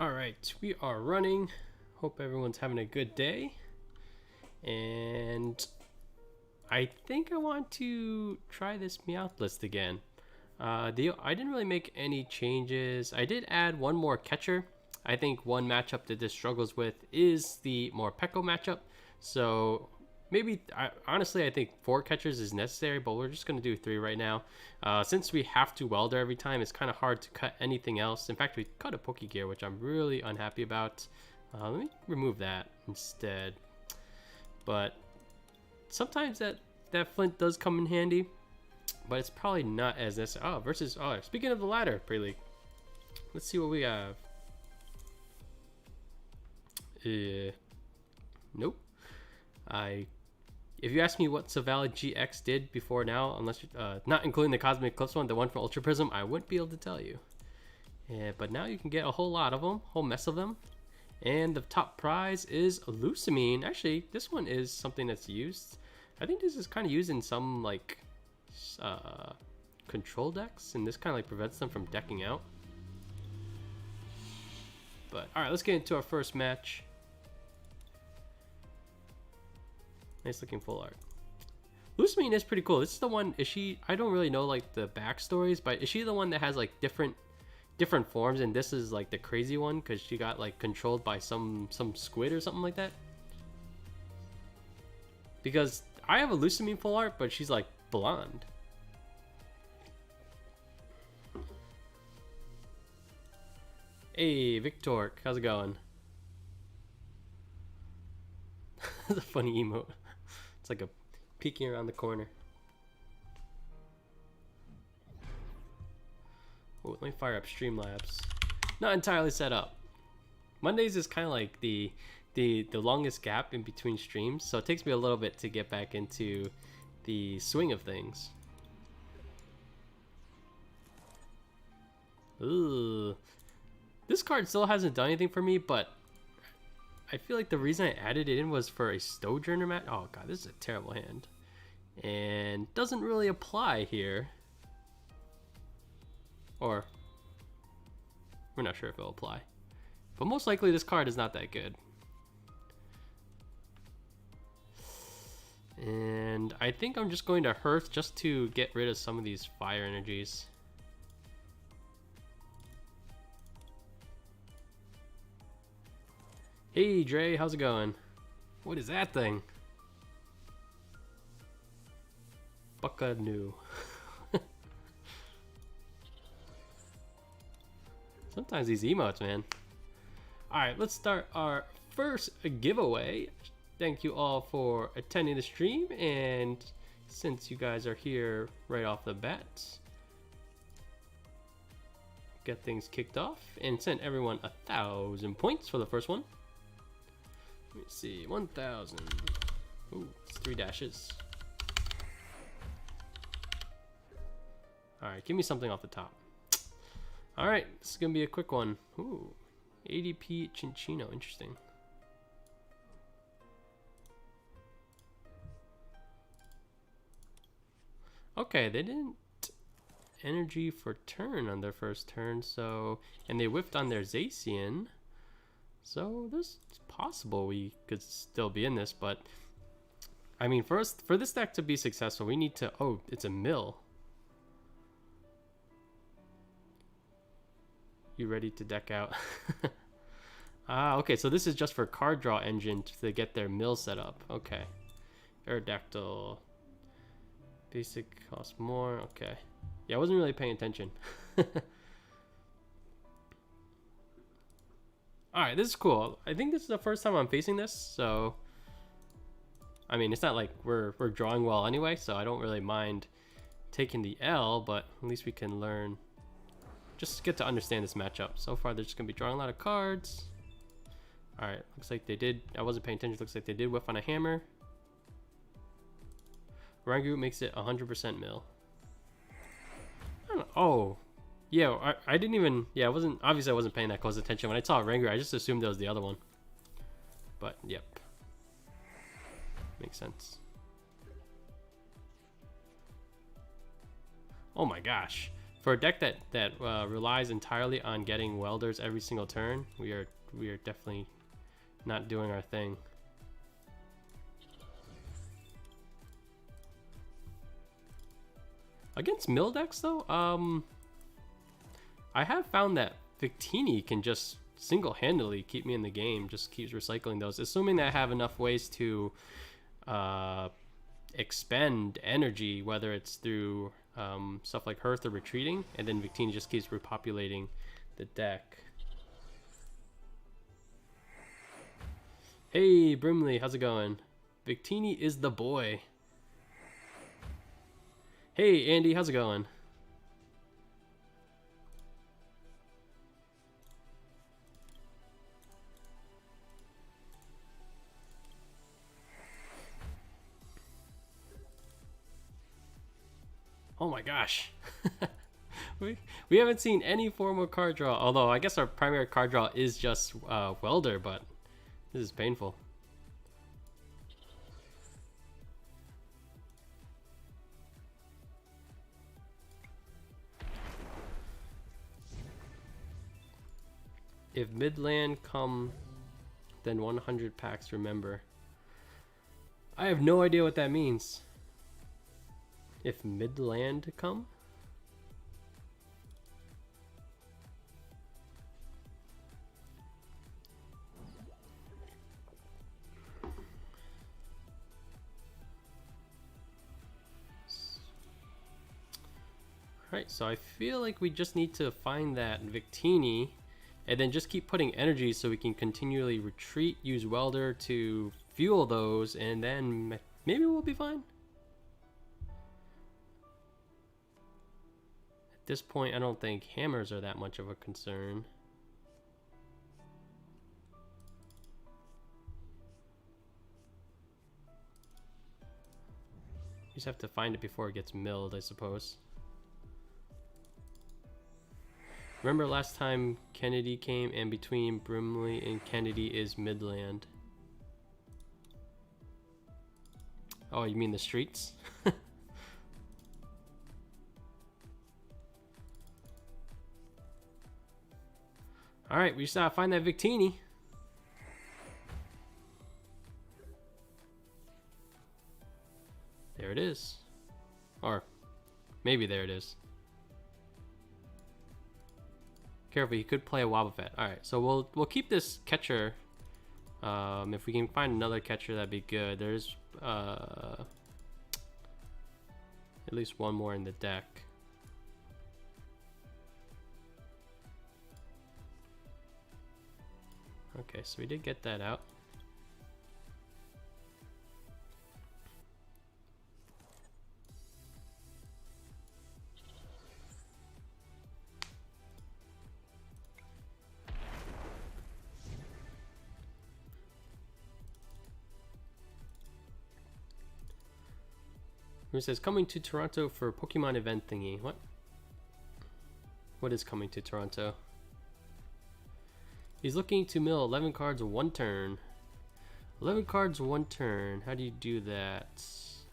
All right, we are running. Hope everyone's having a good day. And I think I want to try this Meowth list again. I didn't really make any changes. I did add one more catcher. I think one matchup that this struggles with is the Morpeko matchup. So maybe, honestly, I think 4 catchers is necessary, but we're just going to do 3 right now. Since we have to welder every time, it's kind of hard to cut anything else. In fact, we cut a Pokegear, which I'm really unhappy about. Let me remove that instead. But sometimes that flint does come in handy, but it's probably not as necessary. Oh, speaking of the ladder, pre-league, let's see what we have. Nope. If you ask me what Savala GX did before now, unless not including the Cosmic Eclipse one, the one for Ultra Prism, I wouldn't be able to tell you. But now you can get a whole lot of them, whole mess of them. And the top prize is Lucamine. Actually, this one is something that's used. I think this is kind of used in some like control decks, and this kind of like prevents them from decking out. But all right, let's get into our first match. Nice looking full art. Lucamine is pretty cool. This is the one. Is she? I don't really know like the backstories, but is she the one that has like different forms, and this is like the crazy one because she got like controlled by some squid or something like that? Because I have a Lucamine full art, but she's like blonde. Hey Victor, how's it going? That's a funny emote. It's like a peeking around the corner. Oh, let me fire up Streamlabs. Not entirely set up. Mondays is kind of like the longest gap in between streams, so it takes me a little bit to get back into the swing of things. Ooh. This card still hasn't done anything for me, but I feel like the reason I added it in was for a Sojourner match. Oh god, this is a terrible hand. And doesn't really apply here. Or, we're not sure if it'll apply. But most likely this card is not that good. And I think I'm just going to Hearth just to get rid of some of these fire energies. Hey Dre, how's it going? What is that thing? Buckaroo. Sometimes these emotes, man. Alright, let's start our first giveaway. Thank you all for attending the stream, and since you guys are here right off the bat, get things kicked off and send everyone 1,000 points for the first one. Let me see, 1,000. Ooh, it's 3 dashes. Alright, give me something off the top. Alright, this is going to be a quick one. Ooh, ADP Chinchino, interesting. Okay, they didn't energy for turn on their first turn, so, and they whiffed on their Zacian. So this it's possible we could still be in this, but I mean, for this deck to be successful, we need to, oh, it's a mill. You ready to deck out? Okay, so this is just for card draw engine to get their mill set up. Okay. Aerodactyl. Basic costs more. Okay. Yeah, I wasn't really paying attention. Alright, this is cool. I think this is the first time I'm facing this, so I mean, it's not like we're drawing well anyway, so I don't really mind taking the L, but at least we can learn, just get to understand this matchup. So far, they're just going to be drawing a lot of cards. Alright, looks like they did, I wasn't paying attention, looks like they did whiff on a hammer. Rangoon makes it 100% mill. I don't know. Oh, yeah, I didn't even, yeah, obviously I wasn't paying that close attention. When I saw Rangoon, I just assumed that was the other one. But, yep. Makes sense. Oh my gosh. For a deck that relies entirely on getting welders every single turn, we are definitely not doing our thing. Against mill decks though, I have found that Victini can just single-handedly keep me in the game. Just keeps recycling those, assuming that I have enough ways to expend energy, whether it's through stuff like Hearth or retreating, and then Victini just keeps repopulating the deck. Hey Brimley, how's it going? Victini is the boy. Hey Andy, how's it going? Oh my gosh. we haven't seen any form of card draw, although I guess our primary card draw is just Welder, but this is painful. If midland come, then 100 packs, remember. I have no idea what that means. If midland come? Alright, so I feel like we just need to find that Victini and then just keep putting energy so we can continually retreat, use Welder to fuel those, and then maybe we'll be fine. At this point, I don't think hammers are that much of a concern. You just have to find it before it gets milled, I suppose. Remember last time Kennedy came, and between Brimley and Kennedy is Midland. Oh, you mean the streets? Alright, we just gotta find that Victini. There it is. Or maybe there it is. Careful, he could play a Wobbuffet. Alright, so we'll keep this catcher. If we can find another catcher, that'd be good. There's at least one more in the deck. Okay, so we did get that out. Who says coming to Toronto for Pokemon event thingy? What? What is coming to Toronto? He's looking to mill 11 cards one turn. 11 cards one turn. How do you do that? This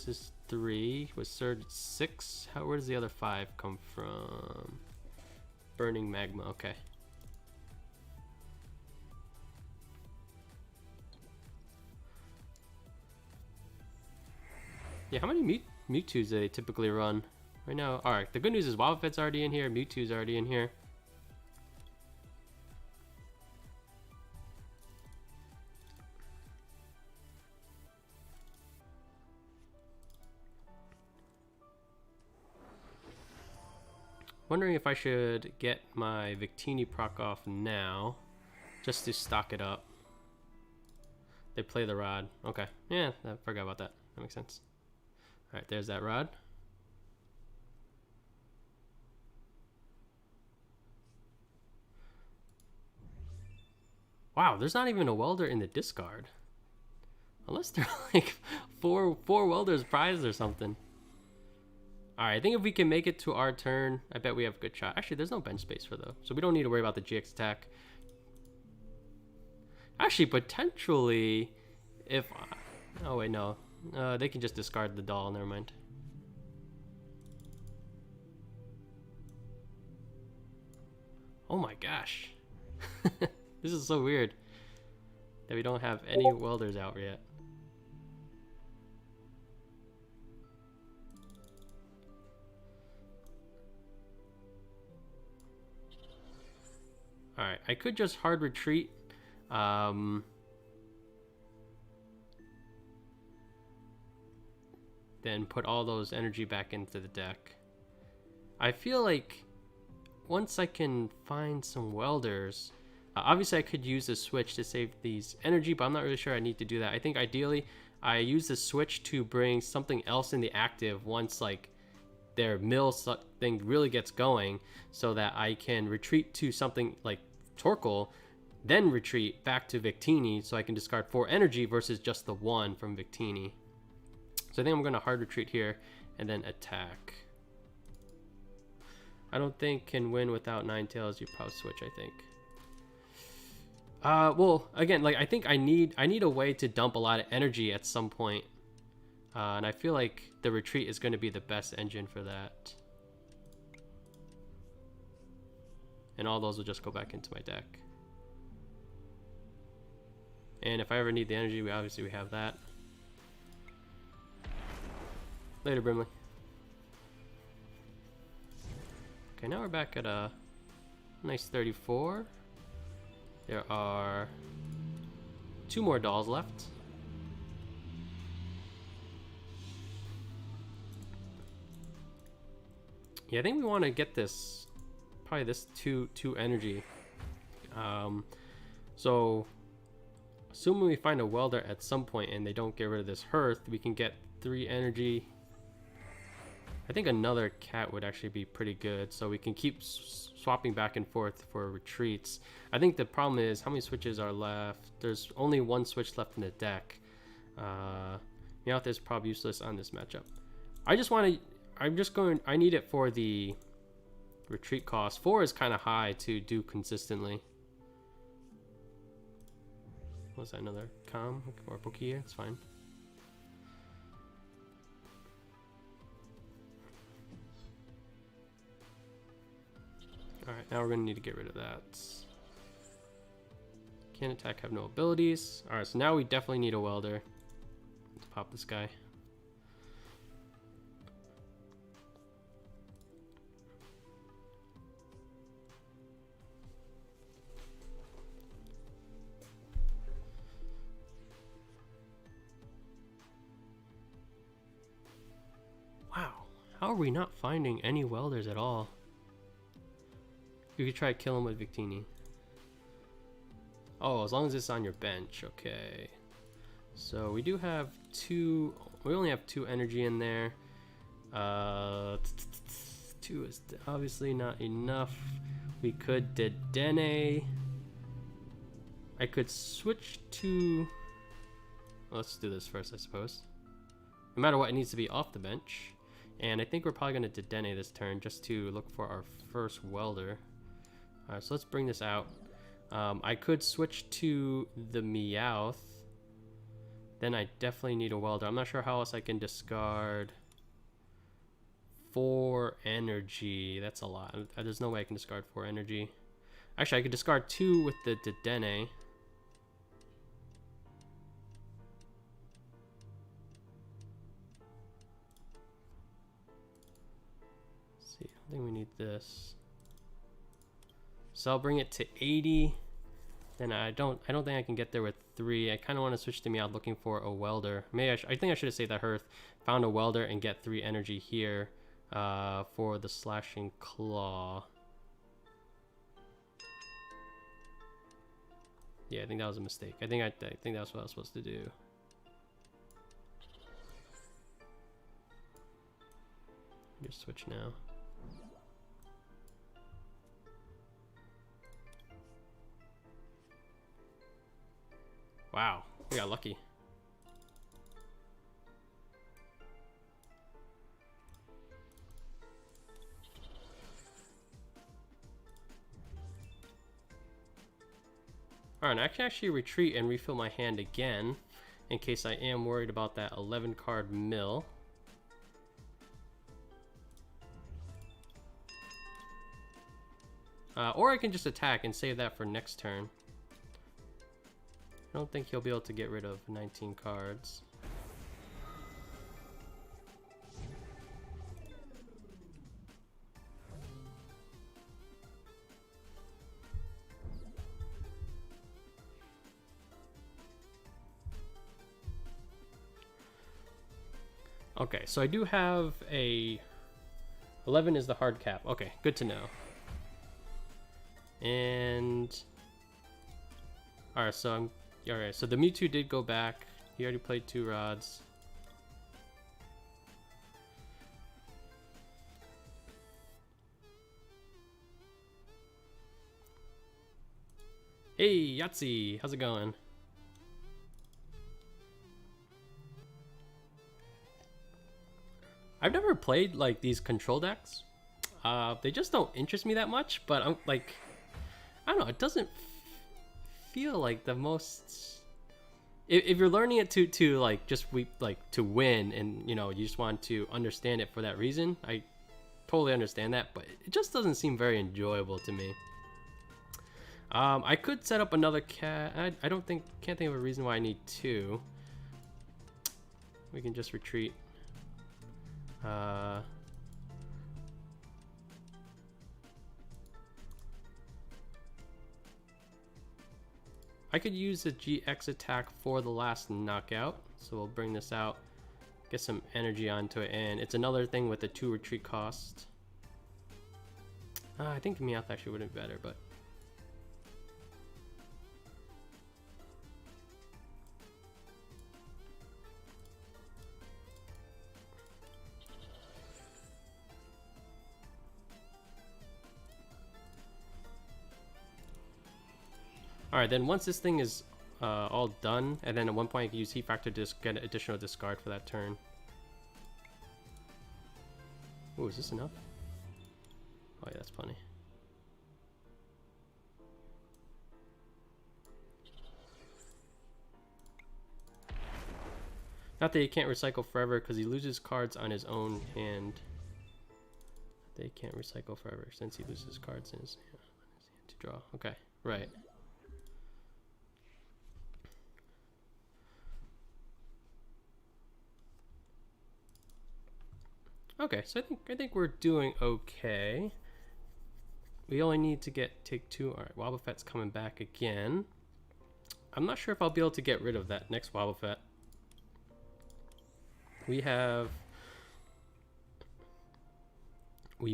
is 3. Was Surge 6? Where does the other 5 come from? Burning Magma. Okay. Yeah, how many Mewtwo's do they typically run? Right now, alright, the good news is Wobbuffet's already in here, Mewtwo's already in here. Wondering if I should get my Victini proc off now, just to stock it up. They play the rod. Okay, yeah, I forgot about that. That makes sense. Alright, there's that rod. Wow, there's not even a welder in the discard. Unless they're like four welders prized or something. Alright, I think if we can make it to our turn, I bet we have a good shot. Actually, there's no bench space for though, so we don't need to worry about the GX attack. Actually, potentially, if... oh wait, no. They can just discard the doll, never mind. Oh my gosh. This is so weird that we don't have any welders out yet. Alright, I could just hard retreat. Then put all those energy back into the deck. I feel like once I can find some welders, obviously I could use the switch to save these energy, but I'm not really sure I need to do that. I think ideally I use the switch to bring something else in the active once like their mill thing really gets going, so that I can retreat to something like Torkoal, then retreat back to Victini so I can discard 4 energy versus just the 1 from Victini. So I think I'm going to hard retreat here and then attack. I don't think can win without Ninetales. You probably switch, I think. Well, again, like I think I need a way to dump a lot of energy at some point. And I feel like the retreat is going to be the best engine for that. And all those will just go back into my deck. And if I ever need the energy, we have that. Later, Brimley. Okay, now we're back at a nice 34. There are 2 more dolls left. Yeah, I think we want to get this, probably this 2 energy. So assuming we find a welder at some point and they don't get rid of this hearth, we can get 3 energy. I think another cat would actually be pretty good, so we can keep swapping back and forth for retreats. I think the problem is how many switches are left. There's only 1 switch left in the deck. Meowth is probably useless on this matchup. I need it for the retreat cost. 4 is kind of high to do consistently. What's that, another Calm or Pokia? It's fine. Alright, now we're going to need to get rid of that. Can't attack, have no abilities. Alright, so now we definitely need a welder. Let's pop this guy. Wow, how are we not finding any welders at all? You could try to kill him with Victini. Oh, as long as it's on your bench, okay. So we do have 2. We only have 2 energy in there. 2 is obviously not enough. We could Dedenne. I could switch to. Well, let's do this first, I suppose. No matter what, it needs to be off the bench. And I think we're probably going to Dedenne this turn just to look for our first welder. Alright, so let's bring this out. I could switch to the Meowth. Then I definitely need a welder. I'm not sure how else I can discard 4 energy. That's a lot. There's no way I can discard 4 energy. Actually, I could discard 2 with the Dedenne. Let's see, I think we need this. So I'll bring it to 80. Then I don't think I can get there with 3. I kind of want to switch to Meowth looking for a welder. Maybe I think I should have saved that hearth, found a welder, and get 3 energy here for the slashing claw. Yeah, I think that was a mistake. I think that's what I was supposed to do. Just switch now. Wow, we got lucky. Alright, I can actually retreat and refill my hand again in case I am worried about that 11 card mill. Or I can just attack and save that for next turn. I don't think he'll be able to get rid of 19 cards. Okay, so I do have a 11 is the hard cap. Okay, good to know. And alright, so so the Mewtwo did go back. He already played 2 rods. Hey, Yahtzee, how's it going? I've never played like these control decks. They just don't interest me that much, but I'm like, I don't know, it doesn't feel like the most, if you're learning it to like just to win, and you know, you just want to understand it for that reason, I totally understand that, but it just doesn't seem very enjoyable to me. I could set up another cat. I can't think of a reason why I need 2. We can just retreat. I could use the GX attack for the last knockout, so we'll bring this out, get some energy onto it, and it's another thing with the 2 retreat cost. I think the Meowth actually would have been better, but alright, then once this thing is all done, and then at one point I can use Heat Factor to just get an additional discard for that turn. Ooh, is this enough? Oh yeah, that's plenty. Not that he can't recycle forever, because he loses cards on his own hand. They can't recycle forever since he loses cards in his hand to draw. Okay, right. Okay, so I think we're doing okay. We only need to take 2. All right, Wobbuffet's coming back again. I'm not sure if I'll be able to get rid of that next Wobbuffet. We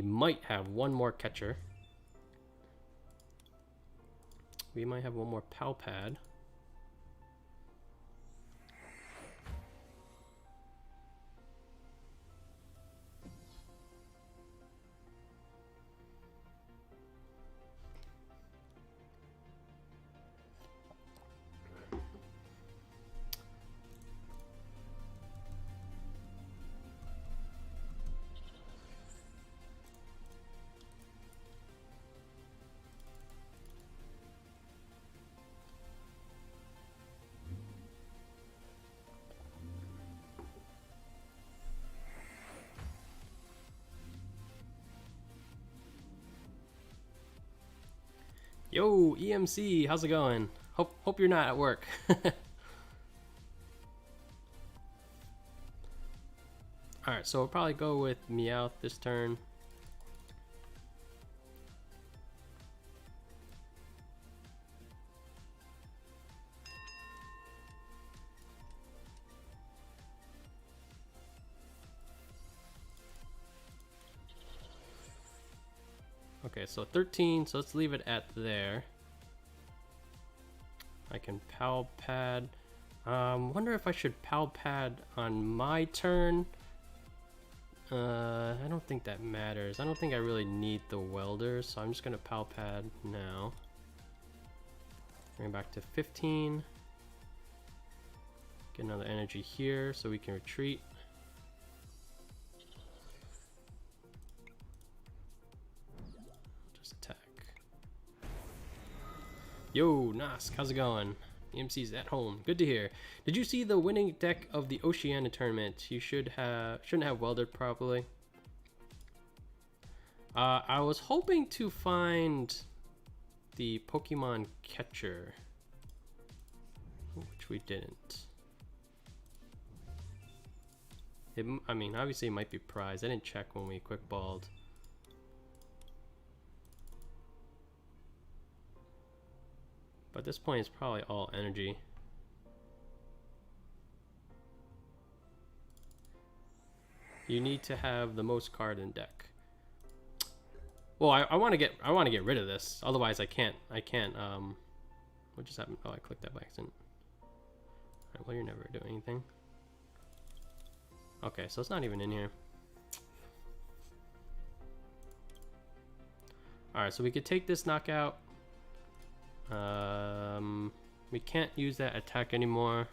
might have one more catcher. We might have one more Pal Pad. Yo, EMC, how's it going? Hope you're not at work. Alright, so we'll probably go with Meowth this turn. Okay, so 13, so let's leave it at there. I can Pal Pad. Wonder if I should Pal Pad on my turn. I don't think that matters. I don't think I really need the welder, so I'm just gonna Pal Pad now. Bring it back to 15. Get another energy here so we can retreat. Attack. Yo, Nosk, how's it going? EMC's at home. Good to hear. Did you see the winning deck of the Oceania tournament? You shouldn't have welded properly. I was hoping to find the Pokemon catcher, which we didn't. I mean, obviously it might be prize. I didn't check when we quick balled. But at this point, it's probably all energy. You need to have the most card in deck. Well, I want to get rid of this. Otherwise, I can't. What just happened? Oh, I clicked that by accident. Alright, well, you're never doing anything. Okay, so it's not even in here. Alright, so we could take this knockout. We can't use that attack anymore.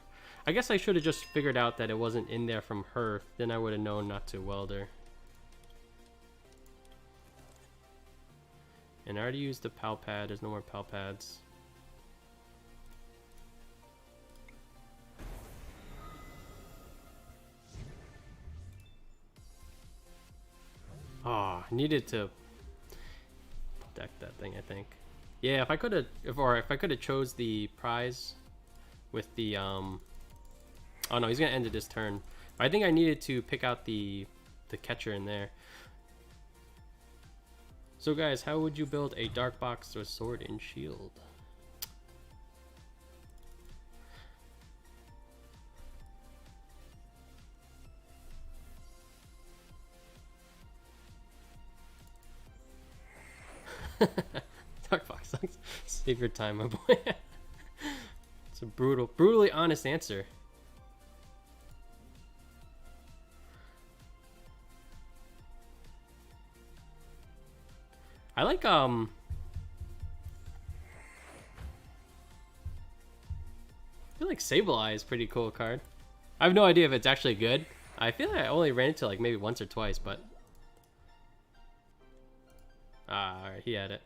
I guess I should have just figured out that it wasn't in there from her. Then I would have known not to weld her. And I already used the pal pad. There's no more pal pads. Oh, I needed to deck that thing, I think. Yeah, if I could have chose the prize with the oh no, he's gonna end it this turn. I think I needed to pick out the catcher in there. So guys, how would you build a dark box with sword and shield? Dark box, save your time, my boy. It's a brutally honest answer. I like I feel like Sable Eye is a pretty cool card. I have no idea if it's actually good. I feel like I only ran into like maybe once or twice, but alright, he had it.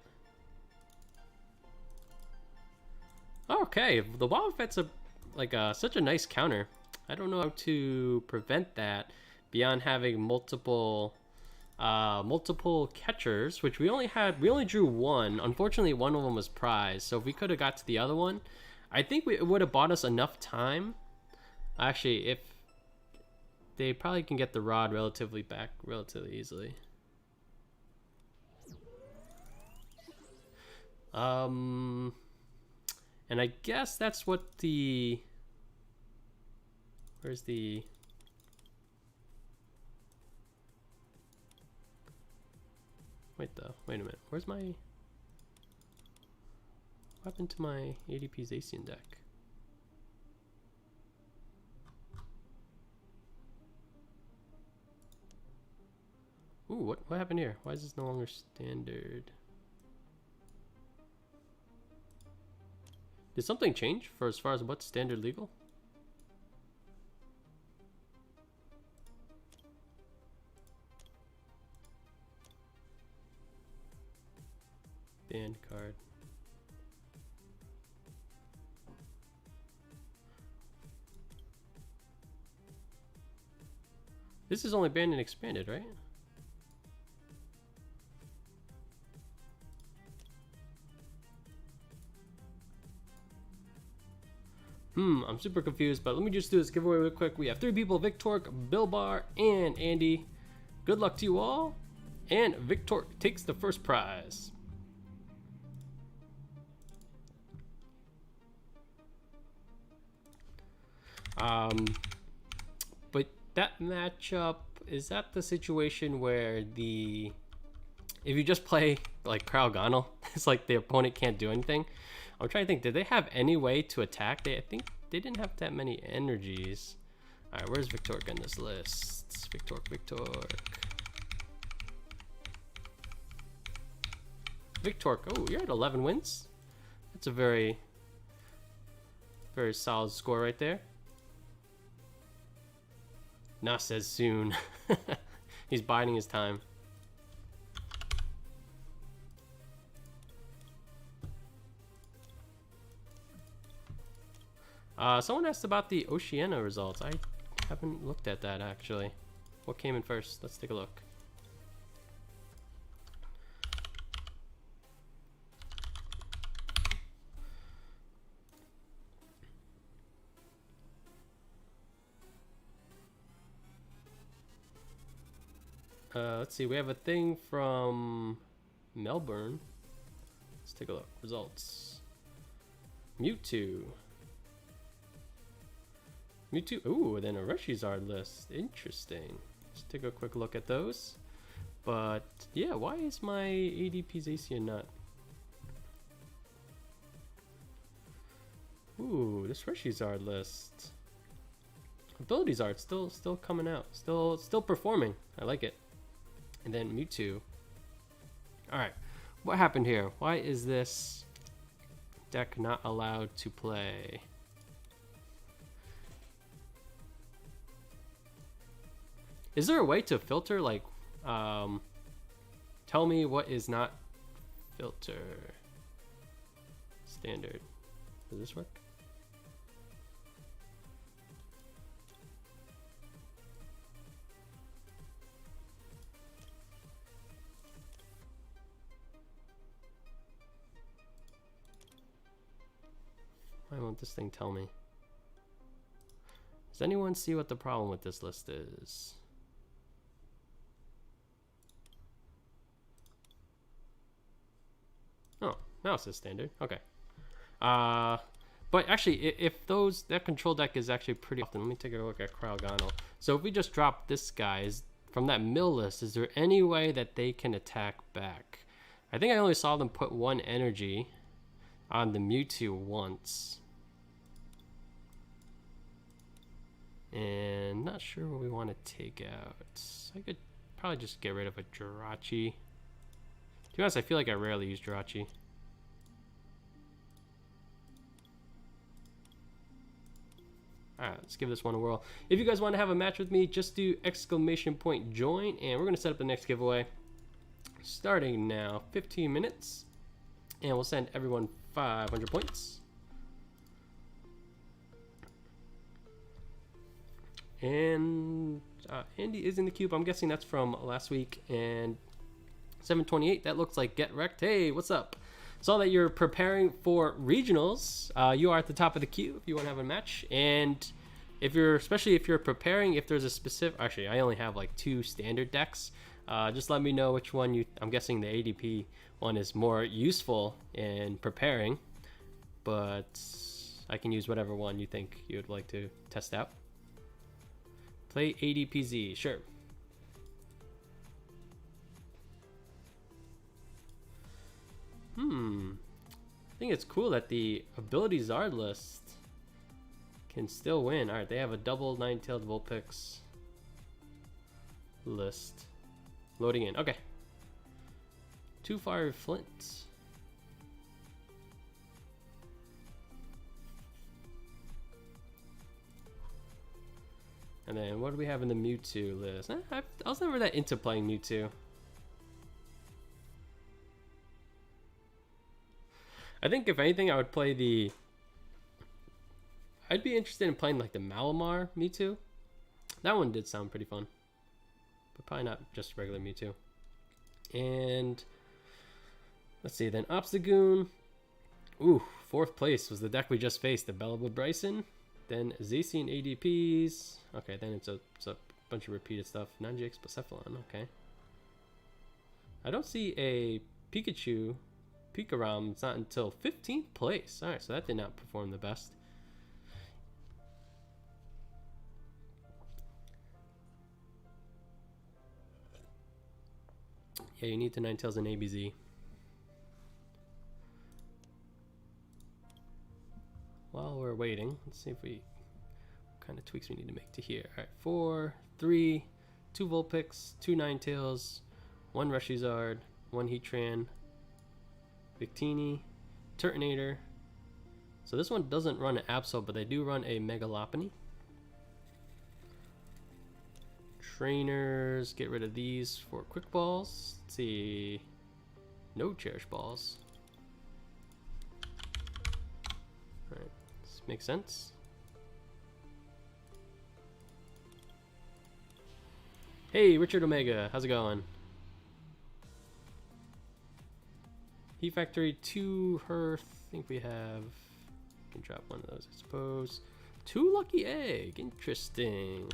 Okay, the Wobbuffet's such a nice counter. I don't know how to prevent that beyond having multiple catchers, which we only drew one. Unfortunately, one of them was prize, so if we could have got to the other one, I think it would have bought us enough time. Actually, if they probably can get the rod relatively easily. And I guess that's what where's the wait a minute, where's my, what happened to my ADP Zacian deck? Ooh, what happened here? Why is this no longer standard? Did something change for as far as what's standard legal? Banned card. This is only banned and expanded, right? I'm super confused, but let me just do this giveaway real quick. We have 3 people: Victork, Bilbar, and Andy. Good luck to you all, and Victork takes the first prize. But that matchup, is that the situation where if you just play like Crowgonal, it's like the opponent can't do anything? I'm trying to think, did they have any way to attack? I think they didn't have that many energies. All right, where's Victork on this list? It's Victork. Oh, you're at 11 wins. That's a very, very solid score right there. Nah says soon. He's biding his time. Someone asked about the Oceania results. I haven't looked at that actually. What came in first? Let's take a look. Let's see. We have a thing from Melbourne. Let's take a look. Results. Mewtwo. Mewtwo. Ooh, then a Reshizard list. Interesting. Let's take a quick look at those. But yeah, why is my ADP Zacian not? Ooh, this Reshizard list. Abilities art still coming out. Still performing. I like it. And then Mewtwo. Alright. What happened here? Why is this deck not allowed to play? Is there a way to filter, like, tell me what is not filter? Standard. Does this work? Why won't this thing tell me? Does anyone see what the problem with this list is? Oh, now it says standard. Okay. But actually, if that control deck is actually pretty often, let me take a look at Cryogonal. So if we just drop this guy from that mill list, is there any way that they can attack back? I think I only saw them put one energy on the Mewtwo once. And not sure what we want to take out. I could probably just get rid of a Jirachi. To be honest, I feel like I rarely use Jirachi. Alright, let's give this one a whirl. If you guys want to have a match with me, just do !join, and we're going to set up the next giveaway. Starting now, 15 minutes. And we'll send everyone 500 points. And Andy is in the cube. I'm guessing that's from last week. And 728, that looks like Get Wrecked. Hey, what's up? Saw that you're preparing for regionals. You are at the top of the queue if you want to have a match. And especially if you're preparing, if there's a specific, actually I only have like 2 standard decks. Just let me know which one I'm guessing the ADP one is more useful in preparing, but I can use whatever one you think you would like to test out. Play ADPZ, sure. I think it's cool that the ability Zard list can still win. Alright, they have a double 9-tailed Vulpix list. Loading in. Okay. 2 Fire Flint. And then what do we have in the Mewtwo list? I was never that into playing Mewtwo. I think if anything, I would play I'd be interested in playing like the Malamar Mewtwo. That one did sound pretty fun. But probably not just regular Mewtwo. And let's see, then Obstagoon. Ooh, 4th place was the deck we just faced, the Bellable Bryson. Then Zacian ADPs. Okay, then it's a bunch of repeated stuff. Non-GX Blacephalon, okay. I don't see a Pikachu. Pikarom, it's not until 15th place. Alright, so that did not perform the best. Yeah, you need the Ninetales and ABZ. While we're waiting, let's see if what kind of tweaks we need to make to here. Alright, 4, 3, 2 Vulpix, 2 Ninetales, 1 Reshizard, 1 Heatran, Victini, Turtonator. So this one doesn't run an Absol, but they do run a Megalopony. Trainers, get rid of these for Quick Balls. Let's see. No Cherish Balls. Alright, this makes sense. Hey, Richard Omega, how's it going? Heat Factory 2 Hearth. I think we have. Can drop one of those, I suppose. 2 Lucky Egg. Interesting.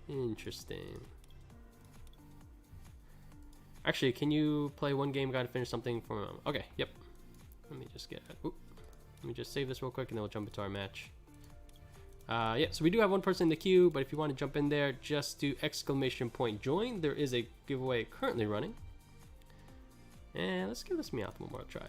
Interesting. Actually, can you play one game? Gotta finish something for. Okay, yep. Let me just get. Let me just save this real quick, and then we'll jump into our match. Yeah, so we do have one person in the queue, but if you want to jump in there, just do !join. There is a giveaway currently running. And let's give this Meowth one more try.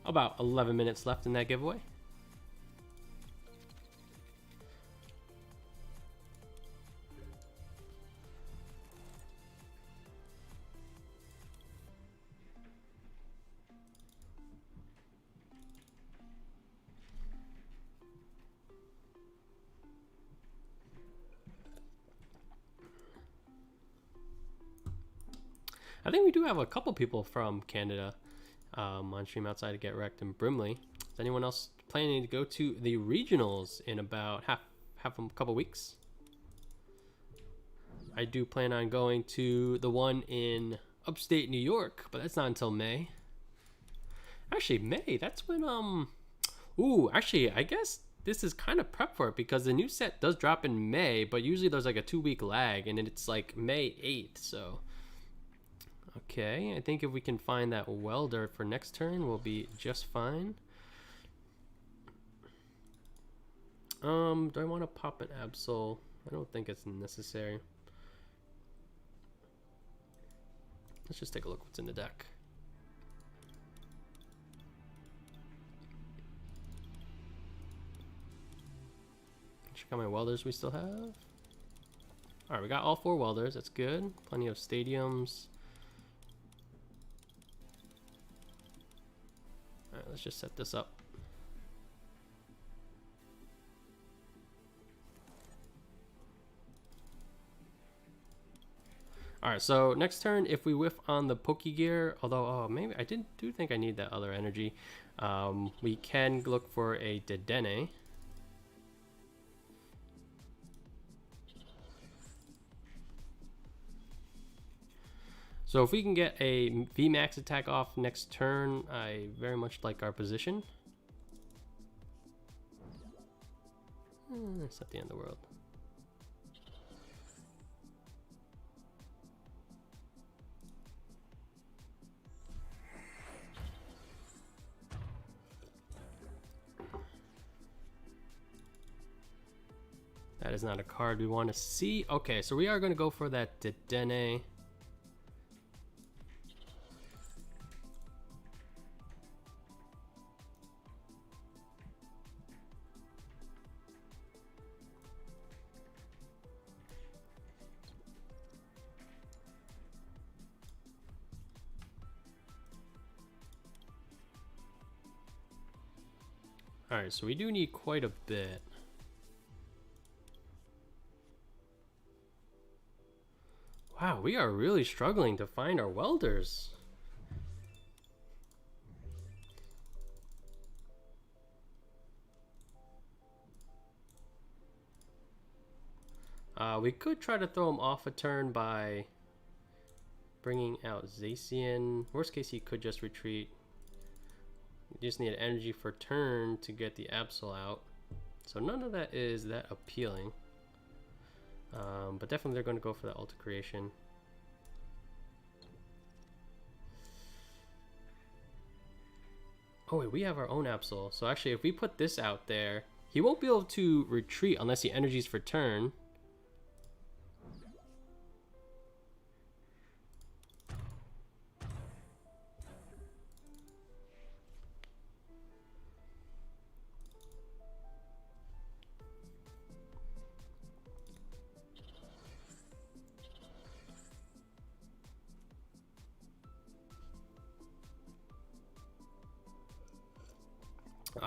About 11 minutes left in that giveaway. I think we do have a couple people from Canada on stream outside of Get Wrecked and Brimley. Is anyone else planning to go to the regionals in about half a couple weeks? I do plan on going to the one in upstate New York, but that's not until May. Actually, May, that's when ooh, actually, I guess this is kind of prep for it because the new set does drop in May, but usually there's like a 2-week lag, and then it's like May 8th, so okay, I think if we can find that welder for next turn, we'll be just fine. Do I want to pop an Absol? I don't think it's necessary. Let's just take a look what's in the deck. Check out my welders we still have. Alright, we got all 4 welders, that's good. Plenty of stadiums. Alright, let's just set this up. Alright, so next turn, if we whiff on the Pokegear, although maybe I do think I need that other energy, we can look for a Dedenne. So if we can get a VMAX attack off next turn, I very much like our position. It's not the end of the world. That is not a card we want to see. Okay, so we are going to go for that Dedenne. Alright, so we do need quite a bit. Wow, we are really struggling to find our welders. We could try to throw him off a turn by bringing out Zacian. Worst case, he could just retreat. You just need energy for turn to get the Absol out. So none of that is that appealing. But definitely they're going to go for the Alta Creation. Oh wait, we have our own Absol. So actually if we put this out there, he won't be able to retreat unless he energies for turn.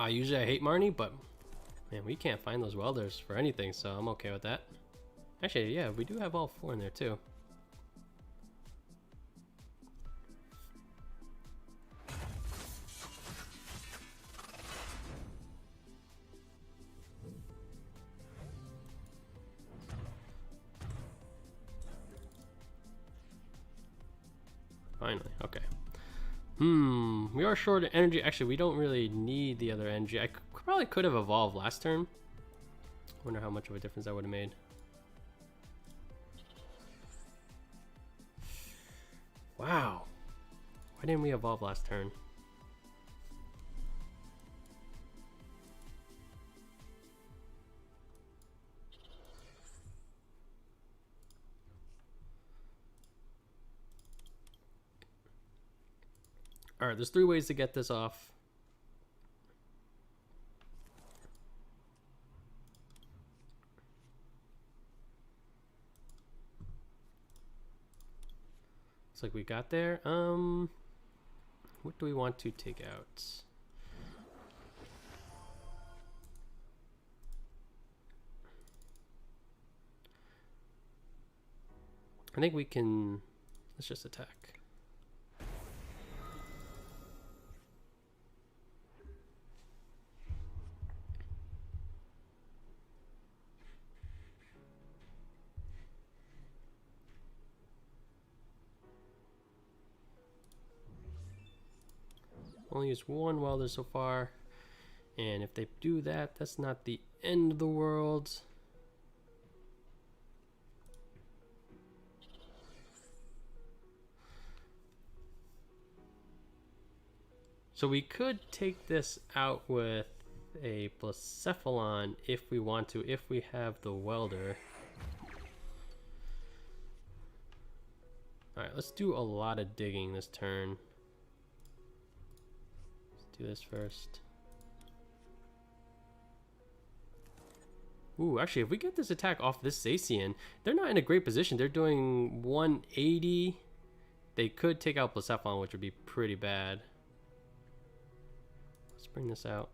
Usually I hate Marnie, but man, we can't find those welders for anything, so I'm okay with that. Actually, yeah, we do have all 4 in there too. finally. Okay. We are short of energy. Actually, we don't really need the other energy. Probably could have evolved last turn. Wonder how much of a difference that would have made. Wow. Why didn't we evolve last turn? Alright, there's 3 ways to get this off. Looks like we got there. What do we want to take out? I think we can, let's just attack. Only used 1 welder so far, and if they do that, that's not the end of the world. So we could take this out with a Blacephalon if we want to, if we have the welder. Alright, let's do a lot of digging this turn. Do this first. Ooh, actually, if we get this attack off this Zacian, they're not in a great position. They're doing 180. They could take out Blacephalon, which would be pretty bad. Let's bring this out.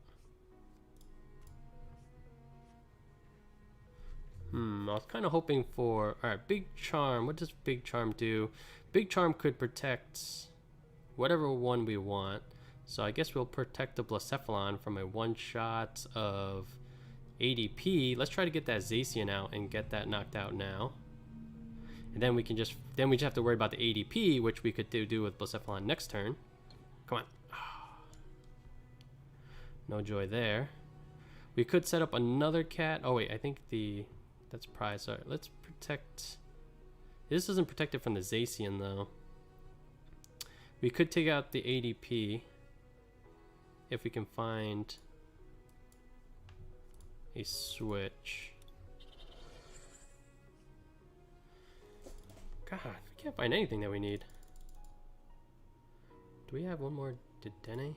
I was kind of hoping for... Alright, Big Charm. What does Big Charm do? Big Charm could protect whatever one we want. So I guess we'll protect the Blacephalon from a one-shot of ADP. Let's try to get that Zacian out and get that knocked out now. And then we just have to worry about the ADP, which we could do with Blacephalon next turn. Come on. No joy there. We could set up another cat. Oh wait, I think that's prize. Alright, let's protect. This doesn't protect it from the Zacian though. We could take out the ADP if we can find a switch. God, we can't find anything that we need. Do we have one more Dedenne?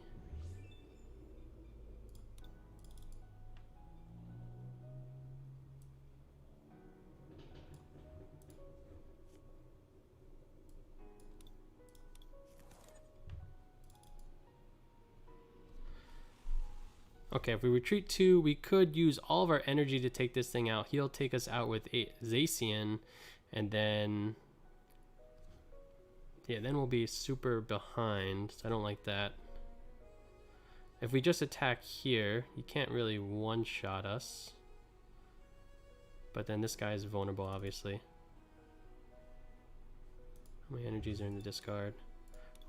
Okay, if we retreat 2, we could use all of our energy to take this thing out. He'll take us out with a Zacian, and then... yeah, then we'll be super behind. So I don't like that. If we just attack here, he can't really one-shot us. But then this guy is vulnerable, obviously. How many energies are in the discard?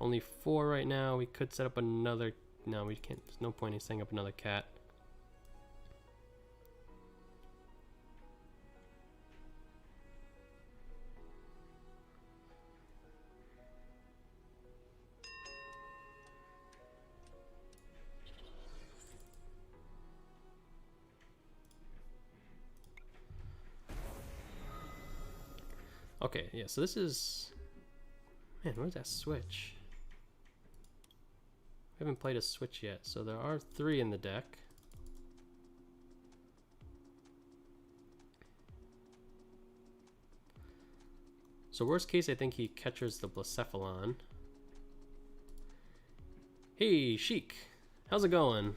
Only 4 right now. We could set up another... no, we can't. There's no point in setting up another cat. Okay, yeah, so this is... man, where's that switch? We haven't played a switch yet, so there are 3 in the deck. So worst case, I think he catches the Blacephalon. Hey, Sheik. How's it going?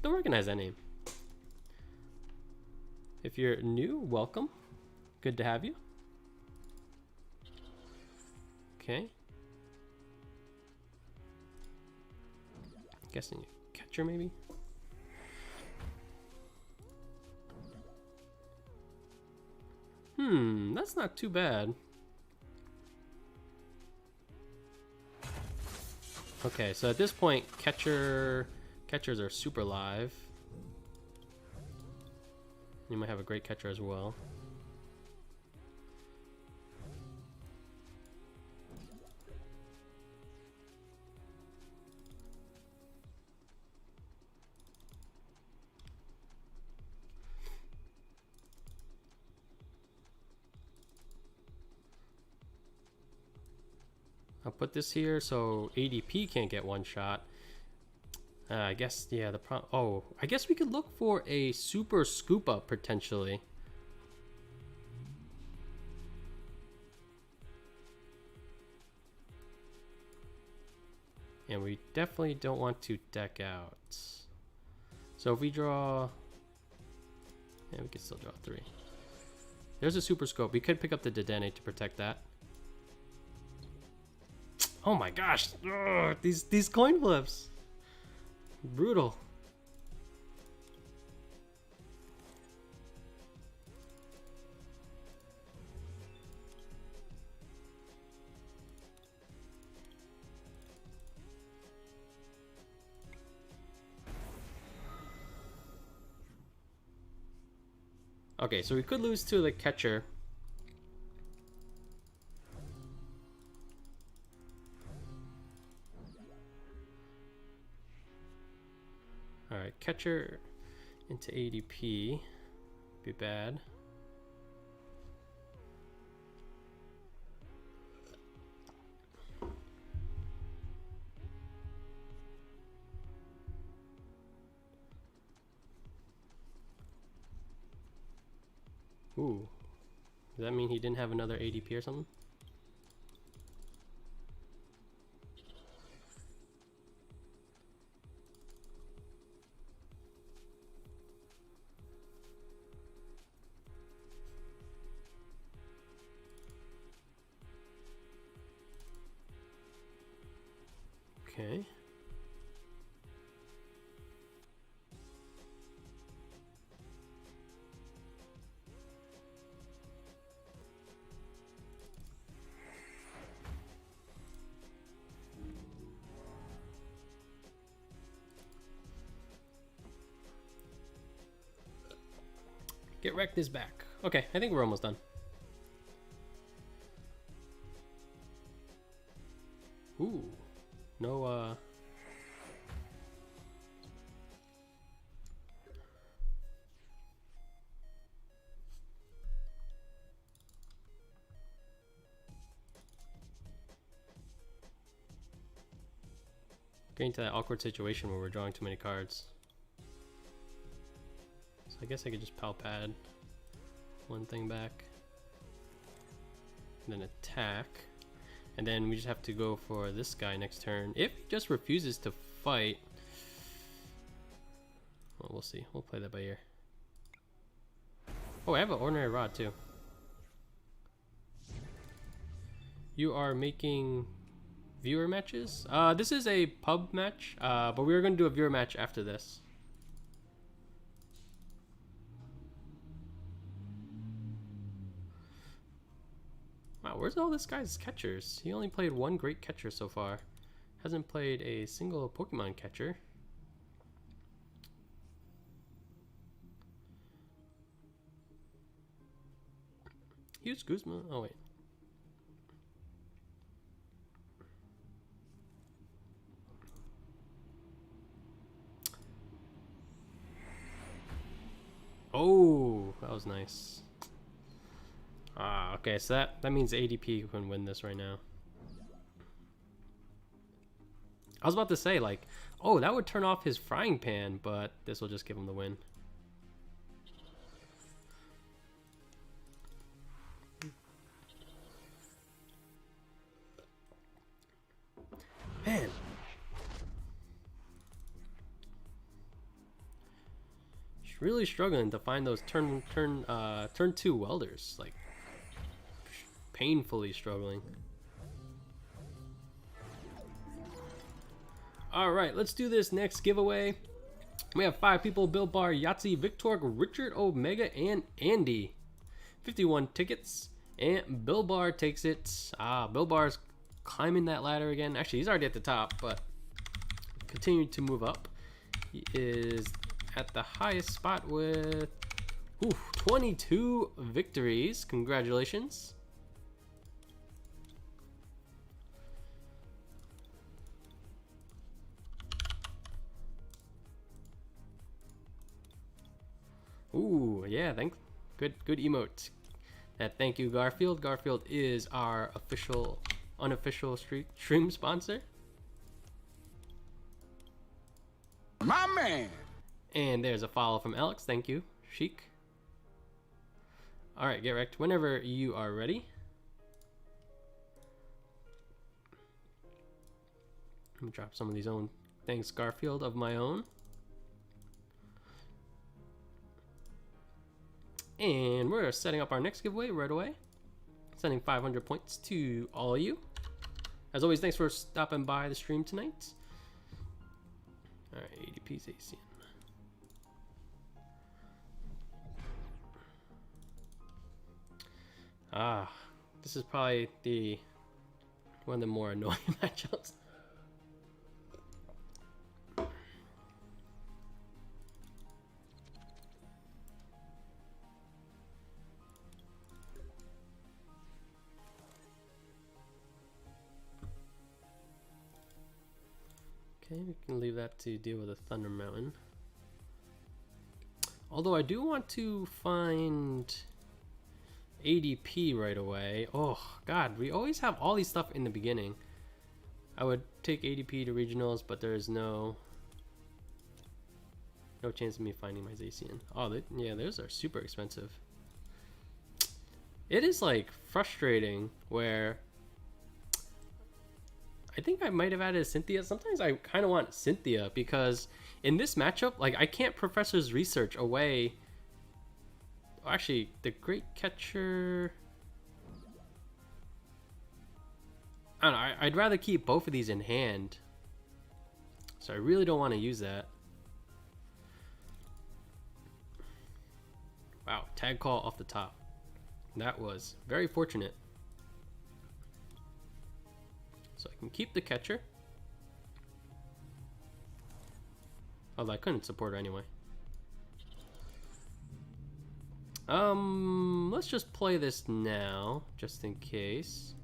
Don't recognize that name. If you're new, welcome. Good to have you. Okay. Guessing catcher maybe? That's not too bad. Okay, so at this point, catchers are super live. You might have a great catcher as well. I'll put this here so ADP can't get one shot. I guess, yeah, oh, I guess we could look for a super scoop up potentially. And we definitely don't want to deck out. So if we draw, yeah, we can still draw 3. There's a super scope. We could pick up the Dedenne to protect that. Oh my gosh, ugh, these coin flips. Brutal. Okay, so we could lose to the catcher. Alright, catcher into ADP. Be bad. Ooh. Does that mean he didn't have another ADP or something? Okay. Get wrecked is back. Okay, I think we're almost done. Ooh. No, getting to that awkward situation where we're drawing too many cards. So I guess I could just pal pad one thing back. And then attack. And then we just have to go for this guy next turn. If he just refuses to fight, well, we'll see. We'll play that by ear. Oh, I have an ordinary rod too. You are making viewer matches? This is a pub match, but we're going to do a viewer match after this. Wow, where's all this guy's catchers? He only played one great catcher so far. Hasn't played a single Pokemon catcher. Hughes Guzma? Oh, wait. Oh, that was nice. Ah, okay, so that means ADP can win this right now. I was about to say, like, oh, that would turn off his frying pan, but this will just give him the win. Man. He's really struggling to find those turn 2 welders, like painfully struggling. All right, let's do this next giveaway. We have 5 people: Bill Bar, Yahtzee, Victor, Richard, Omega, and Andy. 51 tickets, and Bill Bar takes it. Bill Bar's climbing that ladder again. Actually, he's already at the top, but continue to move up. He is at the highest spot with 22 victories. Congratulations. Ooh, yeah, good emote. Thank you, Garfield. Garfield is our unofficial stream sponsor. My man. And there's a follow from Alex. Thank you, Sheik. All right, get wrecked whenever you are ready. Let me drop some of these own thanks, Garfield, of my own. And we're setting up our next giveaway right away. Sending 500 points to all of you. As always, thanks for stopping by the stream tonight. All right, ADP's ACN. This is probably one of the more annoying matchups. Okay, we can leave that to deal with the Thunder Mountain. Although I do want to find ADP right away. Oh god, we always have all these stuff in the beginning. I would take ADP to regionals, but there is no chance of me finding my Zacian. Oh, yeah, those are super expensive. It is like frustrating where I think I might have added Cynthia. Sometimes I kind of want Cynthia because in this matchup, like I can't Professor's Research away. Actually, the Great Catcher. I don't know. I'd rather keep both of these in hand. So I really don't want to use that. Wow, tag call off the top. That was very fortunate. So I can keep the catcher. Although I couldn't support her anyway. Let's just play this now, just in case.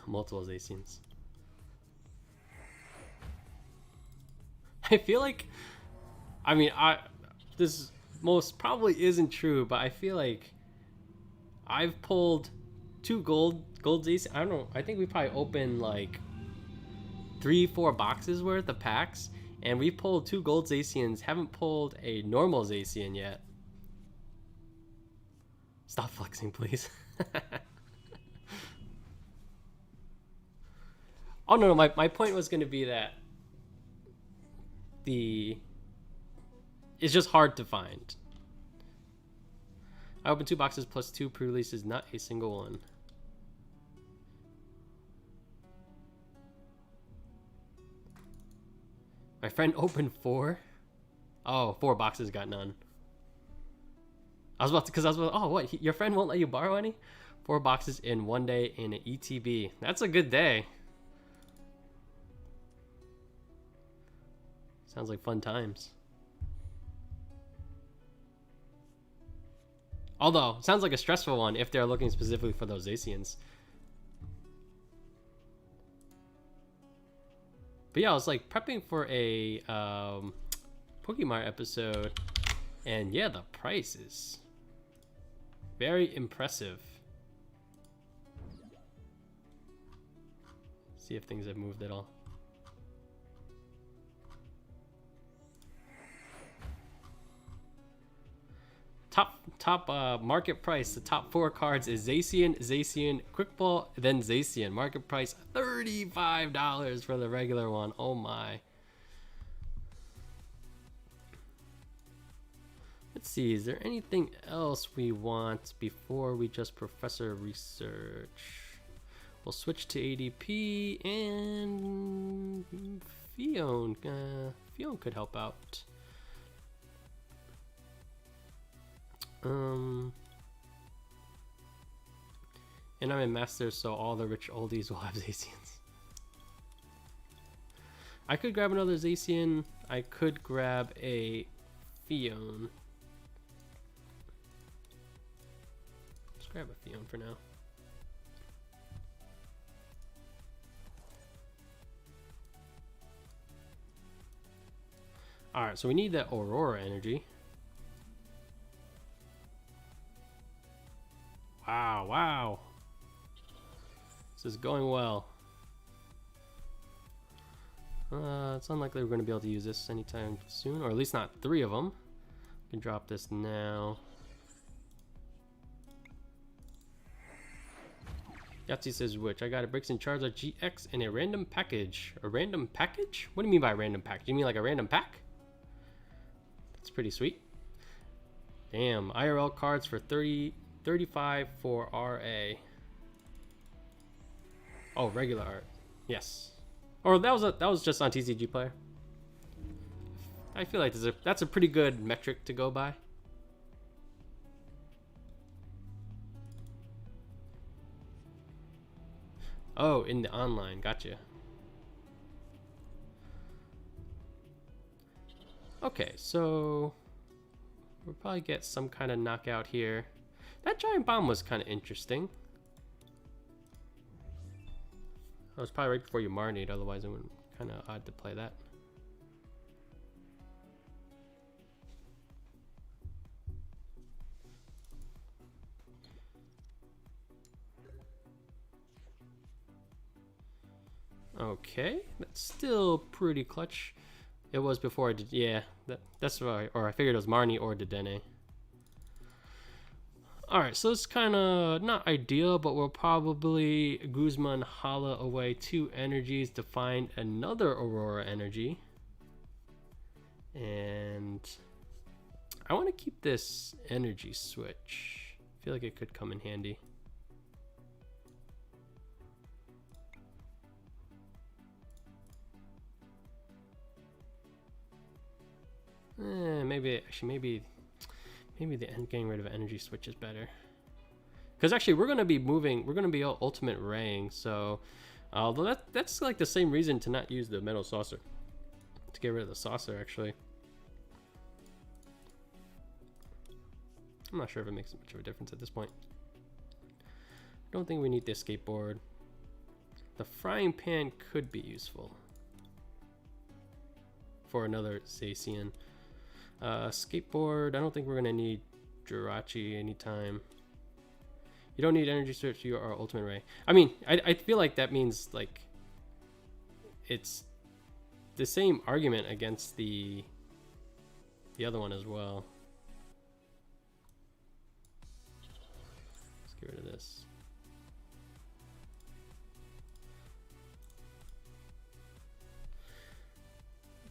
Multiple Zacians. I feel like, I mean, this most probably isn't true, but I feel like I've pulled 2 gold Zacians. I don't know. I think we probably opened like 3-4 boxes worth of packs, and we pulled 2 gold Zacians. Haven't pulled a normal Zacian yet. Stop flexing, please. Oh no, my point was going to be that it's just hard to find. I opened 2 boxes plus 2 pre-releases, not a single one. My friend opened 4. Oh, 4 boxes, got none. Oh, what? Your friend won't let you borrow any? 4 boxes in 1 day in an ETB. That's a good day. Sounds like fun times. Although, sounds like a stressful one if they're looking specifically for those Zacians. But yeah, I was like prepping for a Pokemon episode, and yeah, the price is very impressive. See if things have moved at all. Top market price. The top 4 cards is Zacian, Quick Ball, then Zacian. Market price $35 for the regular one. Oh my. Let's see, is there anything else we want before we just Professor Research? We'll switch to ADP and Fion could help out. And I'm a master, so all the rich oldies will have Zacians. I could grab another Zacian. I could grab a Fion. Let's grab a Fion for now. Alright, so we need that Aurora energy. Wow, wow. This is going well. It's unlikely we're going to be able to use this anytime soon, or at least not 3 of them. We can drop this now. Yahtzee says which? I got a Breaks in Charizard GX and a random package. A random package? What do you mean by random package? You mean like a random pack? That's pretty sweet. Damn, IRL cards for 35 for RA. Oh, regular art. Yes. Or that was just on TCG Player. I feel like that's a pretty good metric to go by. Oh, in the online, gotcha. Okay, so we'll probably get some kind of knockout here. That giant bomb was kind of interesting. That was probably right before you marinate, otherwise it would be kind of odd to play that. Okay, that's still pretty clutch. It was before I did, yeah, that's right, or I figured it was Marnie or Dedenne. Alright, so it's kind of not ideal, but we'll probably Guzman Hala away 2 energies to find another Aurora energy. And I want to keep this energy switch. I feel like it could come in handy. Maybe the getting rid of energy switch is better. Because actually, we're gonna be ultimate raying. So, although that's like the same reason to not use the metal saucer, to get rid of the saucer. Actually, I'm not sure if it makes much of a difference at this point. I don't think we need the skateboard. The frying pan could be useful for another Zacian. Skateboard, I don't think we're gonna need Jirachi anytime. You don't need energy switch, you are ultimate ray. I mean, I feel like that means like it's the same argument against the other one as well. Let's get rid of this.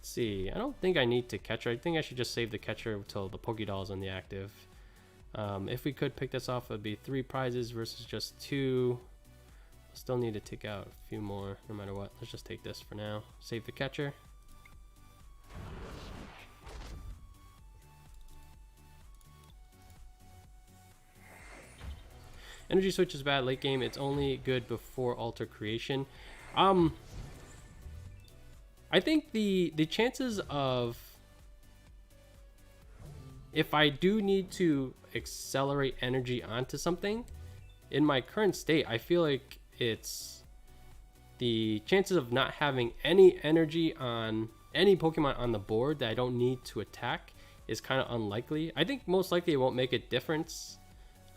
See, I don't think I need to catcher. I think I should just save the catcher until the Pokédoll is on the active. If we could pick this off, it would be 3 prizes versus just 2. Still need to take out a few more, no matter what. Let's just take this for now. Save the catcher. Energy switch is bad late game. It's only good before altar creation. I think the chances of, if I do need to accelerate energy onto something, in my current state, I feel like it's the chances of not having any energy on any Pokemon on the board that I don't need to attack is kind of unlikely. I think most likely it won't make a difference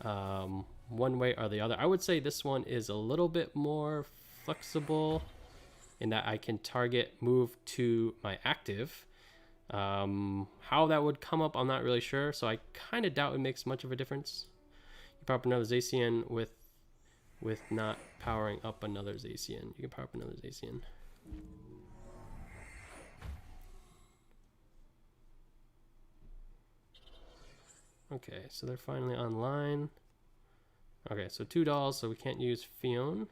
one way or the other. I would say this one is a little bit more flexible in that I can target move to my active. How that would come up, I'm not really sure, so I kind of doubt it makes much of a difference. You power up another Zacian with not powering up another Zacian. You can power up another Zacian. Okay, so they're finally online. Okay, so 2 dolls, so we can't use Fion.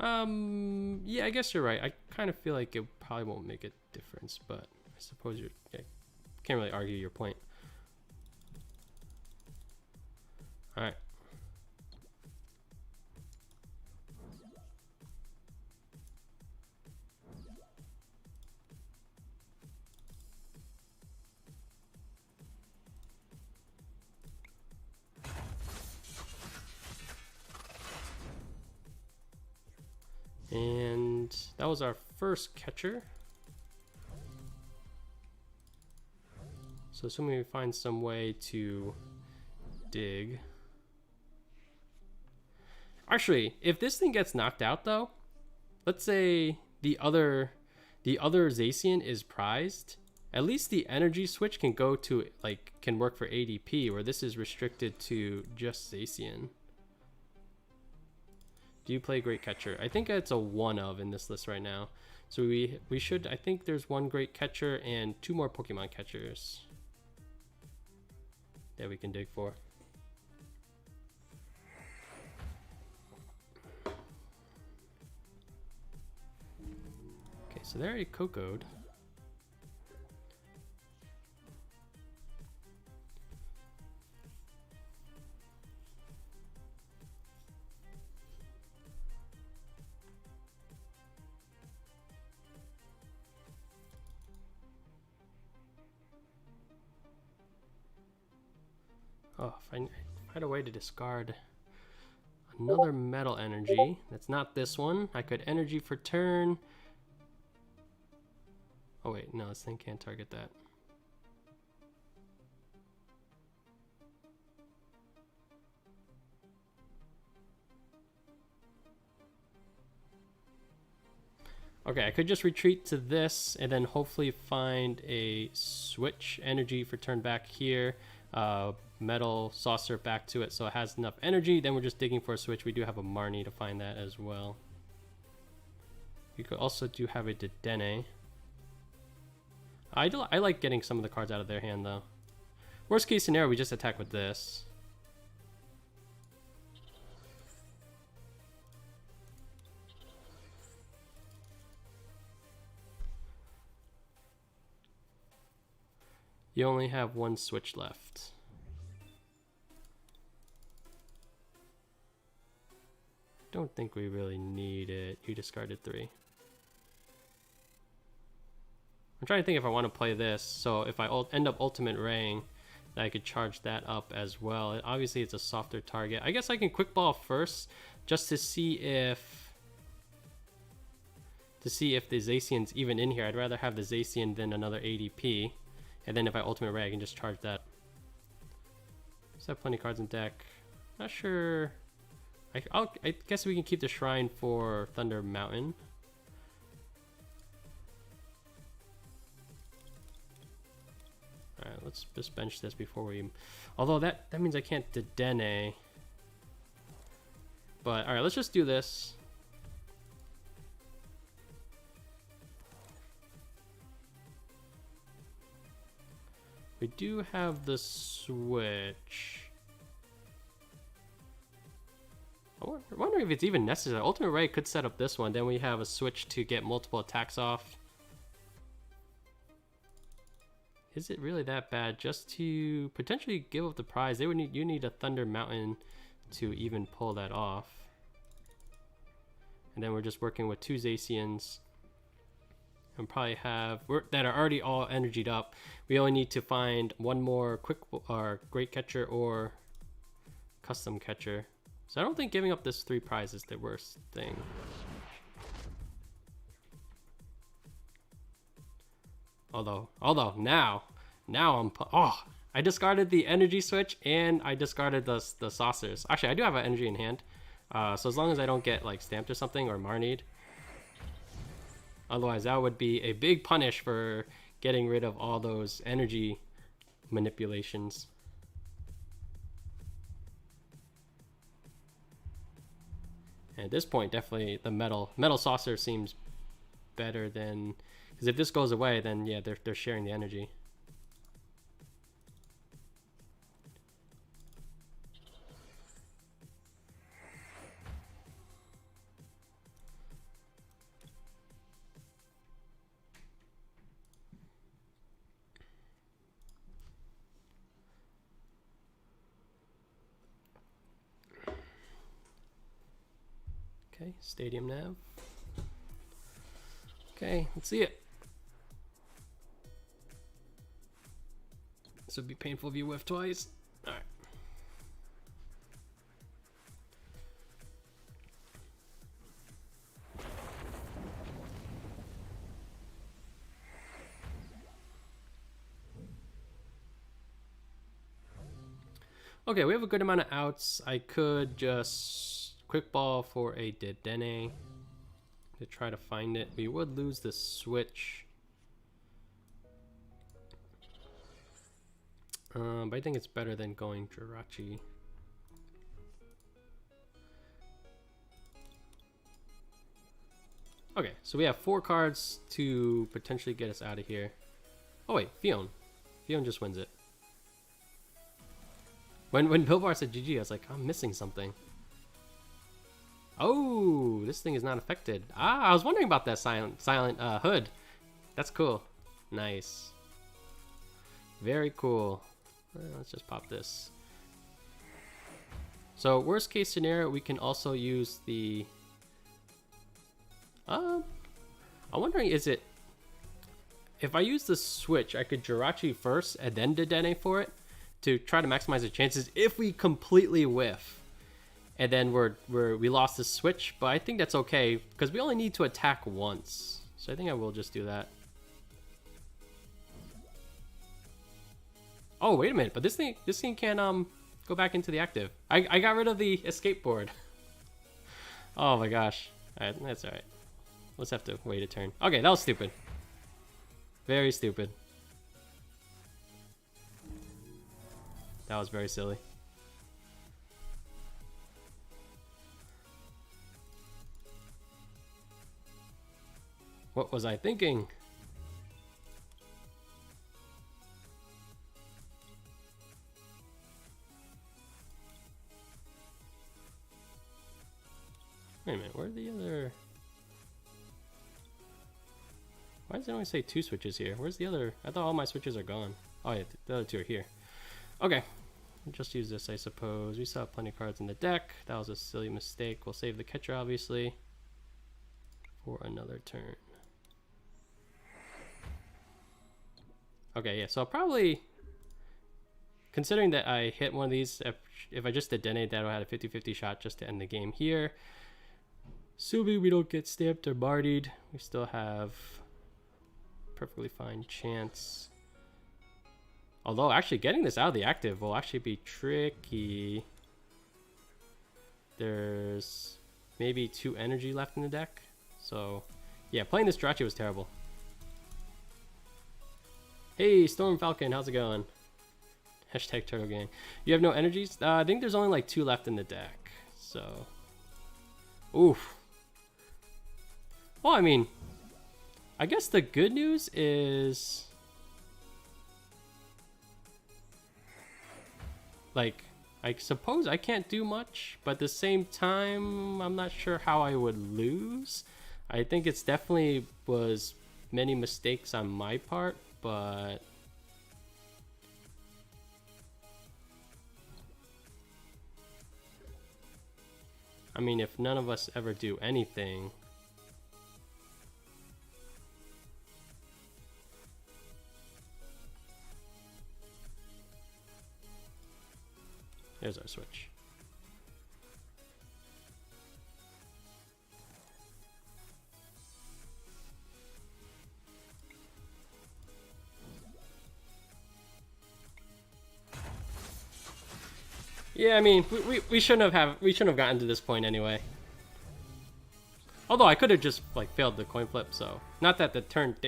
Yeah, I guess you're right. I kind of feel like it probably won't make a difference, but I suppose you're, yeah, can't really argue your point. All right. And that was our first catcher. So assuming we find some way to dig. Actually, if this thing gets knocked out though, let's say the other Zacian is prized, at least the energy switch can go to, like, can work for ADP, where this is restricted to just Zacian. Do you play Great Catcher? I think it's a one of in this list right now. So we should, I think there's one Great Catcher and 2 more Pokemon catchers that we can dig for. Okay, so they're already Coco'd. Oh, if I had a way to discard another metal energy, that's not this one. I could energy for turn. Oh wait, no, this thing can't target that. Okay, I could just retreat to this and then hopefully find a switch energy for turn back here. Metal saucer back to it so it has enough energy. Then we're just digging for a switch. We do have a Marnie to find that as well. You could also do have a Dedenne. I like getting some of the cards out of their hand though. Worst case scenario, we just attack with this. You only have one switch left. Don't think we really need it. You discarded 3. I'm trying to think if I want to play this. So if I end up ultimate raying, I could charge that up as well. Obviously, it's a softer target. I guess I can quick ball first just to see if the Zacian's even in here. I'd rather have the Zacian than another ADP. And then if I ultimate ray, I can just charge that. So I have plenty of cards in deck. Not sure. I guess we can keep the Shrine for Thunder Mountain. Alright, let's just bench this before we... Although that means I can't Dedenne. But alright, let's just do this. We do have the switch. I'm wondering if it's even necessary. Ultimate Ray could set up this one. Then we have a switch to get multiple attacks off. Is it really that bad just to potentially give up the prize? You need a Thunder Mountain to even pull that off. And then we're just working with 2 Zacians. And probably that are already all energied up. We only need to find one more Great Catcher or Custom Catcher. So I don't think giving up this 3 prize is the worst thing. Although now I'm I discarded the energy switch and I discarded the saucers. Actually, I do have an energy in hand. So as long as I don't get like stamped or something or Marnied. Otherwise, that would be a big punish for getting rid of all those energy manipulations. And at this point, definitely the metal saucer seems better than, because if this goes away, then yeah, they're sharing the energy. Okay, stadium nav. Okay, let's see it. This would be painful if you whiff twice. All right. Okay, we have a good amount of outs. I could just quick ball for a Dedenne to try to find it. We would lose the switch. But I think it's better than going Jirachi. Okay, so we have 4 cards to potentially get us out of here. Oh wait, Fion. Fion just wins it. When Bill Barr said GG, I was like, I'm missing something. Oh, this thing is not affected. Ah, I was wondering about that silent hood. That's cool. Nice. Very cool. Let's just pop this. So worst case scenario, we can also use the... I'm wondering, is it... If I use the switch, I could Jirachi first and then Dedenne for it to try to maximize the chances if we completely whiff. And then we lost the switch, but I think that's okay because we only need to attack once. So I think I will just do that. Oh, wait a minute, but this thing can go back into the active. I got rid of the escape board. Oh my gosh. Alright, that's alright. Let's have to wait a turn. Okay, that was stupid. Very stupid. That was very silly. What was I thinking? Wait a minute, where are the other... Why does it only say 2 switches here? Where's the other... I thought all my switches are gone. Oh yeah, the other 2 are here. Okay, just use this, I suppose. We still have plenty of cards in the deck. That was a silly mistake. We'll save the catcher, obviously, for another turn. Okay, yeah, so I'll probably... Considering that I hit one of these, if I just did Dedenne, that would have had a 50-50 shot just to end the game here. Assuming we don't get stamped or martied, we still have perfectly fine chance. Although actually getting this out of the active will actually be tricky. There's maybe 2 energy left in the deck. So yeah, playing this Jirachi was terrible. Hey, Storm Falcon, how's it going? Hashtag Turtle Gang. You have no energies? I think there's only like 2 left in the deck. So, oof. Well, I mean, I guess the good news is... Like, I suppose I can't do much, but at the same time, I'm not sure how I would lose. I think it's definitely was many mistakes on my part, but... I mean, if none of us ever do anything... There's our switch. Yeah, I mean, we shouldn't have gotten to this point anyway. Although I could have just like failed the coin flip, so not that the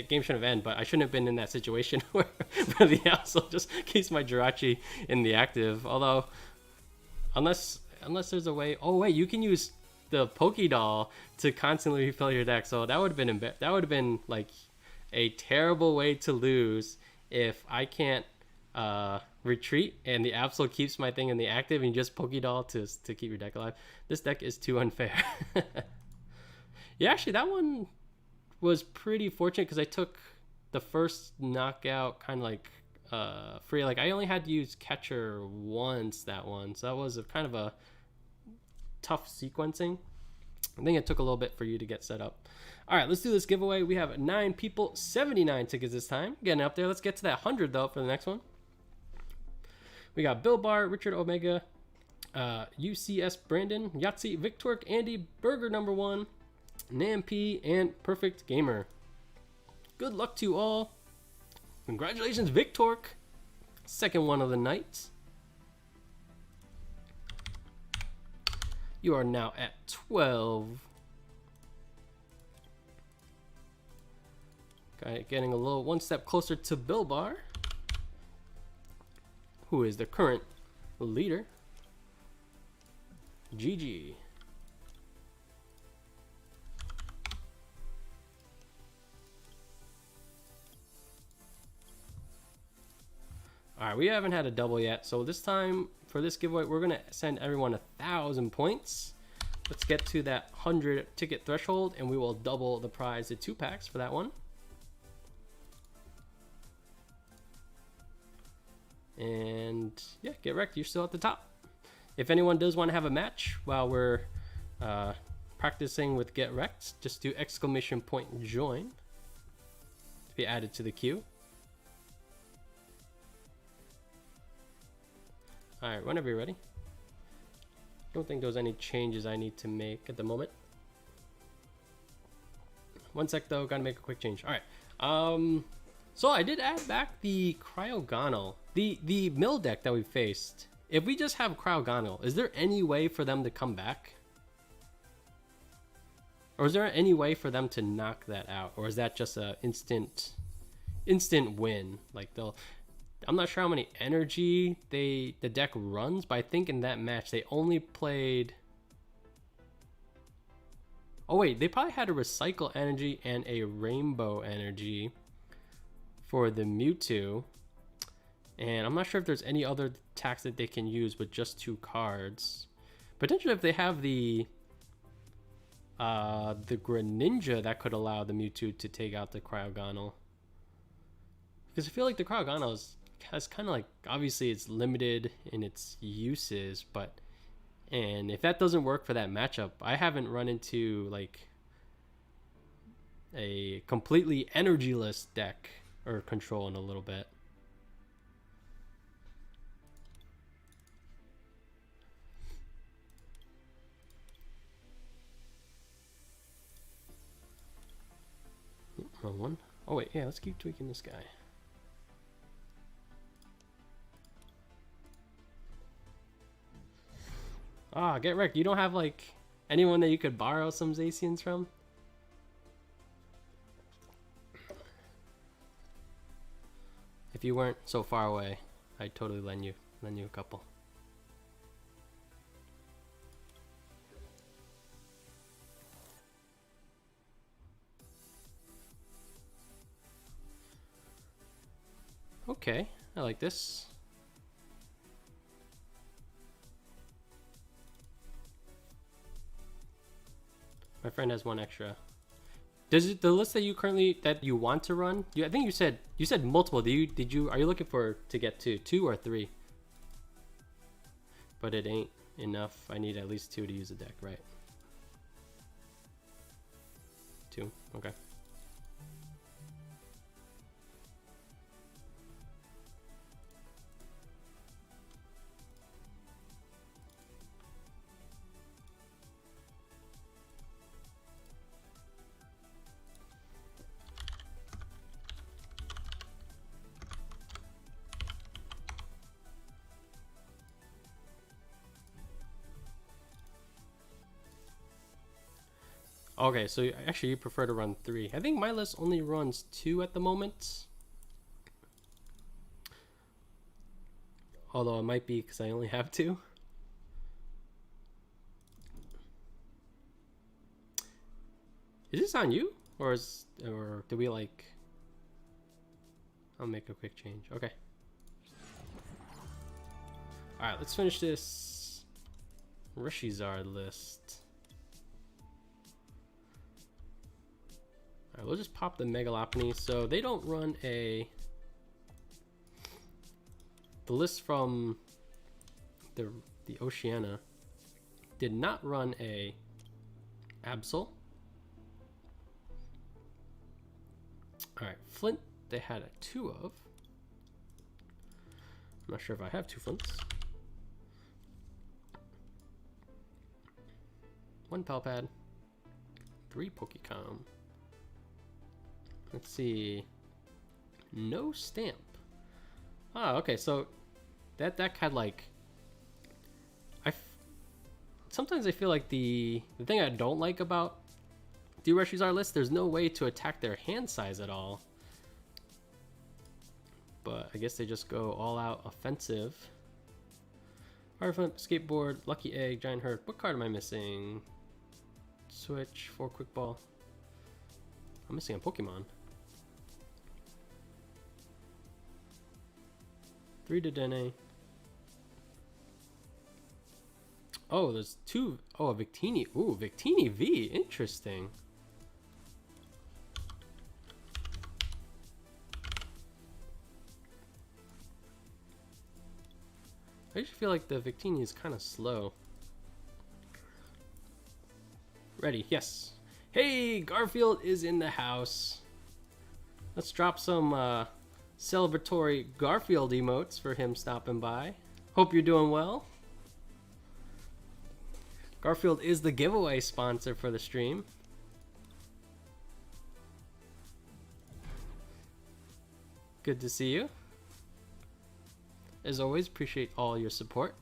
game shouldn't have ended, but I shouldn't have been in that situation where the asshole just keeps my Jirachi in the active. Although, unless there's a way. Oh wait, you can use the Pokédoll to constantly refill your deck. So that would have been like a terrible way to lose if I can't retreat and the Absol keeps my thing in the active and you just Pokédoll to keep your deck alive. This deck is too unfair. Yeah, actually that one was pretty fortunate because I took the first knockout kind of like free. Like I only had to use catcher once that one, so that was a kind of a tough sequencing. I think it took a little bit for you to get set up. All right, let's do this giveaway. We have 9 people, 79 tickets this time. Getting up there. Let's get to that 100 though for the next one. We got Bill Barr, Richard Omega, UCS Brandon, Yahtzee, Victork, Andy, Burger number 1, Nam P, and Perfect Gamer. Good luck to you all. Congratulations, Victork. Second one of the night. You are now at 12. Okay, getting a little one step closer to Bill Barr, who is the current leader. GG. All right, we haven't had a double yet, so this time for this giveaway, we're gonna send everyone 1,000 points. Let's get to that 100 ticket threshold, and we will double the prize to 2 packs for that one. And yeah, get wrecked. You're still at the top. If anyone does want to have a match while we're practicing with get wrecked, just do !join to be added to the queue. All right, whenever you're ready. Don't think there's any changes I need to make at the moment. One sec though, gotta make a quick change. All right. So I did add back the Cryogonal, the mill deck that we faced. If we just have Cryogonal, is there any way for them to come back? Or is there any way for them to knock that out? Or is that just a instant win? Like I'm not sure how many energy the deck runs, but I think in that match they only played. Oh wait, they probably had a recycle energy and a rainbow energy for the Mewtwo. And I'm not sure if there's any other attacks that they can use with just 2 cards. Potentially if they have the Greninja, that could allow the Mewtwo to take out the Cryogonal. Because I feel like the Cryogonal has kind of like, obviously it's limited in its uses, and if that doesn't work for that matchup, I haven't run into like a completely energyless deck or control in a little bit. Wrong one. Oh wait, yeah, let's keep tweaking this guy. Ah, get wrecked. You don't have like anyone that you could borrow some Zacians from? If you weren't so far away, I'd totally lend you a couple. Okay, I like this. My friend has 1 extra. Does it, the list that you want to run? I think you said multiple. Are you looking to get to 2 or 3? But it ain't enough. I need at least 2 to use the deck, right? 2. Okay. Okay, so actually you prefer to run 3. I think my list only runs 2 at the moment. Although it might be because I only have 2. Is this on you? Or do we like... I'll make a quick change. Okay. Alright, let's finish this Rishizard list. Alright, we'll just pop the Megalopony. So they don't run the list from the Oceania did not run a Absol. Alright, Flint, they had a 2 of. I'm not sure if I have 2 Flints. 1 Palpad. 3 Pokecom. Let's see. No Stamp. Ah, okay, so that had like... Sometimes I feel like the thing I don't like about the Reshizar list, there's no way to attack their hand size at all. But I guess they just go all out offensive. Fireflint, Skateboard, Lucky Egg, Giant Hurt. What card am I missing? Switch, 4 Quick Ball. I'm missing a Pokemon. 3 Dedenne. Oh, there's 2. Oh, a Victini. Ooh, Victini V. Interesting. I just feel like the Victini is kind of slow. Ready? Yes. Hey, Garfield is in the house. Let's drop some celebratory Garfield emotes for him stopping by. Hope you're doing well. Garfield is the giveaway sponsor for the stream. Good to see you. As always, appreciate all your support.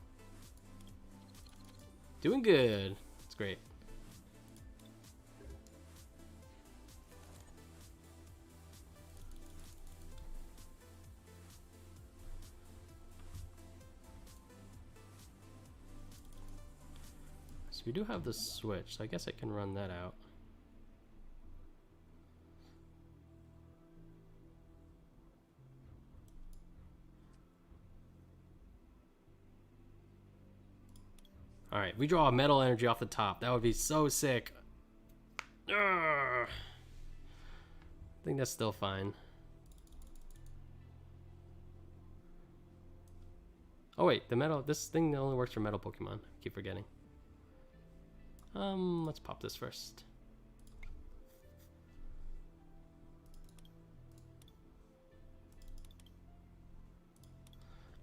Doing good. It's great. So we do have the switch, so I guess I can run that out. Alright, we draw a metal energy off the top. That would be so sick. Ugh. I think that's still fine. Oh wait, the metal, this thing only works for metal Pokemon. I keep forgetting. Let's pop this first.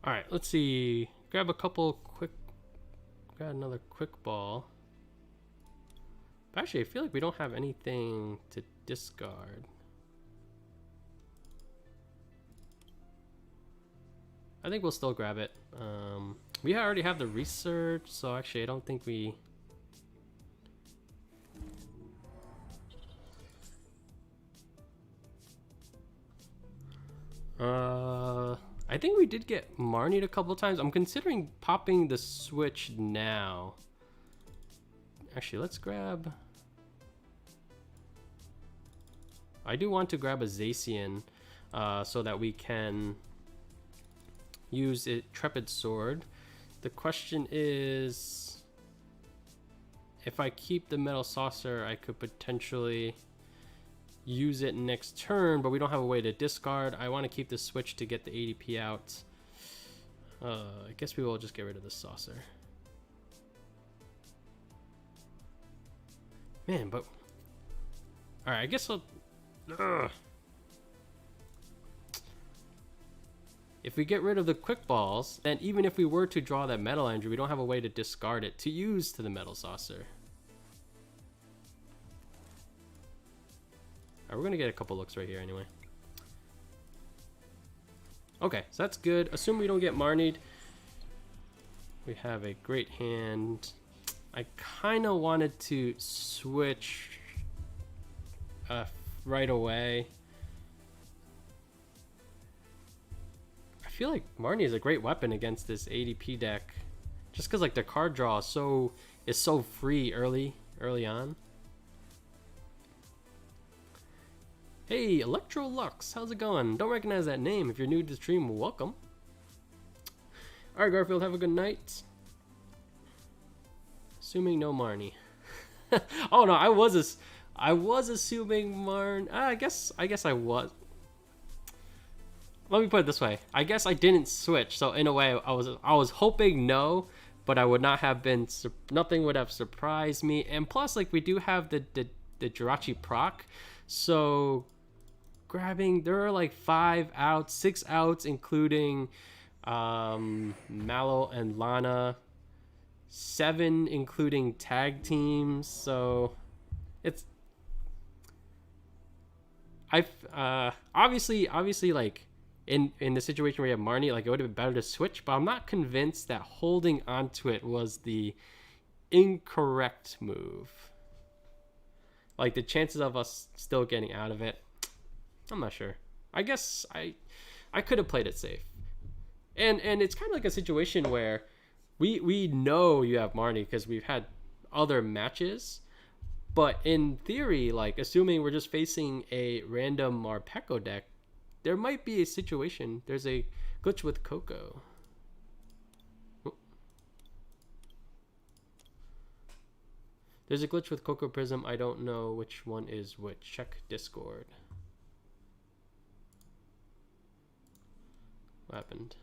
Alright, let's see. Grab a couple quick... Got another quick ball. But actually, I feel like we don't have anything to discard. I think we'll still grab it. We already have the research, so actually I don't think we... I think we did get Marnied a couple times. I'm considering popping the switch now. Actually, let's grab... I do want to grab a Zacian so that we can use it Trepid Sword. The question is, if I keep the Metal Saucer, I could potentially use it next turn, but we don't have a way to discard. I want to keep the switch to get the ADP out. I guess we will just get rid of the saucer. Man, but... Alright, I guess I'll... Ugh. If we get rid of the quick balls, then even if we were to draw that metal energy, we don't have a way to discard it to use to the metal saucer. Alright, we're gonna get a couple looks right here anyway. Okay, so that's good. Assume we don't get Marnied. We have a great hand. I kind of wanted to switch right away. I feel like Marnie is a great weapon against this ADP deck, just because like the card draw is so free early on. Hey, Electrolux, how's it going? Don't recognize that name. If you're new to the stream, welcome. All right, Garfield, have a good night. Assuming no Marnie. Oh no, I was assuming Marn. I guess I was. Let me put it this way. I guess I didn't switch, so in a way, I was hoping no, but I would not have been, nothing would have surprised me. And plus, like, we do have the Jirachi proc, so grabbing, there are like 5 outs, 6 outs, including Mallow and Lana, 7 including tag teams. So it's, I've obviously like in the situation where you have Marnie, like, it would have been better to switch, but I'm not convinced that holding onto it was the incorrect move. Like, the chances of us still getting out of it, I'm not sure. I guess I could have played it safe. And it's kind of like a situation where we know you have Marnie because we've had other matches, but in theory, like, assuming we're just facing a random Marpeco deck, there might be a situation. There's a glitch with Coco. There's a glitch with Coco Prism. I don't know which one is which. Check Discord. What happened?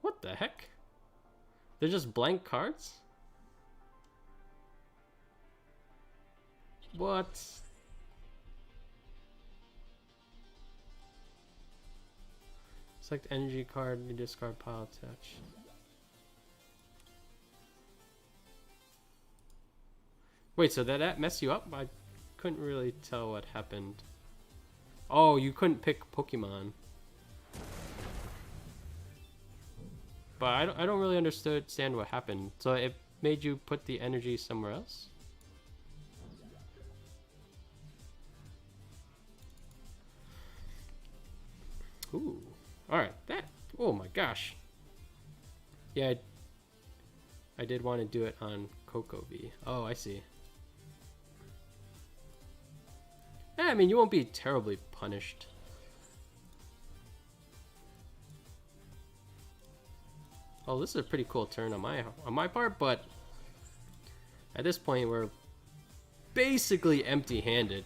What the heck? They're just blank cards? What? Select energy card, you discard pile attach. Wait, so that messed you up? I couldn't really tell what happened. Oh, you couldn't pick Pokemon. But I don't really understand what happened. So it made you put the energy somewhere else? Ooh. Alright, that, oh my gosh. Yeah, I did want to do it on Coco V. Oh, I see. Yeah, I mean, you won't be terribly punished. Oh, this is a pretty cool turn on my part, but at this point we're basically empty-handed.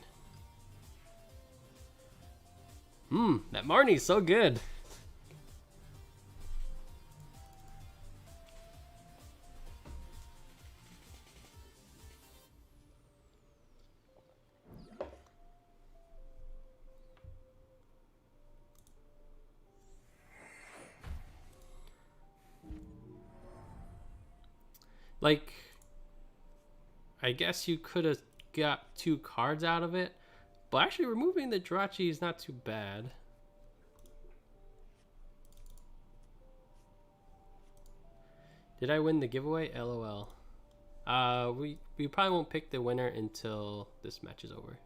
That Marnie's so good. Like, I guess you could have got 2 cards out of it, but actually removing the Jirachi is not too bad. Did I win the giveaway? LOL. We probably won't pick the winner until this match is over.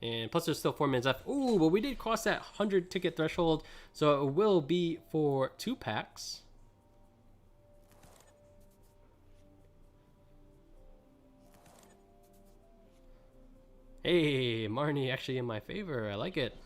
And plus there's still 4 minutes left. Ooh, but we did cross that 100 ticket threshold, so it will be for 2 packs. Hey, Marnie actually in my favor. I like it.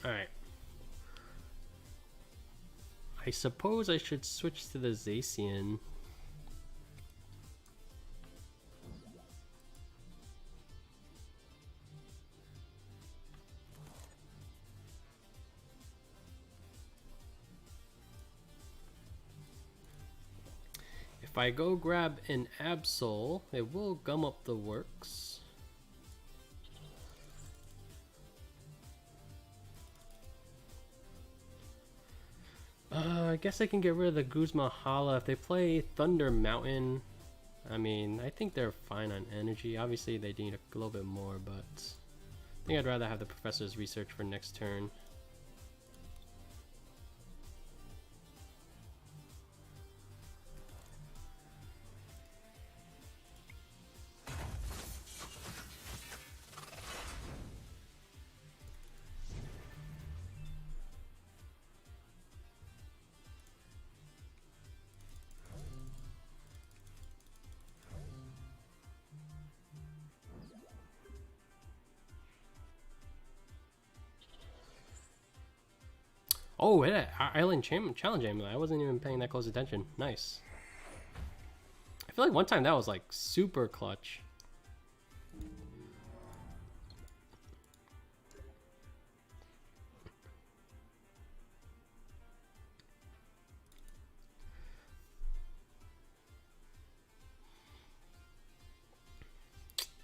Alright. I suppose I should switch to the Zacian. If I go grab an Absol, it will gum up the works. I guess I can get rid of the Guzma Hala. If they play Thunder Mountain, I mean, I think they're fine on energy. Obviously, they need a little bit more, but I think I'd rather have the professor's research for next turn. Oh, yeah, Island Challenge Amulet. I wasn't even paying that close attention. Nice. I feel like one time that was like super clutch.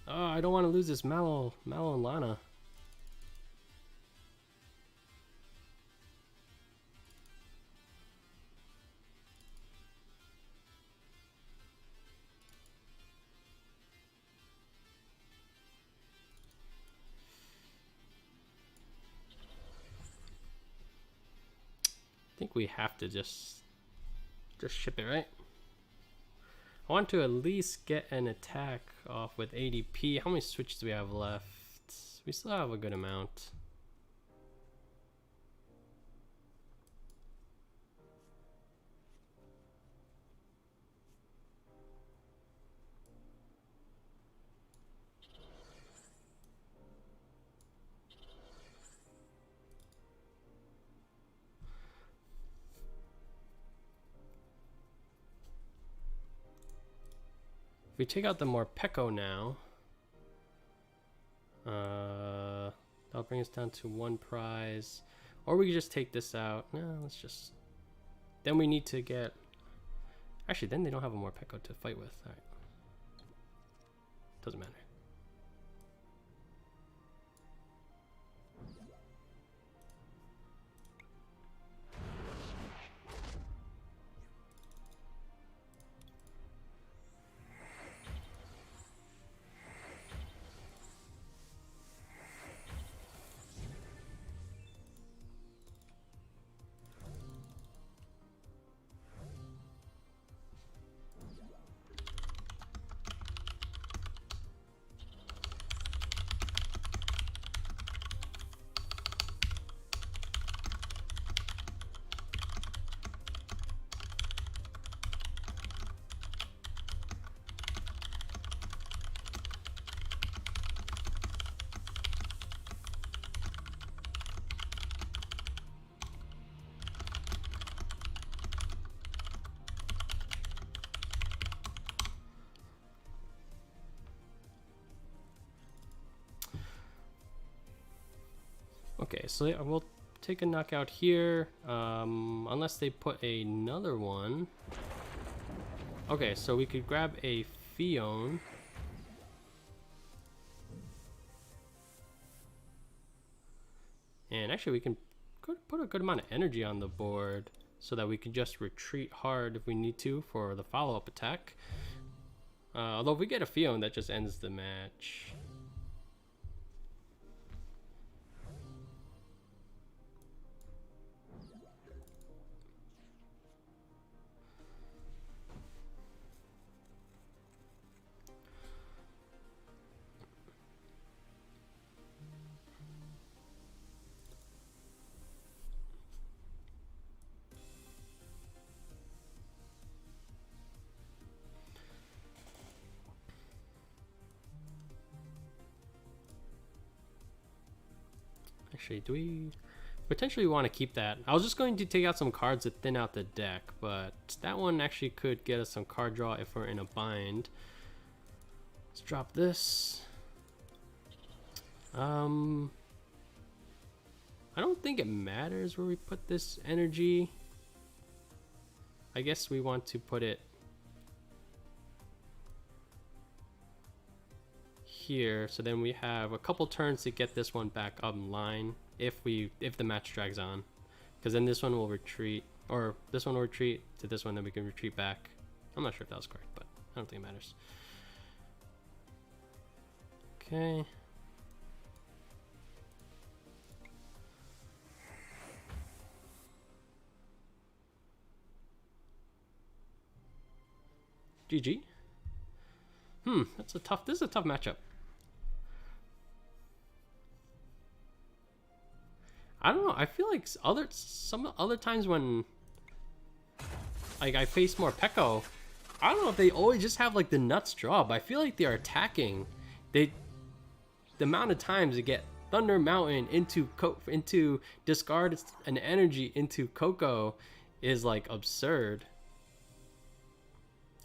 Oh, I don't want to lose this Mallow and Lana. I think we have to just ship it, right? I want to at least get an attack off with ADP. How many switches do we have left? We still have a good amount. If we take out the Morpeko now, that'll bring us down to 1 prize. Or we could just take this out. No, let's just... Then we need to get... Actually, then they don't have a Morpeko to fight with. Alright. Doesn't matter. Okay, so yeah, we'll take a knockout here, unless they put another one. Okay, so we could grab a Fion. And actually we can put a good amount of energy on the board so that we can just retreat hard if we need to for the follow-up attack. Although if we get a Fion, that just ends the match. Actually, do we potentially want to keep that? I was just going to take out some cards to thin out the deck, but that one actually could get us some card draw if we're in a bind. Let's drop this. I don't think it matters where we put this energy. I guess we want to put it here, so then we have a couple turns to get this one back online if the match drags on, because then this one will retreat, or this one will retreat to this one, then we can retreat back. I'm not sure if that was correct, but I don't think it matters. Okay. GG. This is a tough matchup. I don't know. I feel like some other times when like I face more Pekko, I don't know if they always just have like the nuts draw, but I feel like they are attacking. The amount of times they get Thunder Mountain into discard an energy into Coco is like absurd.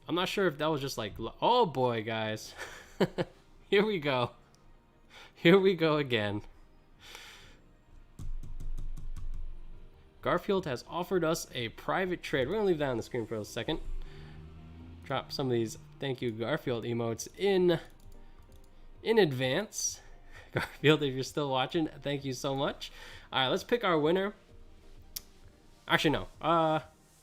I'm not sure if that was just like, oh boy, guys. Here we go. Here we go again. Garfield has offered us a private trade. We're gonna leave that on the screen for a second. Drop some of these thank you Garfield emotes in advance. Garfield, if you're still watching, thank you so much. All right, let's pick our winner. Actually, no.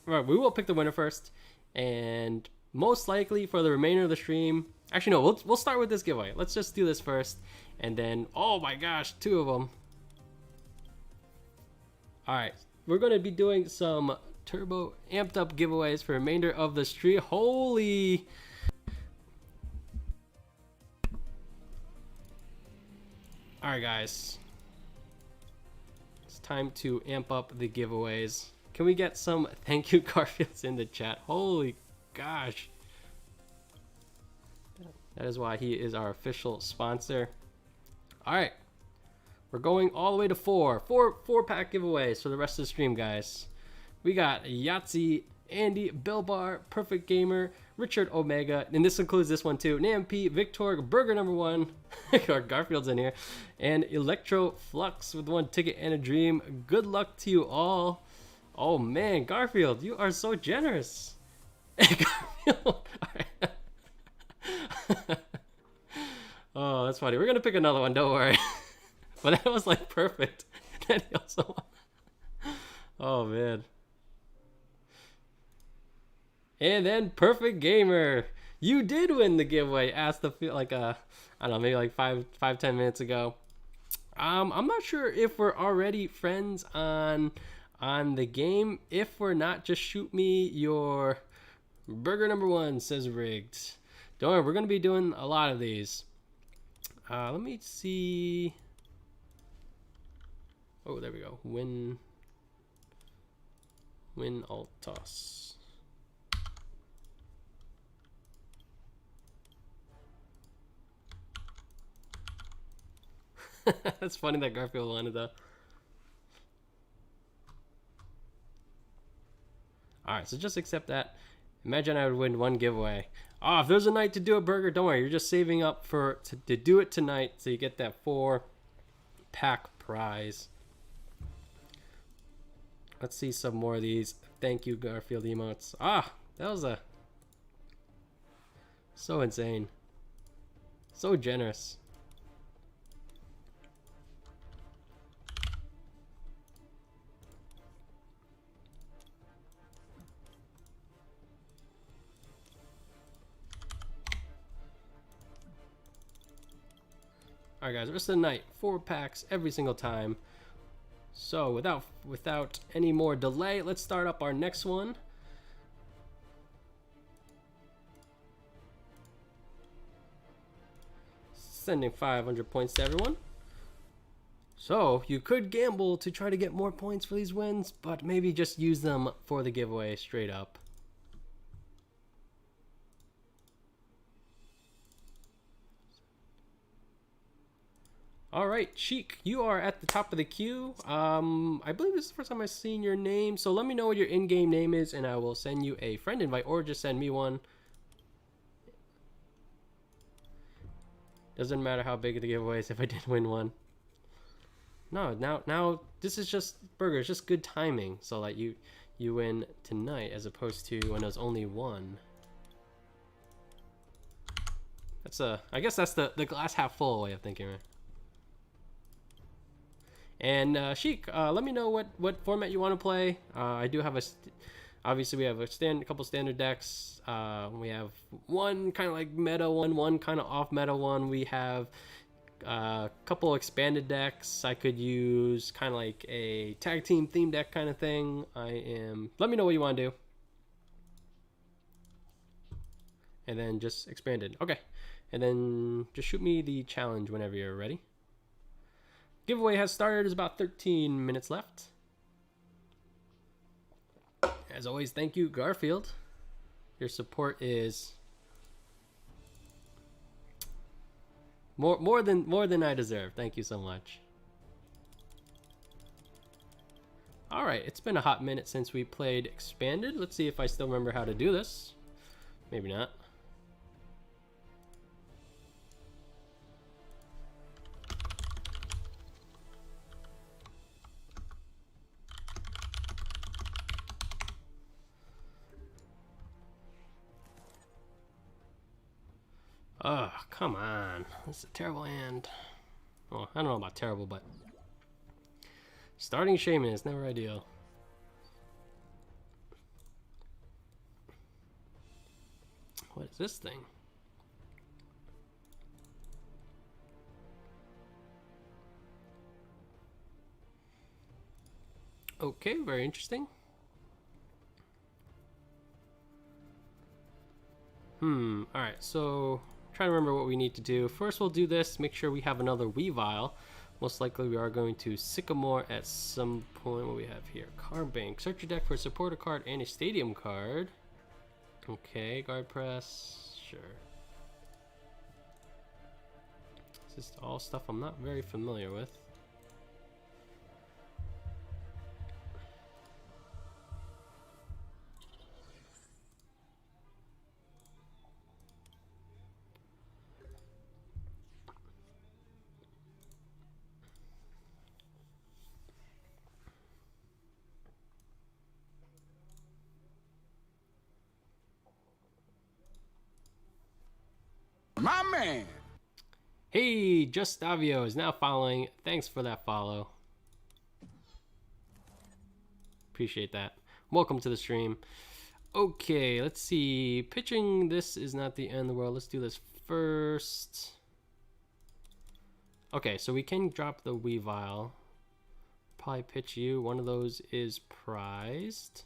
Right, we will pick the winner first, and most likely for the remainder of the stream. Actually, no. We'll start with this giveaway. Let's just do this first, and then oh my gosh, 2 of them. All right, we're gonna be doing some turbo amped up giveaways for the remainder of the stream. Holy! All right, guys. It's time to amp up the giveaways. Can we get some thank you Garfields in the chat? Holy gosh. That is why he is our official sponsor. All right. We're going all the way to 4-pack giveaways for the rest of the stream, guys. We got Yahtzee, Andy, Bilbar, Perfect Gamer, Richard Omega, and this includes this one too. Namp, Victor, Burger number 1, Garfield's in here, and Electro Flux with 1 ticket and a dream. Good luck to you all. Oh man, Garfield, you are so generous. Garfield. Oh, that's funny. We're gonna pick another one, don't worry. But that was like perfect. Then he also oh man. And then Perfect Gamer, you did win the giveaway. Asked the like I don't know, maybe like 5-10 minutes ago. I'm not sure if we're already friends on the game. If we're not, just shoot me your burger number 1, says Rigged. Don't worry, we're gonna be doing a lot of these. Let me see. Oh, there we go. Win alt toss. That's funny that Garfield wanted that. Alright, so just accept that. Imagine I would win 1 giveaway. Oh, if there's a night to do a burger, don't worry. You're just saving up to do it tonight, so you get that 4-pack prize. Let's see some more of these thank you Garfield emotes. Ah, that was so insane. So generous. Alright guys, rest of the night, 4 packs every single time. So without any more delay, let's start up our next one. Sending 500 points to everyone. So you could gamble to try to get more points for these wins, but maybe just use them for the giveaway straight up. All right, Cheek, you are at the top of the queue. I believe this is the first time I've seen your name, so let me know what your in-game name is, and I will send you a friend invite, or just send me one. Doesn't matter how big the giveaway is if I did win one. No, now this is just burger. It's just good timing, so that you win tonight as opposed to when there's only one. That's I guess that's the glass half full way of thinking, right? And Sheik, let me know what format you want to play. I do have Obviously, we have a couple standard decks. We have one kind of like meta one kind of off meta one. We have a couple expanded decks. I could use kind of like a tag team theme deck kind of thing. Let me know what you want to do. And then just expanded. Okay. And then just shoot me the challenge whenever you're ready. Giveaway has started. There's about 13 minutes left. As always, thank you, Garfield. Your support is more than I deserve. Thank you so much. All right, it's been a hot minute since we played Expanded. Let's see if I still remember how to do this. Maybe not. Oh, come on. This is a terrible hand. Well, I don't know about terrible, but starting Shaman is never ideal. What is this thing? Okay, very interesting. Alright, so trying to remember what we need to do. First, we'll do this, make sure we have another Weavile. Most likely we are going to Sycamore at some point. What we have here? Card Bank. Search your deck for a supporter card and a stadium card. Okay, guard press. Sure. This is all stuff I'm not very familiar with. My man. Hey, Just Davio is now following. Thanks for that follow. Appreciate that. Welcome to the stream. Okay, let's see. Pitching this is not the end of the world. Let's do this first. Okay, so we can drop the Weavile. Probably pitch you. One of those is prized.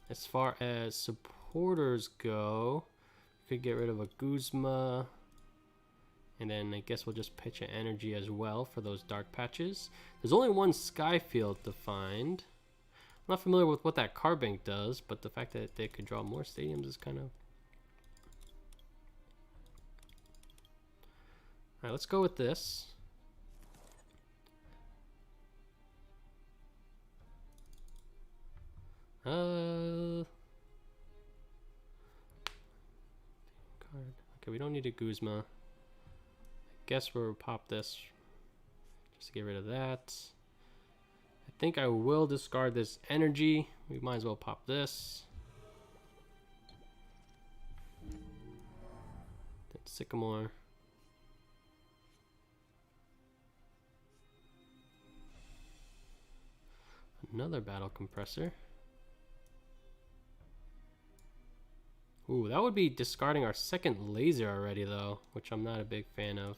As far as supporters go, could get rid of a Guzma, and then I guess we'll just pitch an energy as well for those dark patches. There's only one Skyfield to find. I'm not familiar with what that card bank does, but the fact that they could draw more stadiums is kind of... Alright, let's go with this. Okay, we don't need a Guzma. I guess we'll pop this just to get rid of that. I think I will discard this energy. We might as well pop this. Then Sycamore. Another battle compressor. Ooh, that would be discarding our second laser already though, which I'm not a big fan of.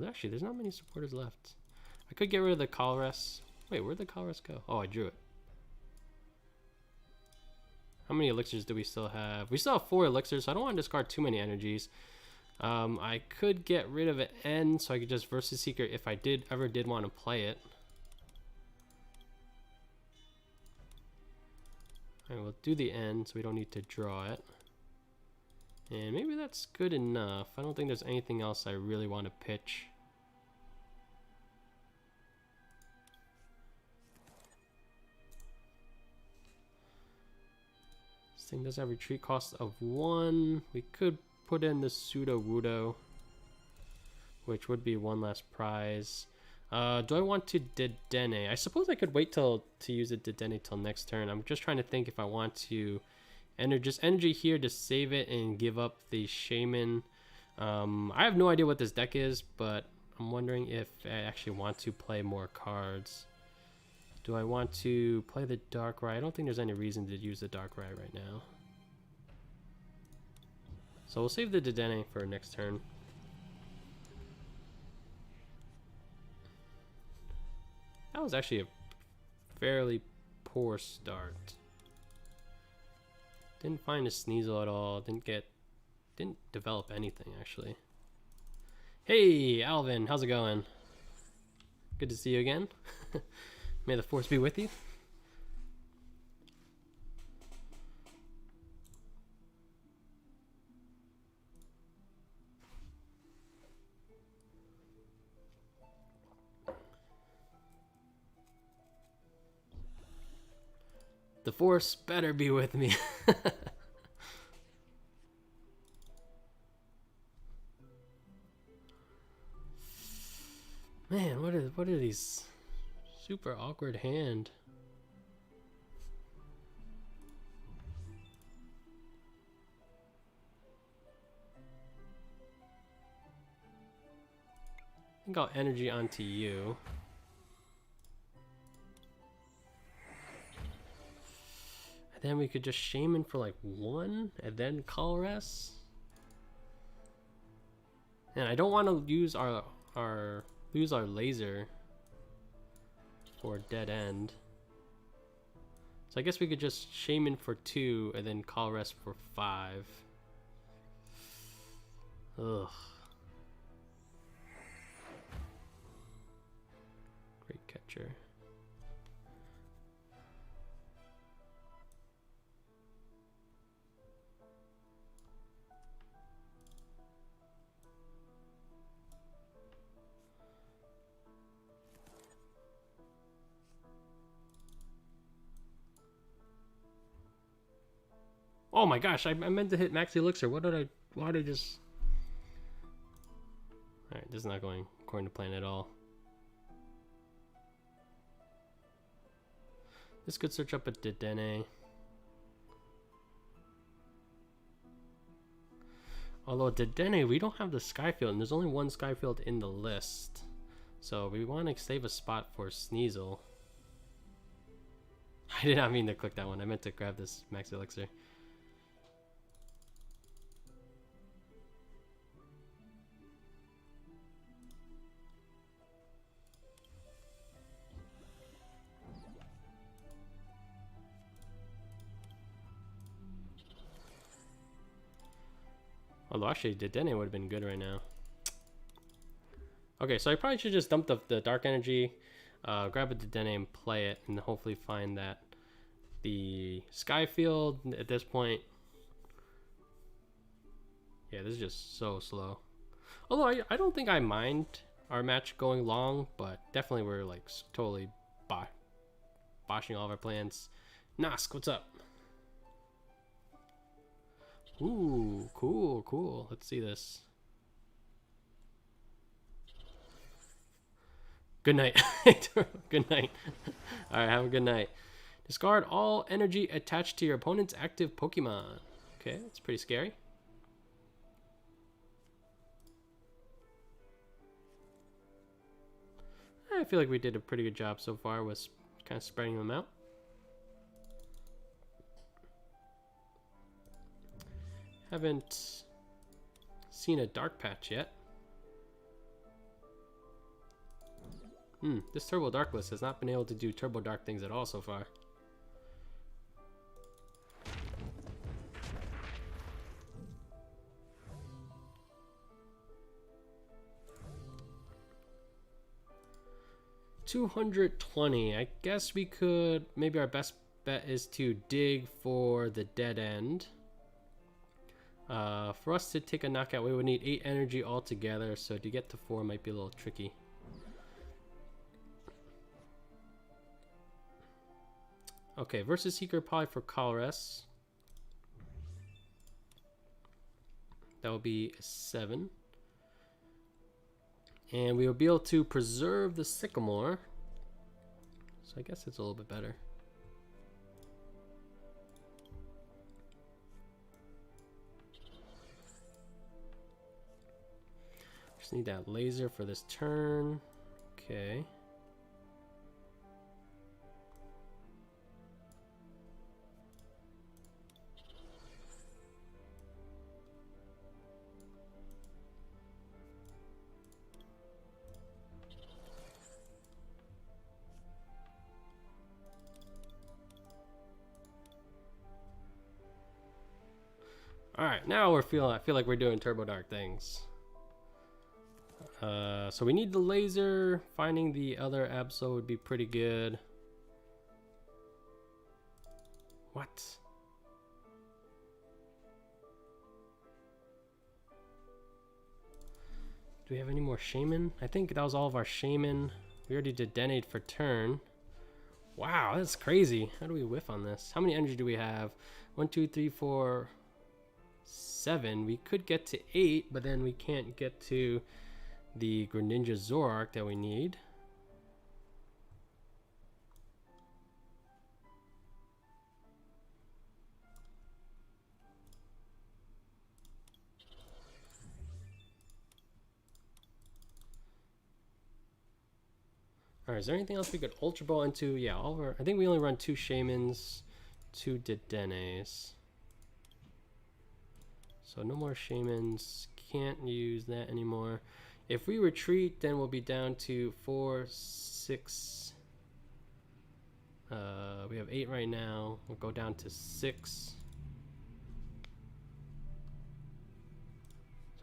Actually, there's not many supporters left. I could get rid of the Colress. Wait, where'd the Colress go? Oh, I drew it. How many elixirs do we still have? We still have 4 elixirs, so I don't want to discard too many energies. I could get rid of an N, so I could just Versus Seeker if I ever did want to play it. Alright, we'll do the N, so we don't need to draw it. And maybe that's good enough. I don't think there's anything else I really want to pitch. This thing does have retreat cost of 1. We could put in the Pseudo Wudo, which would be 1 less prize. Do I want to Dedenne? I suppose I could wait to use a Dedenne till next turn. I'm just trying to think if I want to just energy here to save it and give up the shaman. I have no idea what this deck is, but I'm wondering if I actually want to play more cards. Do I want to play the Darkrai? I don't think there's any reason to use the Darkrai right now. So we'll save the Dedenne for next turn. That was actually a fairly poor start. Didn't find a Sneasel at all. Didn't develop anything actually. Hey, Alvin, how's it going? Good to see you again. May the force be with you. The force better be with me. Man, what are these super awkward hand? I think I'll energy onto you. And then we could just shaman for like 1 and then Colress. And I don't want to use lose our laser for dead end. So I guess we could just shaman for 2 and then Colress for 5. Ugh. Great catcher. Oh my gosh, I meant to hit Max Elixir. Why did I just... Alright, this is not going according to plan at all. This could search up a Dedenne. Although Dedenne, we don't have the Skyfield, and there's only one Skyfield in the list. So we want to save a spot for Sneasel. I did not mean to click that one. I meant to grab this Max Elixir. Although actually Dedenne would have been good right now. Okay, so I probably should just dump the Dark Energy, grab a Dedenne and play it, and hopefully find that the Skyfield at this point... Yeah, this is just so slow. Although I don't think I mind our match going long, but definitely we're like totally boshing all of our plans. Nosk, what's up? Ooh, cool. Let's see this. Good night. Good night. Alright, have a good night. Discard all energy attached to your opponent's active Pokemon. Okay, that's pretty scary. I feel like we did a pretty good job so far with kind of spreading them out. Haven't seen a dark patch yet. This Turbo Darkless has not been able to do Turbo Dark things at all so far. $220. I guess we could, maybe our best bet is to dig for the dead end. For us to take a knockout, we would need 8 energy altogether, so to get to 4 might be a little tricky. Okay, versus Seeker probably for Colress. That will be a 7. And we will be able to preserve the Sycamore. So I guess it's a little bit better. Just need that laser for this turn. Okay. All right, now I feel like we're doing turbo dark things. So we need the laser. Finding the other Absol would be pretty good. What? Do we have any more Shaman? I think that was all of our Shaman. We already did Denate for turn. Wow, that's crazy. How do we whiff on this? How many energy do we have? 1, 2, 3, 4, 7. We could get to 8, but then we can't get to the Greninja Zoroark that we need. Alright, is there anything else we could Ultra Ball into? Yeah, all of our, I think we only run 2 Shamans, 2 Dedenes. So no more Shamans. Can't use that anymore. If we retreat, then we'll be down to 4, 6. We have 8 right now. We'll go down to 6. So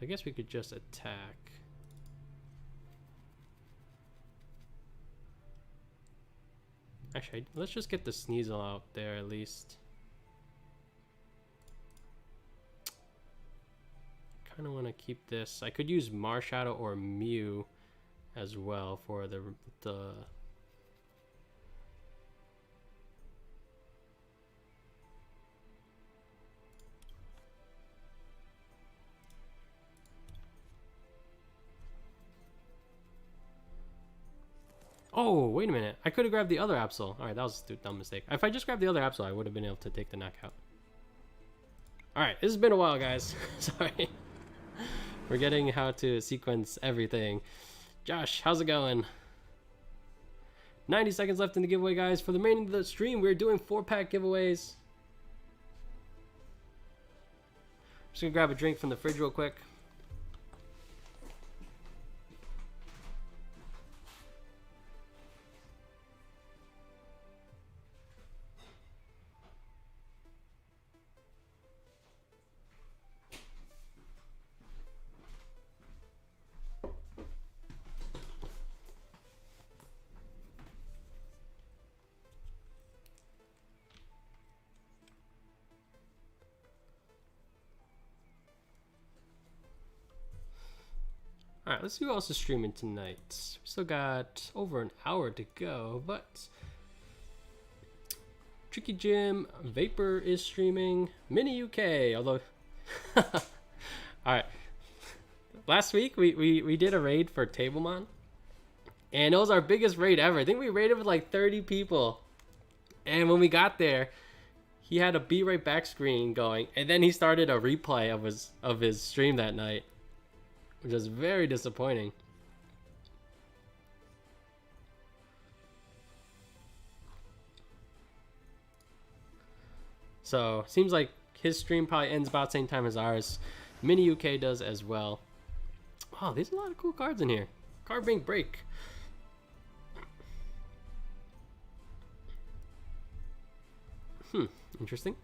I guess we could just attack. Actually, let's just get the Sneasel out there at least. Kind of want to keep this. I could use Marshadow or Mew as well for the Oh, wait a minute. I could have grabbed the other Absol. Alright, that was a dumb mistake. If I just grabbed the other Absol, I would have been able to take the knockout. Alright, this has been a while, guys. Sorry. We're getting how to sequence everything. Josh, how's it going? 90 seconds left in the giveaway, guys. For the remaining of the stream, we're doing 4-pack giveaways. Just gonna grab a drink from the fridge real quick. Alright, let's see who else is streaming tonight. We still got over an hour to go, but Tricky Jim, Vapor is streaming, Mini UK, although alright. Last week we did a raid for Tablemon, and it was our biggest raid ever. I think we raided with like 30 people. And when we got there, he had a Be Right Back screen going, and then he started a replay of his stream that night, which is very disappointing. So seems like his stream probably ends about the same time as ours. Mini UK does as well. Oh, there's a lot of cool cards in here. Card Bank Break. Interesting.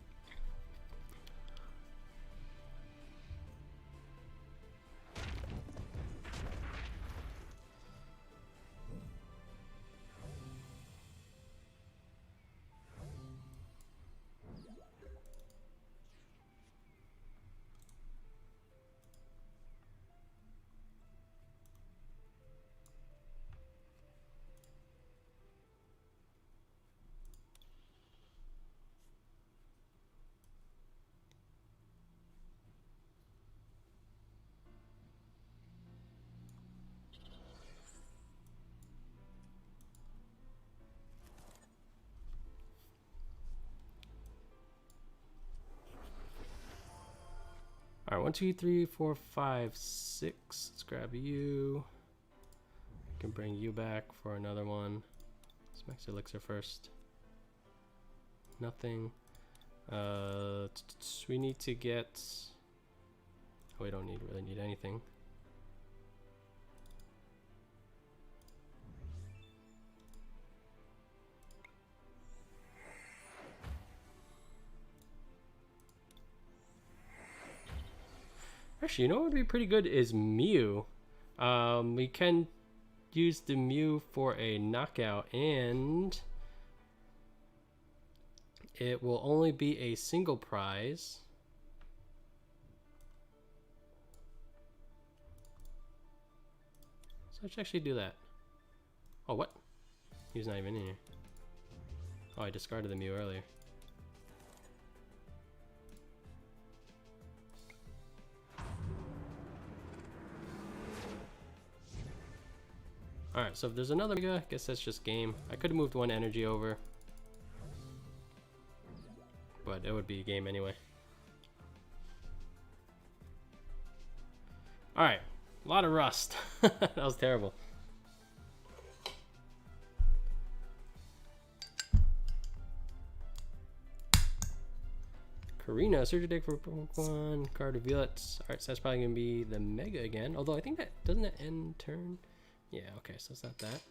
All right, 1, 2, 3, 4, 5, 6. Let's grab you. I can bring you back for another one. Let's max elixir first. Nothing. We need to get. Oh, we don't really need anything. Actually, you know what would be pretty good is Mew. We can use the Mew for a knockout, and it will only be a single prize. So let's actually do that. Oh, what? He's not even in here. Oh, I discarded the Mew earlier. Alright, so if there's another Mega, I guess that's just game. I could have moved one energy over, but it would be a game anyway. Alright, a lot of rust. That was terrible. Karina, Surge Deck for Pokemon, card of Violets. Alright, so that's probably going to be the Mega again. Although I think that, doesn't that end turn? Yeah, okay, so it's not that.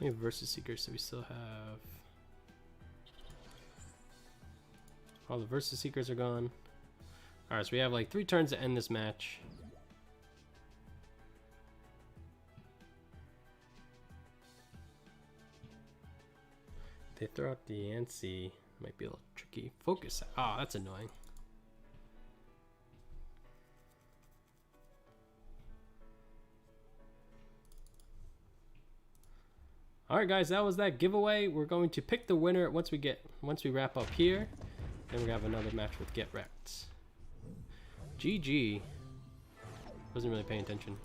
We have Versus Seekers, so we still have... All the Versus Seekers are gone. Alright, so we have like 3 turns to end this match. They throw out the Yancy. Might be a little tricky. Focus. Oh, that's annoying. Alright guys, that was that giveaway. We're going to pick the winner once we wrap up here. Then we're gonna have another match with Get Wrecked. GG. Wasn't really paying attention.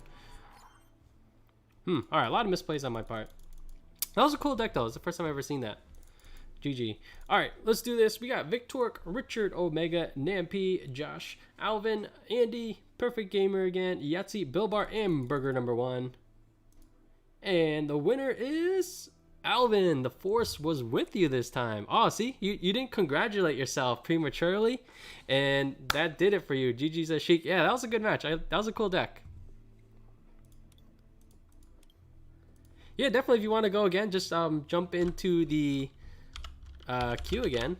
Alright, a lot of misplays on my part. That was a cool deck though. It's the first time I've ever seen that. GG. Alright, let's do this. We got Victork, Richard, Omega, Nampi, Josh, Alvin, Andy, Perfect Gamer again, Yahtzee, Billbar, and Burger number 1. And the winner is Alvin. The force was with you this time. Oh, see? You didn't congratulate yourself prematurely, and that did it for you. GG says Sheik. Yeah, that was a good match. That was a cool deck. Yeah, definitely if you want to go again, just jump into the queue again.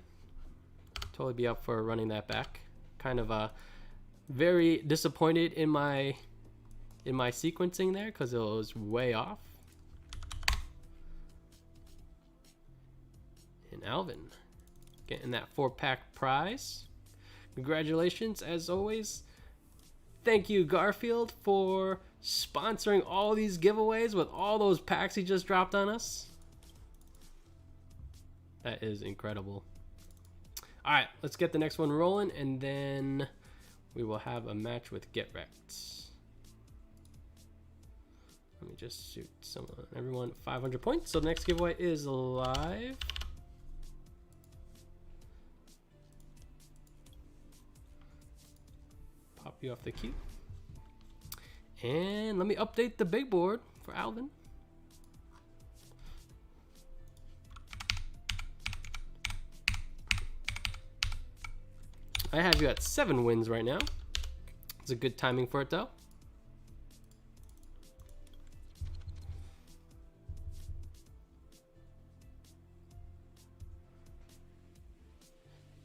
Totally be up for running that back. Kind of very disappointed in my sequencing there because it was way off. And Alvin getting that 4-pack prize. Congratulations as always. Thank you Garfield for sponsoring all these giveaways with all those packs he just dropped on us. That is incredible. Alright, let's get the next one rolling, and then we will have a match with Get Wrecked. Let me just shoot everyone 500 points. So the next giveaway is live. Pop you off the queue. And let me update the big board for Alvin. I have you at 7 wins right now. It's a good timing for it though.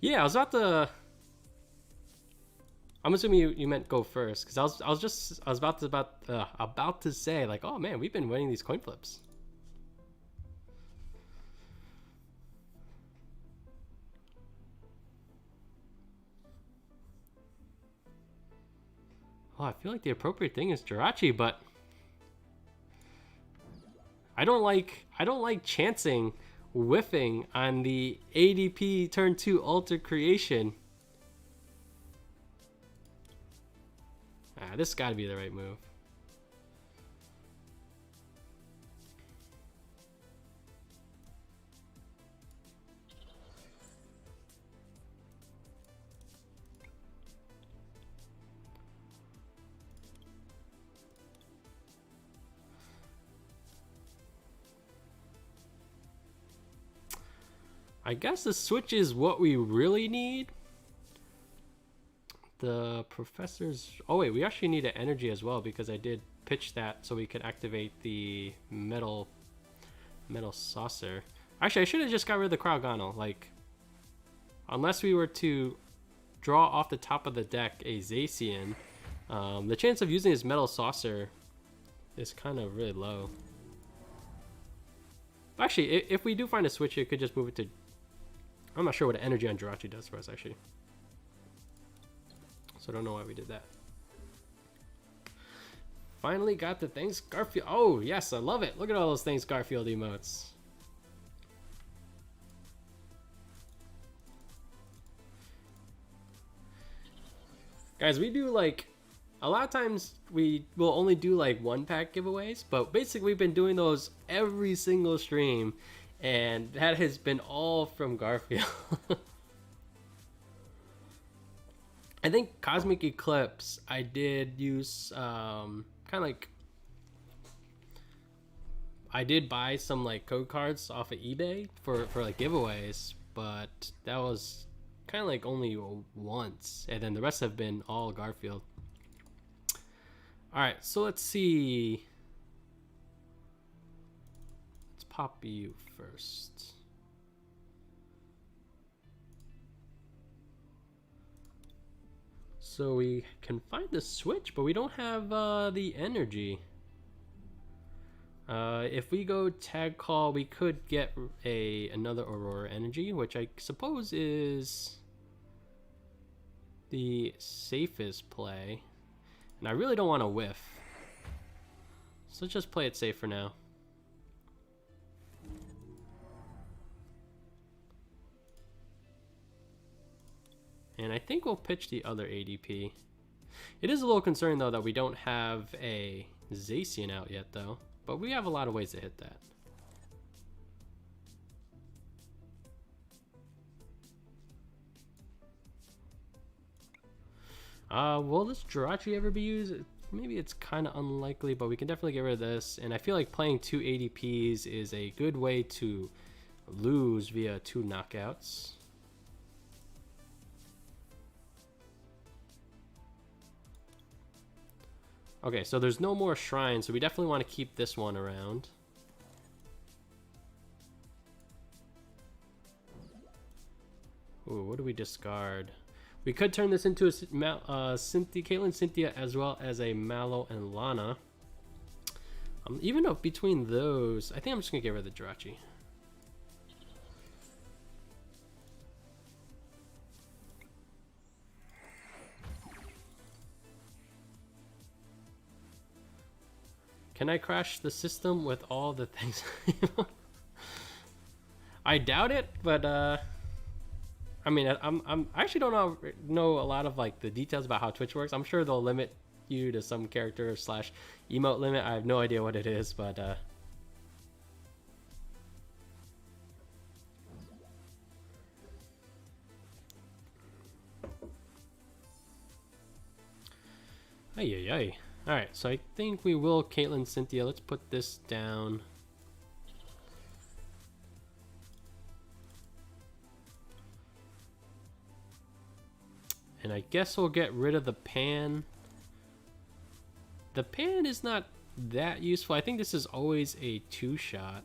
Yeah, I was about to. I'm assuming you meant go first, because I was about to say like, oh man, we've been winning these coin flips. Oh, I feel like the appropriate thing is Jirachi, but I don't like chancing whiffing on the ADP turn 2 alter creation. Yeah, this got to be the right move. I guess the switch is what we really need. The professor's... Oh wait, we actually need an energy as well because I did pitch that so we could activate the metal saucer. Actually, I should have just got rid of the Cryogonal. Like, unless we were to draw off the top of the deck a Zacian, the chance of using his metal saucer is kind of really low. Actually, if we do find a switch, it could just move it to... I'm not sure what an energy on Jirachi does for us, actually. So I don't know why we did that. Finally got the Thanks Garfield. Oh, yes, I love it. Look at all those Thanks Garfield emotes. Guys, we do like... A lot of times we will only do like one pack giveaways, but basically we've been doing those every single stream. And that has been all from Garfield. I think Cosmic Eclipse, I did use kind of like... I did buy some like code cards off of eBay for like giveaways, but that was kind of like only once. And then the rest have been all Garfield. Alright, so let's see... Pop you first. So we can find the switch, but we don't have the energy. If we go tag call, we could get another Aurora energy, which I suppose is the safest play. And I really don't want to whiff. So let's just play it safe for now. And I think we'll pitch the other ADP. It is a little concerning, though, that we don't have a Zacian out yet, though. But we have a lot of ways to hit that. Will this Jirachi ever be used? Maybe it's kind of unlikely, but we can definitely get rid of this. And I feel like playing 2 ADPs is a good way to lose via 2 knockouts. Okay, so there's no more shrines, so we definitely want to keep this one around. Ooh, what do we discard? We could turn this into a Caitlyn, Cynthia, as well as a Mallow and Lana. Even though between those, I think I'm just going to get rid of the Jirachi. Can I crash the system with all the things? I doubt it, but I mean, I actually don't know a lot of like the details about how Twitch works. I'm sure they'll limit you to some character / emote limit. I have no idea what it is, but ay ay ay. Alright, so I think we will Caitlyn, Cynthia. Let's put this down. And I guess we'll get rid of the pan. The pan is not that useful. I think this is always a 2-shot.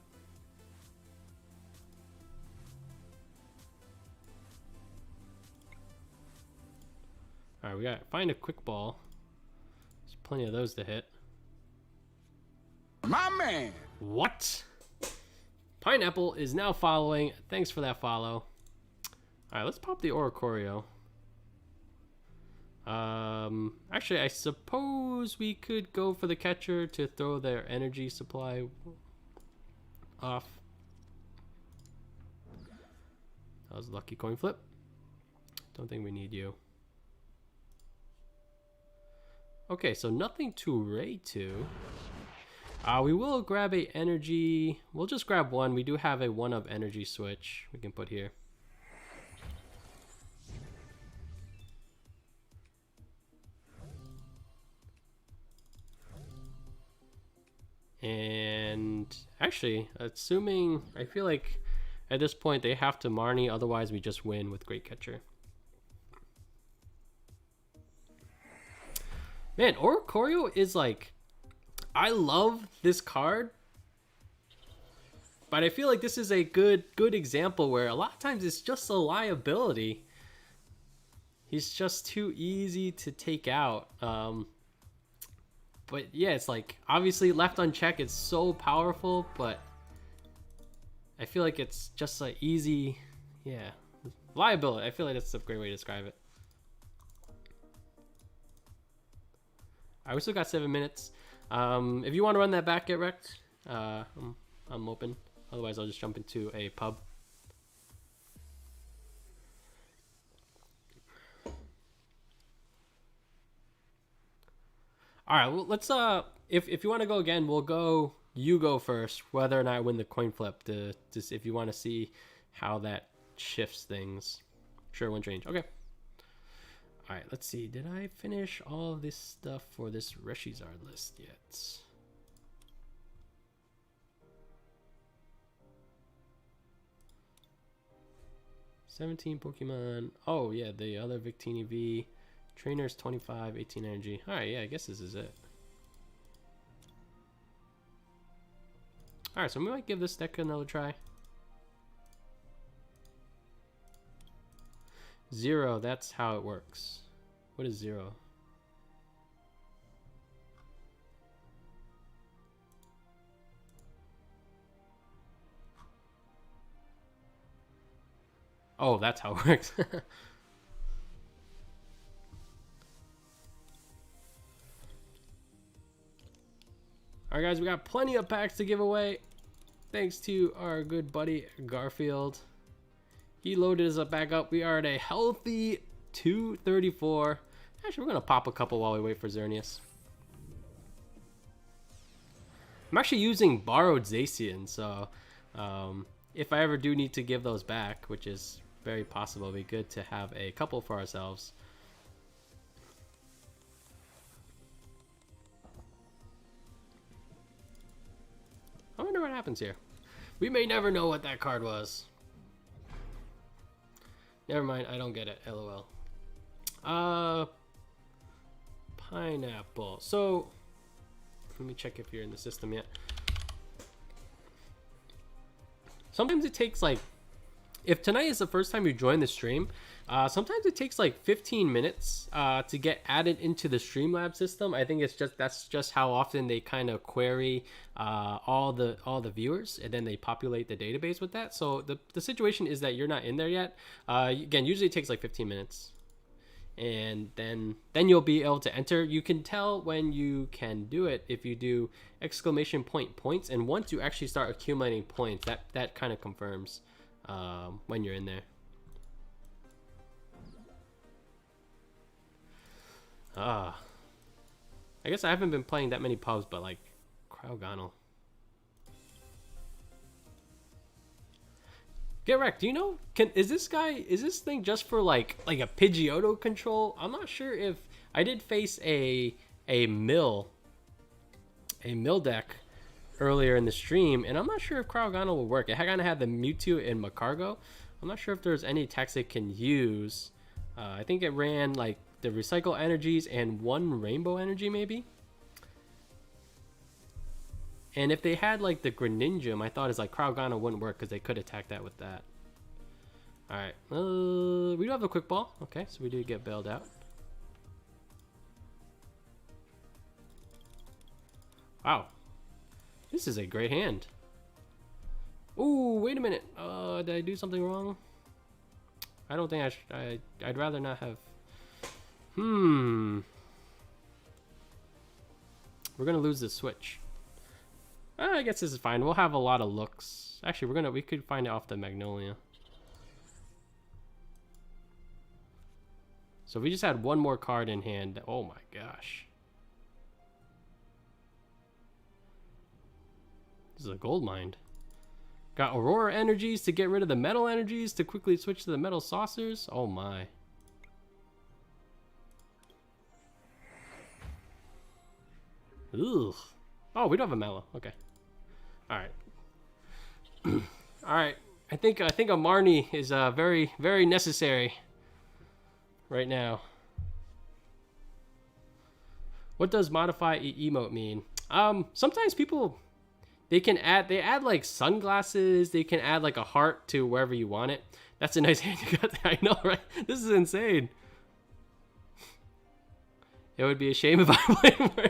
Alright, we gotta find a quick ball. Plenty of those to hit. My man! What? Pineapple is now following. Thanks for that follow. Alright, let's pop the Oricorio. Actually, I suppose we could go for the catcher to throw their energy supply off. That was a lucky coin flip. Don't think we need you. Okay, so nothing to raid to. We will grab a energy. We'll just grab one. We do have a 1-up energy switch we can put here. And actually, assuming, I feel like at this point they have to Marnie, otherwise we just win with Great Catcher. Man, Oricorio is like, I love this card, but I feel like this is a good example where a lot of times it's just a liability. He's just too easy to take out. But yeah, it's like, obviously left unchecked, it's so powerful, but I feel like it's just an easy, yeah, liability. I feel like that's a great way to describe it. All right, we still got 7 minutes. If you want to run that back, get wrecked. I'm open. Otherwise, I'll just jump into a pub. All right, well, let's if you want to go again, we'll go. You go first, whether or not I win the coin flip. Just if you want to see how that shifts things. Sure, one change. Okay. All right, let's see. Did I finish all of this stuff for this Reshizard list yet? $17 Pokemon. Oh yeah, the other Victini V. Trainers 25, 18 energy. Alright, yeah, I guess this is it. Alright, so we might give this deck another try. 0, that's how it works. What is 0? Oh, that's how it works. Alright guys, we got plenty of packs to give away. Thanks to our good buddy Garfield. He loaded us up back up. We are at a healthy 234. Actually, we're going to pop a couple while we wait for Xerneas. I'm actually using borrowed Zacian, so if I ever do need to give those back, which is very possible, it'd be good to have a couple for ourselves. I wonder what happens here. We may never know what that card was. Never mind, I don't get it. LOL. Pineapple. So, let me check if you're in the system yet. Sometimes it takes like, if tonight is the first time you join the stream, sometimes it takes like 15 minutes to get added into the Streamlabs system. I think that's just how often they kind of query all the viewers, and then they populate the database with that. So the situation is that you're not in there yet. Again, usually it takes like 15 minutes, and then you'll be able to enter. You can tell when you can do it if you do exclamation point points, and once you actually start accumulating points, that kind of confirms when you're in there. I guess I haven't been playing that many pubs, but like Cryogonal. Get wrecked. Do you know? Is this thing just for like a Pidgeotto control? I'm not sure if I did face a mill deck earlier in the stream, and I'm not sure if Cryogonal will work. It kind of had the Mewtwo and Macargo. I'm not sure if there's any attacks it can use. I think it ran like the Recycle Energies and 1 Rainbow Energy maybe. And if they had like the Greninja, I thought it's like Cryogonal wouldn't work because they could attack that with that. Alright, we do have a quick ball. Okay, so we do get bailed out. Wow. This is a great hand. Ooh, wait a minute. Did I do something wrong? I don't think I'd rather not have. We're gonna lose the switch. I guess this is fine. We'll have a lot of looks. Actually, we could find it off the Magnolia. So we just had one more card in hand. Oh my gosh. This is a gold mine. Got Aurora energies to get rid of the metal energies to quickly switch to the metal saucers. Oh my. Ugh. Oh, we don't have a mallow. Okay. All right. All right. I think a Marnie is very, very necessary right now. What does modify emote mean? Sometimes people they add like sunglasses. They can add like a heart to wherever you want it. That's a nice hand you got there. I know, right? This is insane. It would be a shame if I played more.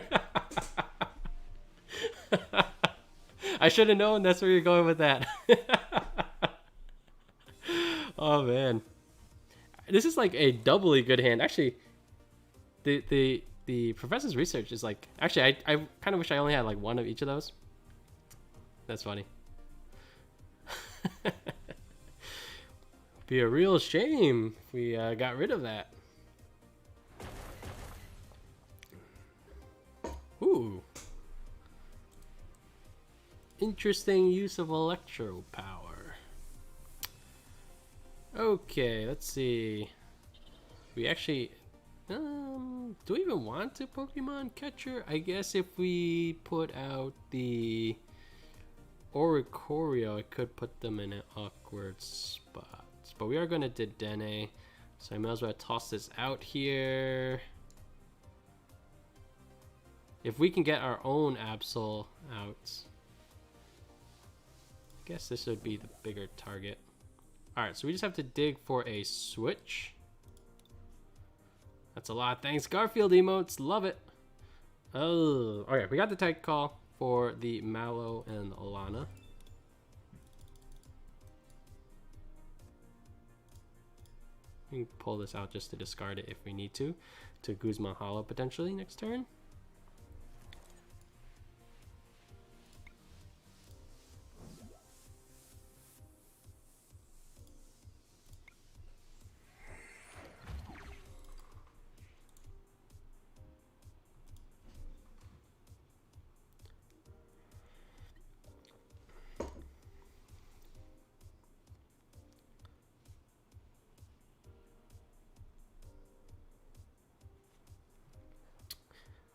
I should have known that's where you're going with that. Oh man, this is like a doubly good hand. Actually, the professor's research is like actually I kind of wish I only had like one of each of those. That's funny. Be a real shame if we got rid of that. Ooh. Interesting use of electro power. Okay, let's see. We actually... do we even want to Pokemon Catcher? I guess if we put out the Oricorio, I could put them in an awkward spot. But we are going to Dedenne, so I might as well toss this out here. If we can get our own Absol out, I guess this would be the bigger target. Alright, so we just have to dig for a switch. That's a lot. Thanks, Garfield emotes. Love it. Oh, okay. We got the tag call for the Mallow and Alana. We can pull this out just to discard it if we need to Guzma Hollow potentially next turn.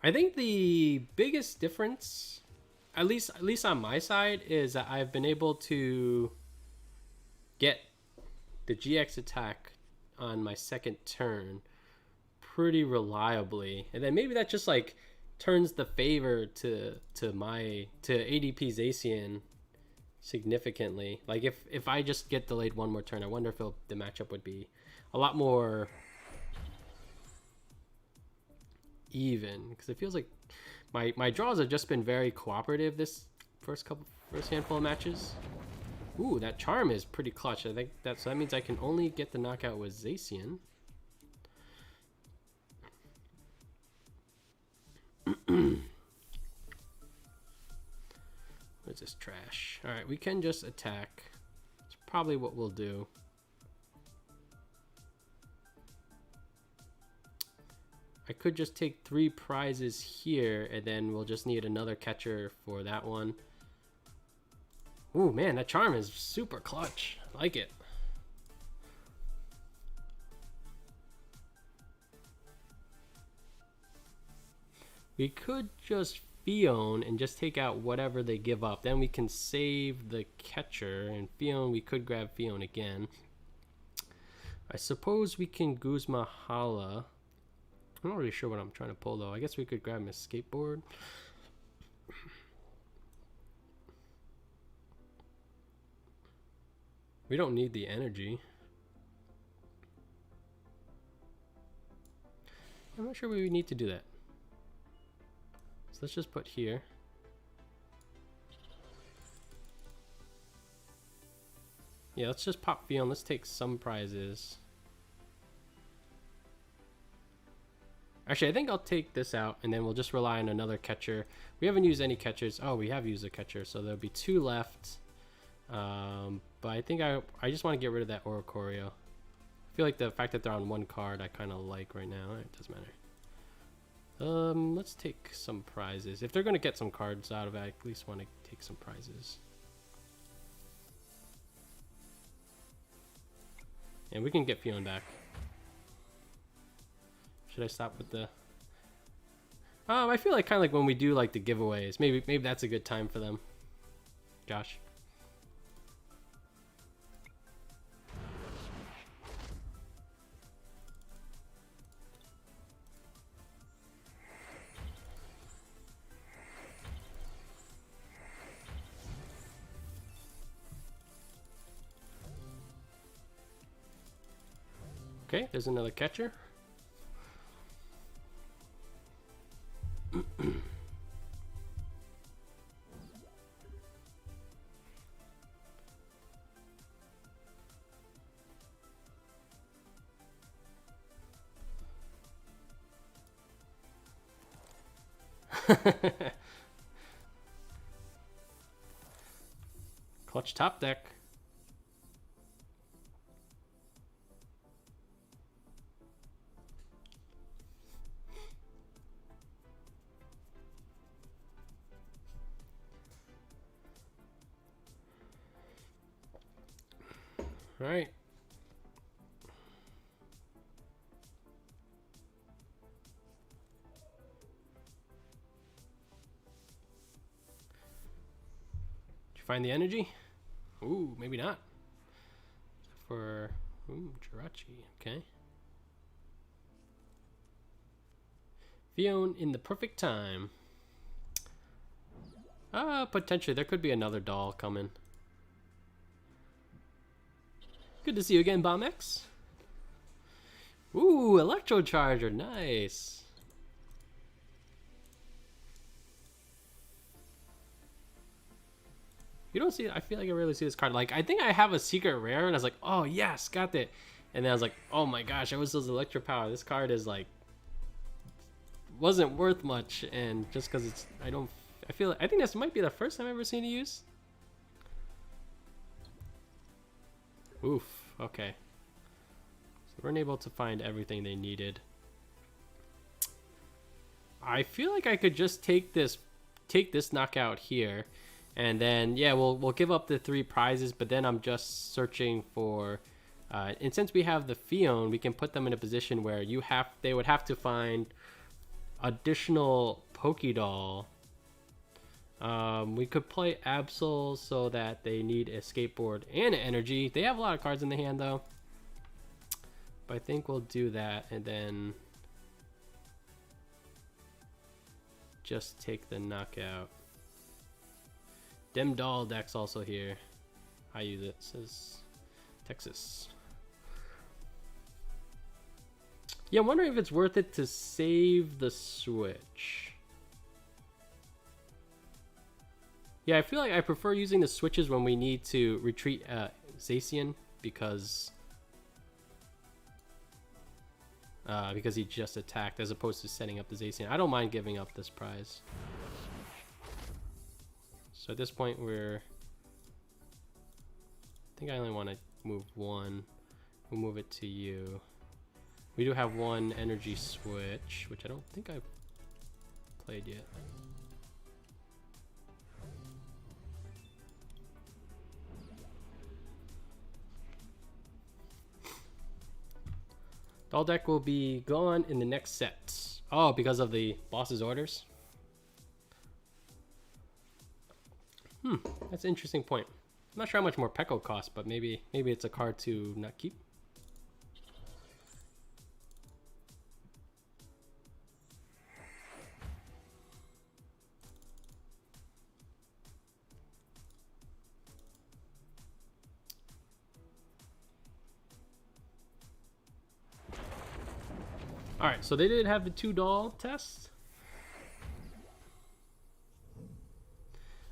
I think the biggest difference, at least on my side, is that I've been able to get the GX attack on my second turn pretty reliably, and then maybe that just like turns the favor to ADP Zacian significantly. Like if I just get delayed one more turn, I wonder if the matchup would be a lot more even, because it feels like my draws have just been very cooperative this first handful of matches. Ooh, that charm is pretty clutch. I think that means I can only get the knockout with Zacian. What's this trash? All right, we can just attack. It's probably what we'll do. I could just take 3 prizes here, and then we'll just need another catcher for that one. Ooh, man, that charm is super clutch. I like it. We could just Fion and just take out whatever they give up. Then we can save the catcher, and Fion, we could grab Fion again. I suppose we can Guzma Hala. I'm not really sure what I'm trying to pull though. I guess we could grab him a skateboard. We don't need the energy. I'm not sure we need to do that. So let's just put here. Yeah, let's just pop Fion. Let's take some prizes. Actually, I think I'll take this out, and then we'll just rely on another catcher. We haven't used any catchers. Oh, we have used a catcher, so there'll be 2 left. But I think I just want to get rid of that Oricorio. I feel like the fact that they're on 1 card I kind of like right now. It doesn't matter. Let's take some prizes. If they're going to get some cards out of it, I at least want to take some prizes. And we can get Fiona back. Should I stop with the... I feel like kind of like when we do like the giveaways. Maybe that's a good time for them. Josh. Okay, there's another catcher. Clutch top deck. All right. Did you find the energy? Ooh, maybe not. For Jirachi, okay. Fiona in the perfect time. Potentially there could be another doll coming. Good to see you again, BombX. Ooh, Electro Charger, nice. You don't see it. I feel like I rarely see this card. Like, I think I have a secret rare, and I was like, oh, yes, got that. And then I was like, oh my gosh, I was those Electro Power. This card is like, wasn't worth much. And just because it's, I think this might be the first time I've ever seen it used. Oof, okay. So we weren't able to find everything they needed. I feel like I could just take this knockout here. And then, yeah, we'll give up the 3 prizes, but then I'm just searching for, and since we have the Fiona, we can put them in a position where they would have to find additional Pokédoll. We could play Absol so that they need a skateboard and an energy. They have a lot of cards in the hand though. But I think we'll do that and then just take the knockout. Dem Doll deck's also here. I use it. It says Texas. Yeah, I'm wondering if it's worth it to save the Switch. Yeah, I feel like I prefer using the switches when we need to retreat Zacian because he just attacked as opposed to setting up the Zacian. I don't mind giving up this prize. So at this point I think I only want to move 1. We'll move it to you. We do have 1 energy switch, which I don't think I've played yet. Doll deck will be gone in the next set. Oh, because of the boss's orders? That's an interesting point. I'm not sure how much more Pekko costs, but maybe it's a card to not keep. Alright, so they did have the 2 doll test.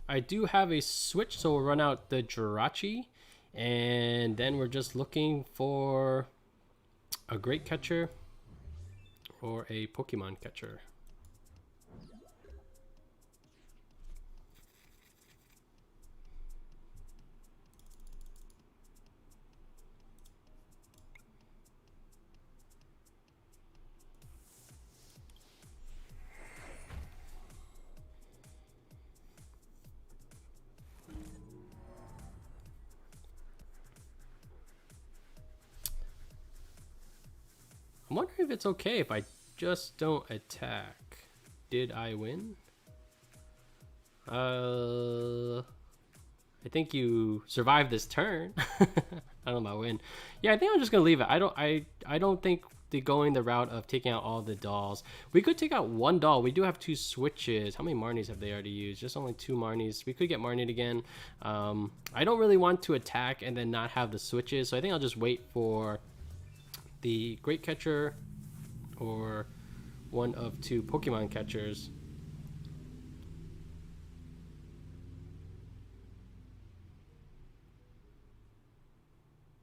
I do have a switch, so we'll run out the Jirachi, and then we're just looking for a great catcher or a Pokemon catcher. I'm wondering if it's okay if I just don't attack. Did I win? I think you survived this turn. I don't know about win. Yeah, I think I'm just gonna leave it. I don't think going the route of taking out all the dolls. We could take out one doll. We do have 2 switches. How many Marnies have they already used? Just only 2 Marnies. We could get Marnied again. I don't really want to attack and then not have the switches, so I think I'll just wait for the Great Catcher or one of 2 Pokemon catchers.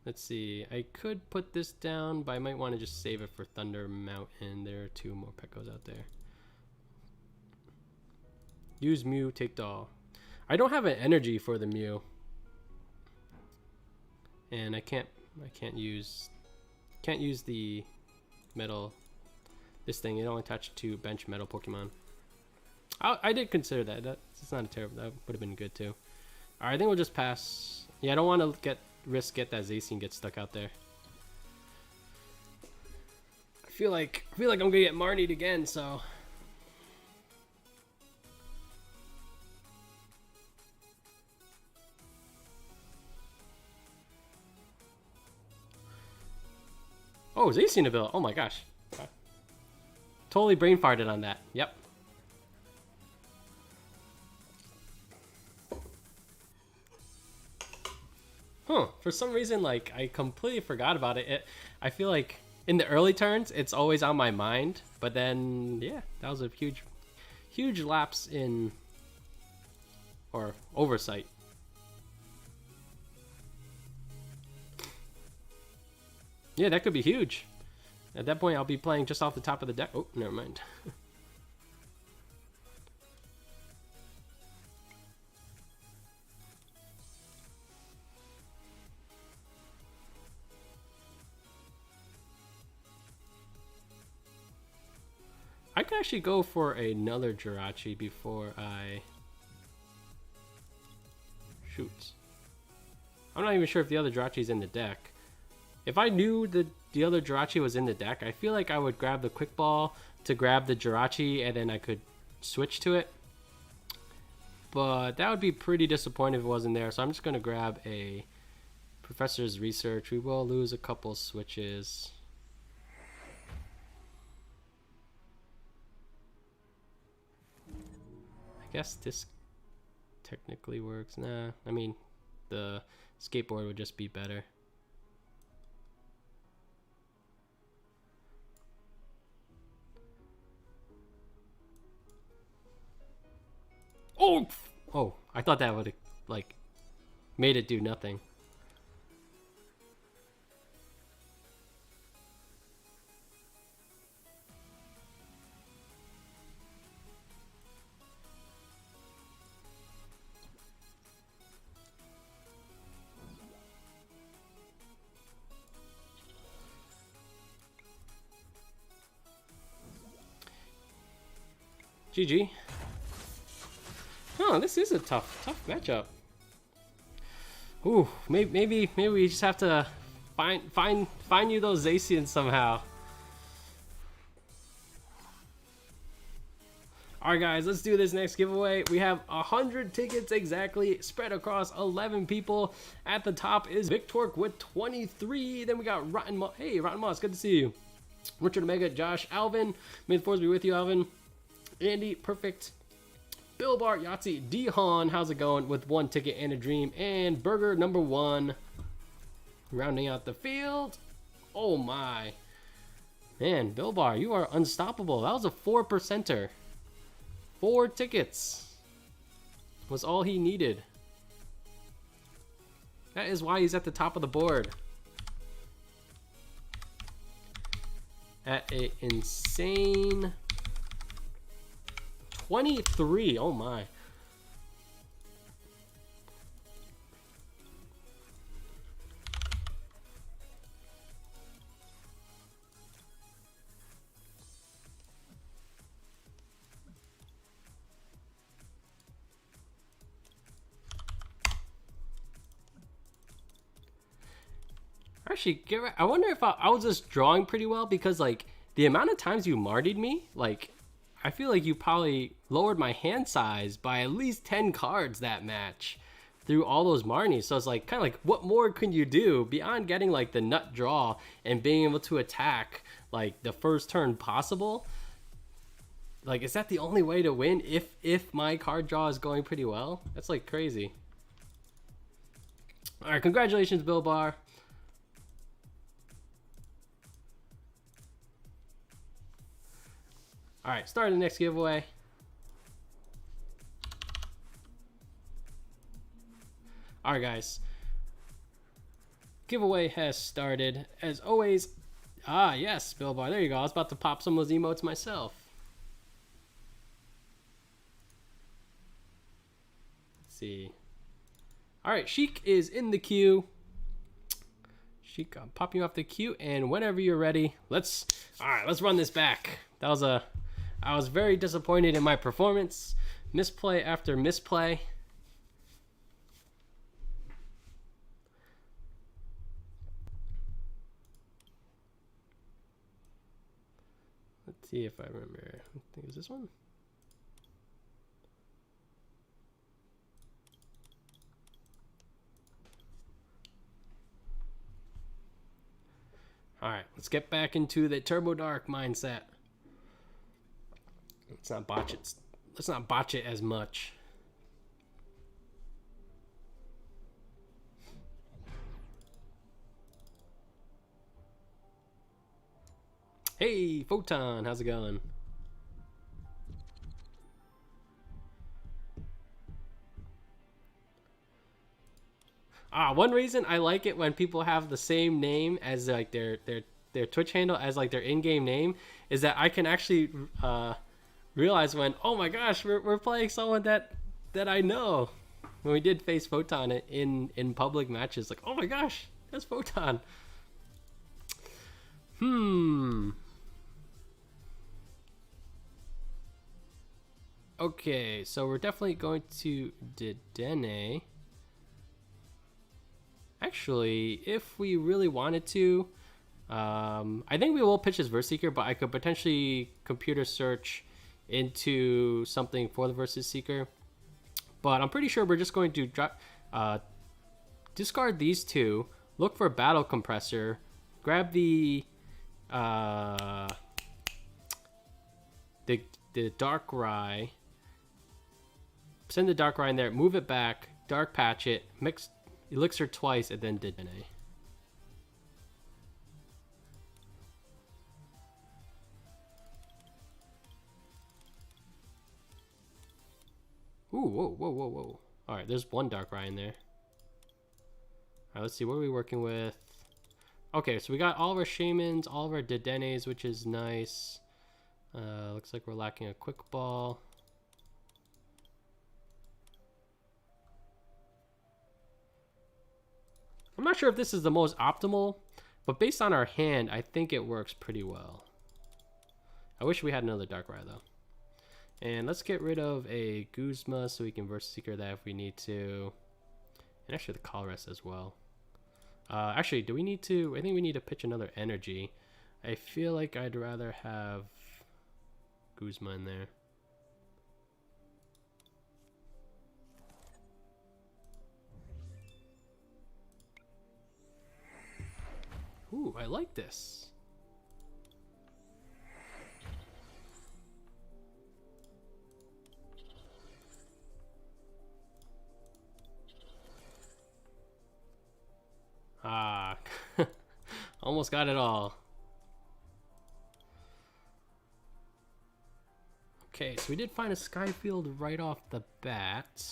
Let's see, I could put this down, but I might want to just save it for Thunder Mountain. There are 2 more Pekos out there. Use Mew, take doll. I don't have an energy for the Mew. And I can't use the metal, this thing. It only attached to bench metal Pokemon. I did consider that. That's not a terrible, that would have been good too. Alright, I think we'll just pass. Yeah, I don't want to risk that Zacian gets stuck out there. I feel like I'm gonna get Marnied again, so. Oh, Zacian ability. Oh my gosh. Okay. Totally brain farted on that. Yep. Huh, for some reason, like, I completely forgot about it. I feel like in the early turns, it's always on my mind, but then, yeah, that was a huge lapse in, or oversight. Yeah, that could be huge. At that point, I'll be playing just off the top of the deck. Oh, never mind. I could actually go for another Jirachi before I shoot. I'm not even sure if the other Jirachi's in the deck. If I knew the other Jirachi was in the deck, I feel like I would grab the Quick Ball to grab the Jirachi and then I could switch to it. But that would be pretty disappointing if it wasn't there, so I'm just going to grab a Professor's Research. We will lose a couple switches. I guess this technically works. Nah, I mean, the skateboard would just be better. Oh! Oh, I thought that would have, like, made it do nothing. GG. Oh, this is a tough matchup. Ooh, maybe we just have to find you those Zacians somehow. All right, guys, let's do this next giveaway. We have 100 tickets exactly spread across 11 people. At the top is Victork with 23. Then we got Rotten Moss. Hey, Rotten Moss, good to see you. Richard Omega, Josh, Alvin. May the force be with you, Alvin. Andy, perfect. Bill Bart, Yahtzee, D-Han, how's it going? With 1 ticket and a dream. And Burger number 1. Rounding out the field. Oh my. Man, Bill Bar, you are unstoppable. That was a 4%er. 4 tickets was all he needed. That is why he's at the top of the board. At an insane 23. Oh my. Actually, I wonder if I was just drawing pretty well, because like the amount of times you martied me, like I feel like you probably lowered my hand size by at least 10 cards that match through all those marnies. So it's like kind of like, what more can you do beyond getting like the nut draw and being able to attack like the first turn possible? Like, is that the only way to win if my card draw is going pretty well? That's like crazy. All right, congratulations, Bill Barr. All right, start the next giveaway. All right, guys. Giveaway has started. As always, yes, Bill Barr. There you go. I was about to pop some of those emotes myself. Let's see. All right, Sheik is in the queue. Sheik, I'm popping off the queue, and whenever you're ready, let's run this back. I was very disappointed in my performance. Misplay after misplay. Let's see if I remember. I think it was this one. All right, let's get back into the Turbo Dark mindset. Let's not botch it. Let's not botch it as much. Hey, Photon, how's it going? One reason I like it when people have the same name as like their Twitch handle as like their in-game name is that I can actually realize when, oh my gosh, we're playing someone that I know. When we did face Photon in public matches, like, oh my gosh, that's Photon. Okay, so we're definitely going to Dedenne. Actually, if we really wanted to, I think we will pitch as Verse Seeker, but I could potentially computer search into something for the Versus Seeker. But I'm pretty sure we're just going to discard these two, look for Battle Compressor, grab the Dark Rye, send the Dark Rye in there, move it back, Dark Patch it, mix Elixir twice, and then Dedenne. Ooh, whoa. All right, there's one Dark Rye in there. All right, let's see, what are we working with? Okay, so we got all of our Shamans, all of our Dedennes, which is nice. Looks like we're lacking a Quick Ball. I'm not sure if this is the most optimal, but based on our hand, I think it works pretty well. I wish we had another Dark Rye, though. And let's get rid of a Guzma so we can Verse Seeker that if we need to. And actually the Colress as well. Actually, do we need to? I think we need to pitch another Energy. I feel like I'd rather have Guzma in there. Ooh, I like this. Almost got it all. Okay, so we did find a Skyfield right off the bat.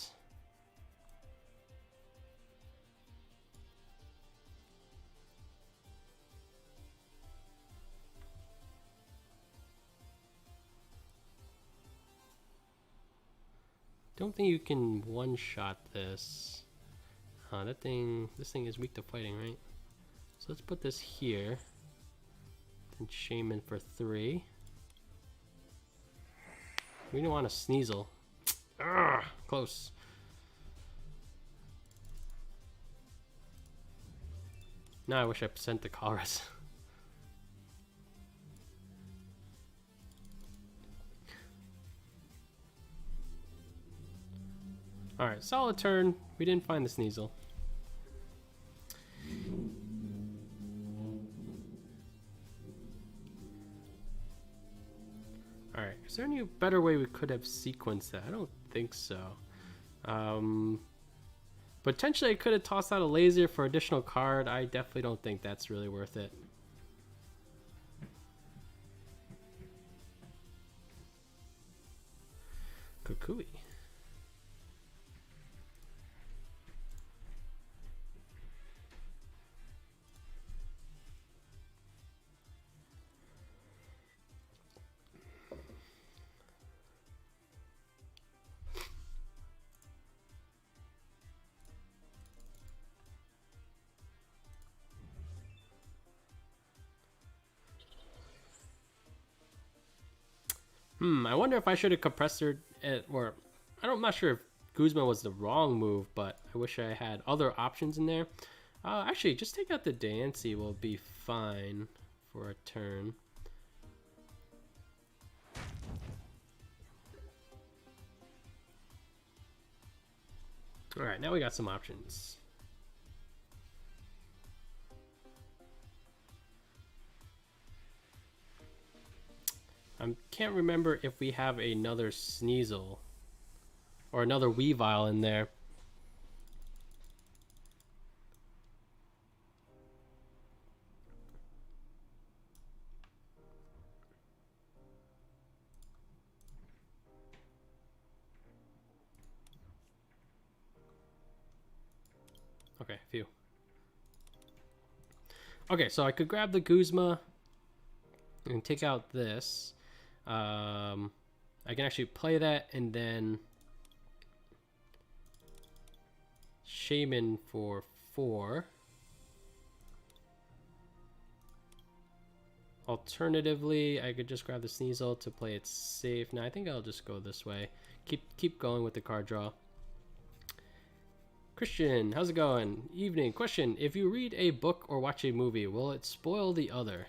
Don't think you can one-shot this. This thing is weak to fighting, right? So let's put this here. Then Shaman for 3. We don't want a Sneasel. Arrgh, close. Now I wish I sent the Colress. Alright, solid turn. We didn't find the Sneasel. Alright, is there any better way we could have sequenced that? I don't think so. Potentially I could have tossed out a laser for additional card. I definitely don't think that's really worth it. Kukui. I wonder if I should have compressed it, or I'm not sure if Guzma was the wrong move, but I wish I had other options in there. Actually, just take out the Dancy will be fine for a turn. Alright, now we got some options. I can't remember if we have another Sneasel or another Weavile in there. Okay, phew. Okay, so I could grab the Guzma and take out this. I can actually play that and then Shaman for 4. Alternatively, I could just grab the Sneasel to play it safe. Now I think I'll just go this way. Keep going with the card draw. Christian, how's it going? Evening. Question: if you read a book or watch a movie, will it spoil the other?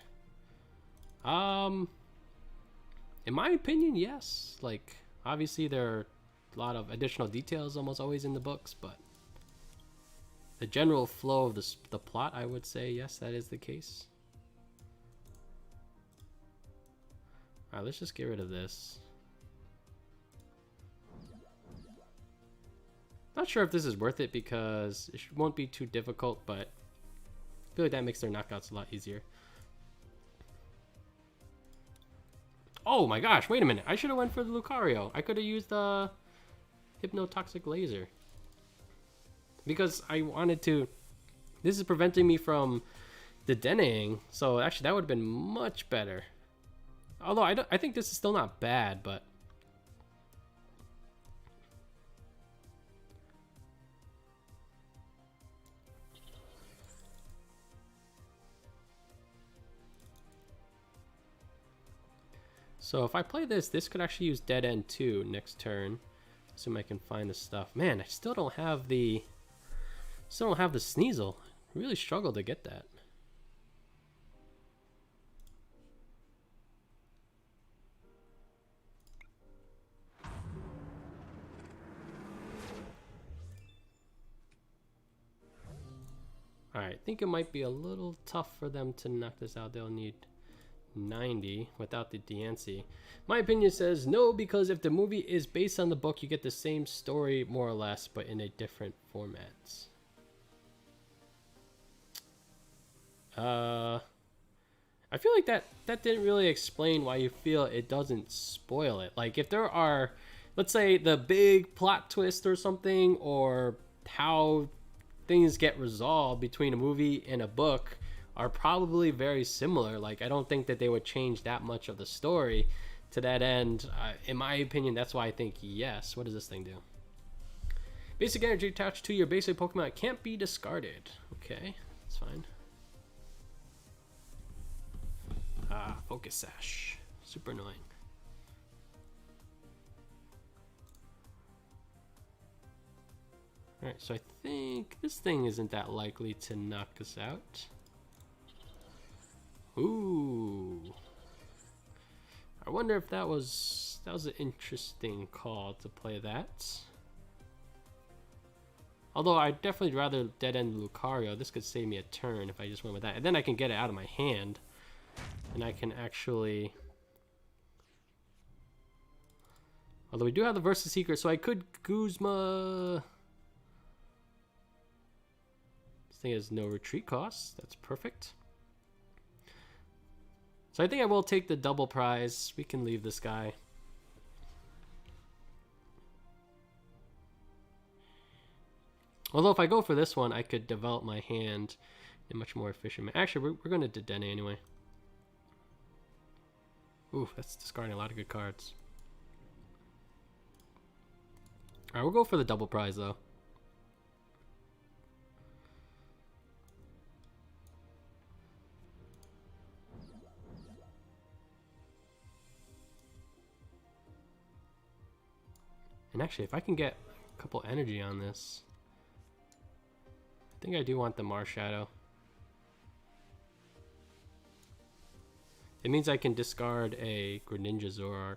In my opinion, yes. Like, obviously there are a lot of additional details almost always in the books, but the general flow of the plot, I would say, yes, that is the case. Alright, let's just get rid of this. Not sure if this is worth it because it won't be too difficult, but I feel like that makes their knockouts a lot easier. Oh my gosh, wait a minute. I should have went for the Lucario. I could have used the Hypnotoxic Laser. Because I wanted to... This is preventing me from the Denying, so actually that would have been much better. Although I think this is still not bad, but... So if I play this, this could actually use Dead End 2 next turn. Assume I can find the stuff. Man, I still don't have the Sneasel. I really struggle to get that. Alright, I think it might be a little tough for them to knock this out. They'll need 90 without the Diancie. My opinion says no, because if the movie is based on the book, you get the same story more or less, but in a different format. I feel like that didn't really explain why you feel it doesn't spoil it. Like if there are, let's say, the big plot twist or something, or how things get resolved between a movie and a book are probably very similar. Like I don't think that they would change that much of the story to that end. In my opinion, that's why I think yes. What does this thing do? Basic energy attached to your basic Pokemon can't be discarded. Okay, that's fine. Focus Sash. Super annoying. Alright, so I think this thing isn't that likely to knock us out. Ooh. I wonder if that was an interesting call to play that. Although I'd definitely rather dead end Lucario. This could save me a turn if I just went with that. And then I can get it out of my hand. And I can actually... Although we do have the Versus Secret, so I could Guzma... This thing has no retreat costs. That's perfect. So I think I will take the double prize. We can leave this guy. Although if I go for this one, I could develop my hand in much more efficient manner. Actually, we're going to Dedenne anyway. Ooh, that's discarding a lot of good cards. Alright, we'll go for the double prize though. And actually, if I can get a couple energy on this, I think I do want the Marshadow. It means I can discard a Greninja Zoroark.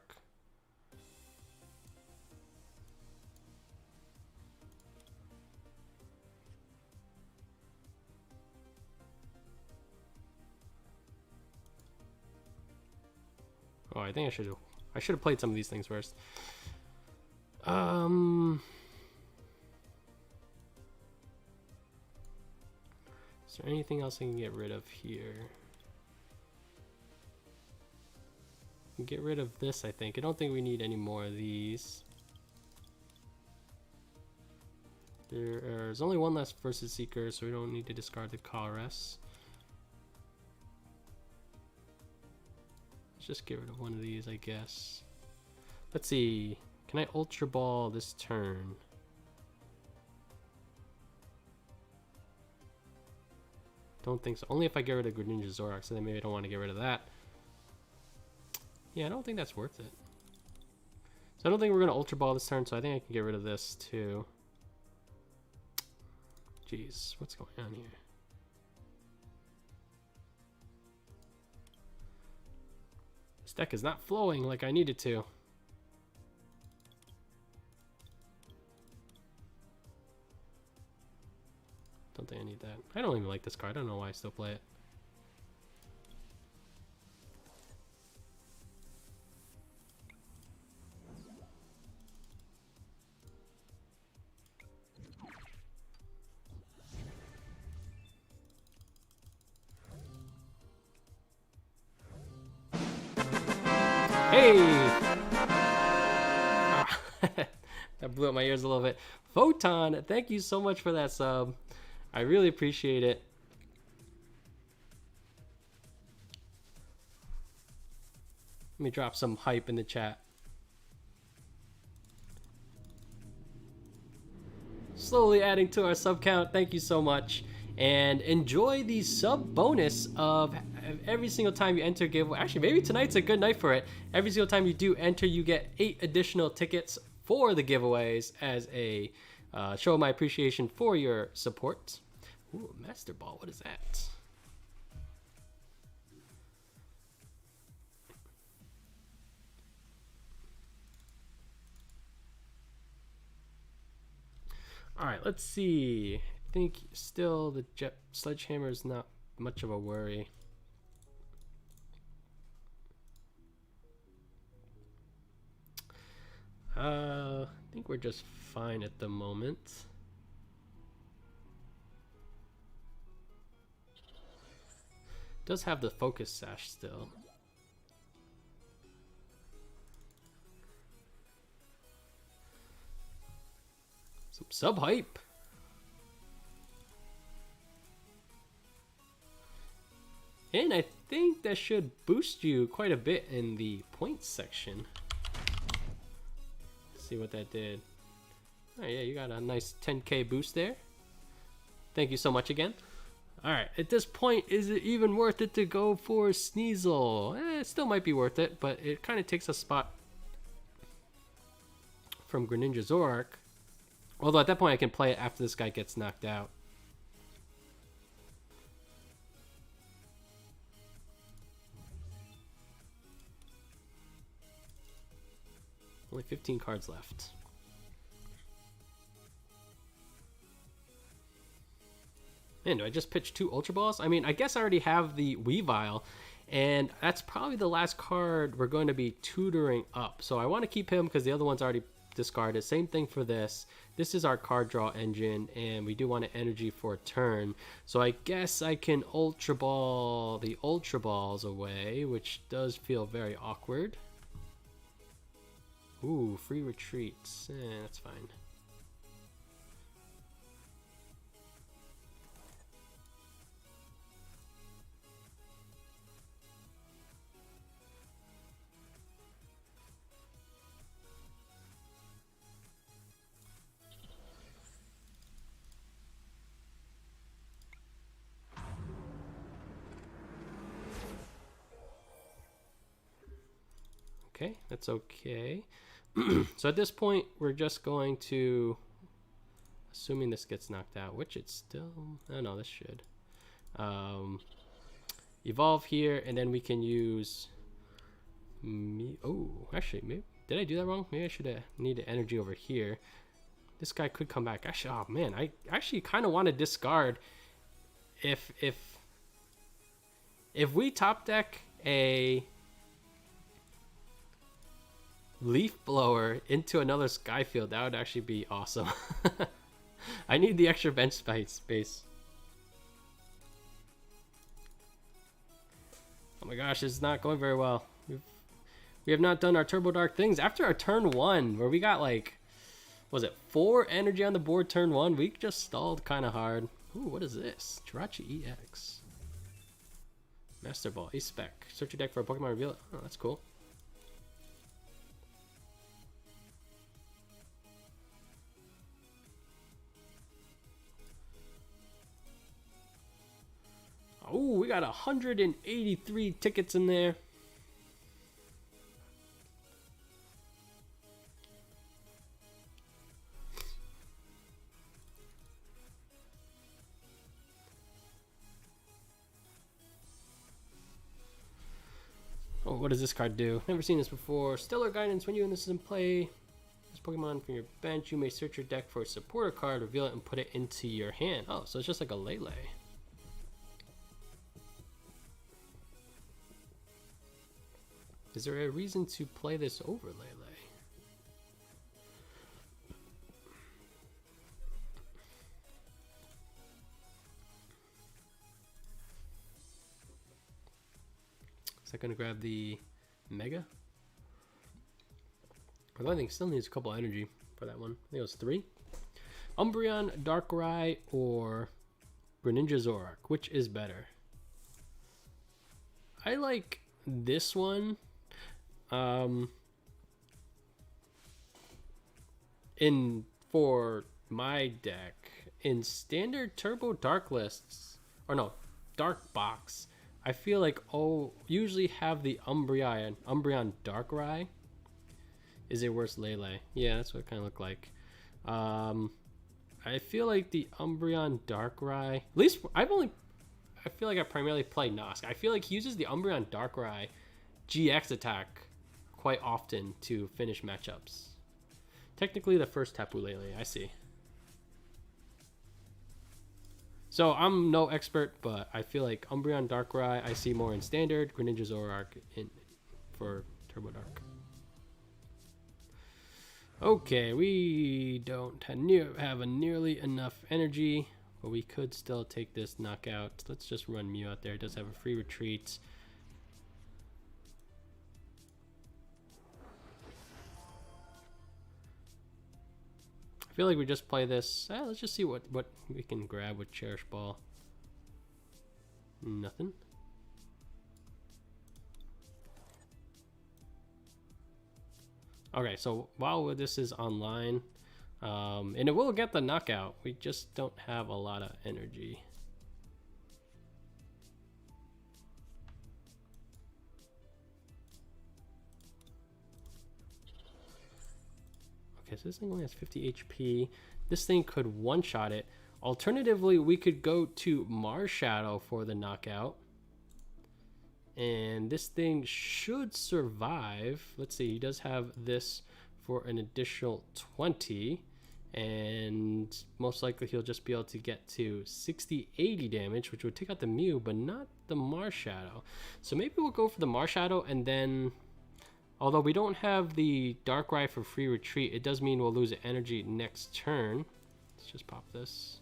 Oh, I think I should have played some of these things first. Is there anything else I can get rid of here? Get rid of this, I think. I don't think we need any more of these. There's only one less Versus Seeker, so we don't need to discard the Colress. Let's just get rid of one of these, I guess. Let's see. Can I Ultra Ball this turn? Don't think so. Only if I get rid of Greninja Zoroark, so then maybe I don't want to get rid of that. Yeah, I don't think that's worth it. So I don't think we're going to Ultra Ball this turn, so I think I can get rid of this too. Jeez, what's going on here? This deck is not flowing like I need it to. Don't think I need that. I don't even like this card. I don't know why I still play it. Hey! Ah, that blew up my ears a little bit. Photon, thank you so much for that sub. I really appreciate it. Let me drop some hype in the chat. Slowly adding to our sub count. Thank you so much. And enjoy the sub bonus of every single time you enter giveaway. Actually, maybe tonight's a good night for it. Every single time you do enter, you get 8 additional tickets for the giveaways as a show of my appreciation for your support. Ooh, Master Ball, what is that? All right, let's see. I think still the Jet Sledgehammer is not much of a worry. I think we're just fine at the moment. Does have the Focus Sash still. Some sub hype. And I think that should boost you quite a bit in the points section. Let's see what that did. Oh yeah, you got a nice 10k boost there. Thank you so much again. Alright, at this point, is it even worth it to go for Sneasel? It still might be worth it, but it kind of takes a spot from Greninja Zoroark. Although at that point I can play it after this guy gets knocked out. Only 15 cards left. Man, do I just pitch 2 Ultra Balls? I mean, I guess I already have the Weavile, and that's probably the last card we're going to be tutoring up. So I want to keep him because the other one's already discarded. Same thing for this. This is our card draw engine, and we do want an energy for a turn. So I guess I can Ultra Ball the Ultra Balls away, which does feel very awkward. Ooh, free retreats. That's fine. Okay, that's okay. So at this point, we're just going to, assuming this gets knocked out, which it's still, oh no, this should. Evolve here, and then we can use, oh, actually, maybe, did I do that wrong? Maybe I should have needed energy over here. This guy could come back. Actually, oh man, I actually kind of want to discard if we top deck a Leaf Blower into another Skyfield, that would actually be awesome. I need the extra bench space. Oh my gosh, it's not going very well. We have not done our Turbo Dark things. After our turn 1, where we got like, was it 4 energy on the board turn 1, we just stalled kind of hard. Ooh, what is this? Jirachi EX. Master Ball, A-Spec. Search your deck for a Pokemon reveal. Oh, that's cool. Oh, we got 183 tickets in there. Oh, what does this card do? Never seen this before. Stellar Guidance. When you and this is in play, this Pokemon from your bench, you may search your deck for a supporter card, reveal it, and put it into your hand. Oh, so it's just like a Lele. Is there a reason to play this over Lele? Is that going to grab the Mega? I think it still needs a couple energy for that one. I think it was 3. Umbreon, Darkrai, or Greninja Zoroark. Which is better? I like this one. For my deck in standard Turbo Dark lists, or no, Dark Box, I feel like usually have the Umbreon Darkrai is a worse Lele. Yeah, that's what it kind of looked like. I feel like the Umbreon Darkrai, at least I feel like I primarily play Nosk. I feel like he uses the Umbreon Darkrai GX attack quite often to finish matchups. Technically the first Tapu Lele, I see. So I'm no expert, but I feel like Umbreon Darkrai I see more in standard, Greninja Zoroark for Turbo Dark. Okay, we don't have nearly enough energy, but we could still take this knockout. Let's just run Mew out there. It does have a free retreat. I feel like we just play this. Let's just see what we can grab with Cherish Ball. Nothing. Okay, so while this is online, and it will get the knockout, we just don't have a lot of energy. Okay, so this thing only has 50 HP. This thing could one-shot it. Alternatively, we could go to Marshadow for the knockout. And this thing should survive. Let's see, he does have this for an additional 20. And most likely he'll just be able to get to 60-80 damage, which would take out the Mew, but not the Marshadow. So maybe we'll go for the Marshadow, and then, although we don't have the Darkrai for free retreat, it does mean we'll lose energy next turn. Let's just pop this.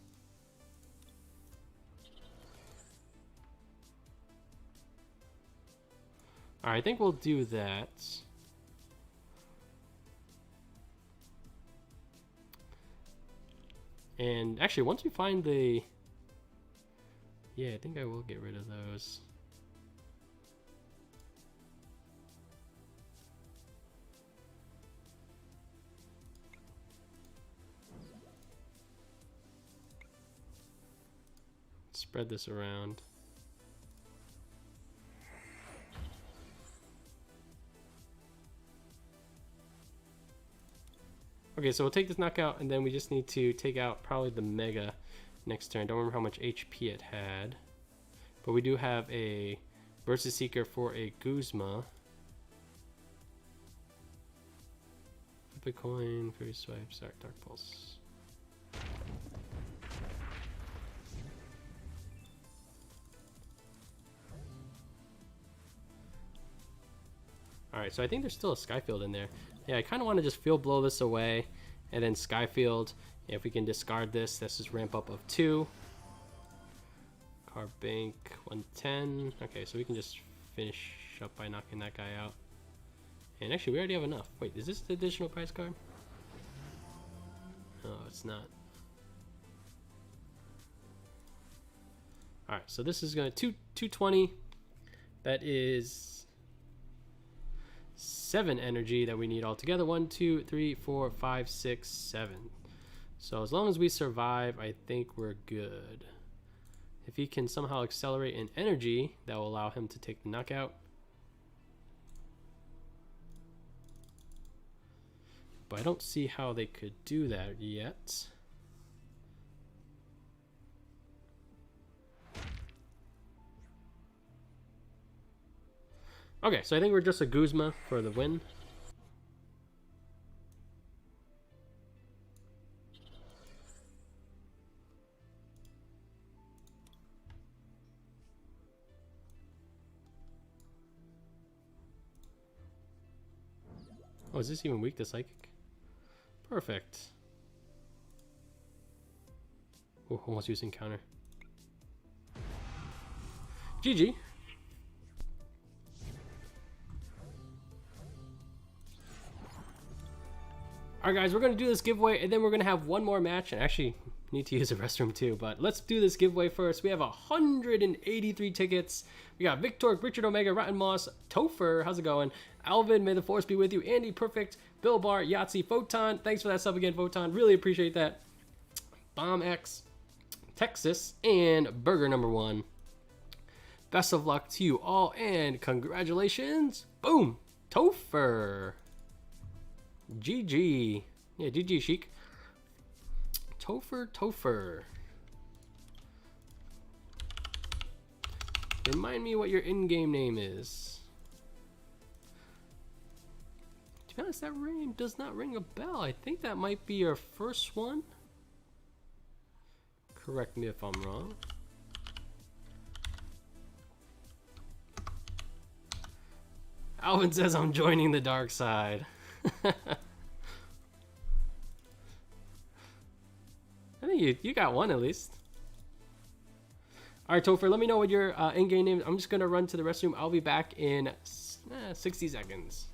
Alright, I think we'll do that. And actually, once we find the... Yeah, I think I will get rid of those. Spread this around. Okay, so we'll take this knockout, and then we just need to take out probably the Mega next turn. Don't remember how much HP it had. But we do have a Versus Seeker for a Guzma. Flip a coin, Fairy Swipe, Dark Pulse. Alright, so I think there's still a Skyfield in there. Yeah, I kind of want to just Field Blow this away, and then Skyfield. Yeah, if we can discard this, this is ramp up of 2. Card Bank 110. Okay, so we can just finish up by knocking that guy out. And actually, we already have enough. Wait, is this the additional prize card? No, it's not. Alright, so this is going to 220. That is 7 energy that we need altogether. 1, 2, 3, 4, 5, 6, 7. So as long as we survive, I think we're good. If he can somehow accelerate in energy, that will allow him to take the knockout. But I don't see how they could do that yet. Okay, so I think we're just a Guzma for the win. Oh, is this even weak to Psychic? Perfect. Oh, almost using counter. GG. Alright guys, we're going to do this giveaway, and then we're going to have one more match, and actually need to use the restroom too, but let's do this giveaway first. We have 183 tickets. We got Victor, Richard Omega, Rotten Moss, Topher, how's it going? Alvin, may the force be with you. Andy, Perfect, Bill Bar, Yahtzee, Photon, thanks for that sub again, Photon, really appreciate that. Bomb X, Texas, and Burger number 1. Best of luck to you all, and congratulations. Boom, Topher. GG. Yeah, GG, Sheik. Topher. Remind me what your in-game name is. To be honest, that name does not ring a bell. I think that might be your first one. Correct me if I'm wrong. Alvin says I'm joining the dark side. I think you got one at least. Alright, Topher, let me know what your in-game name is. I'm just going to run to the restroom. I'll be back in 60 seconds.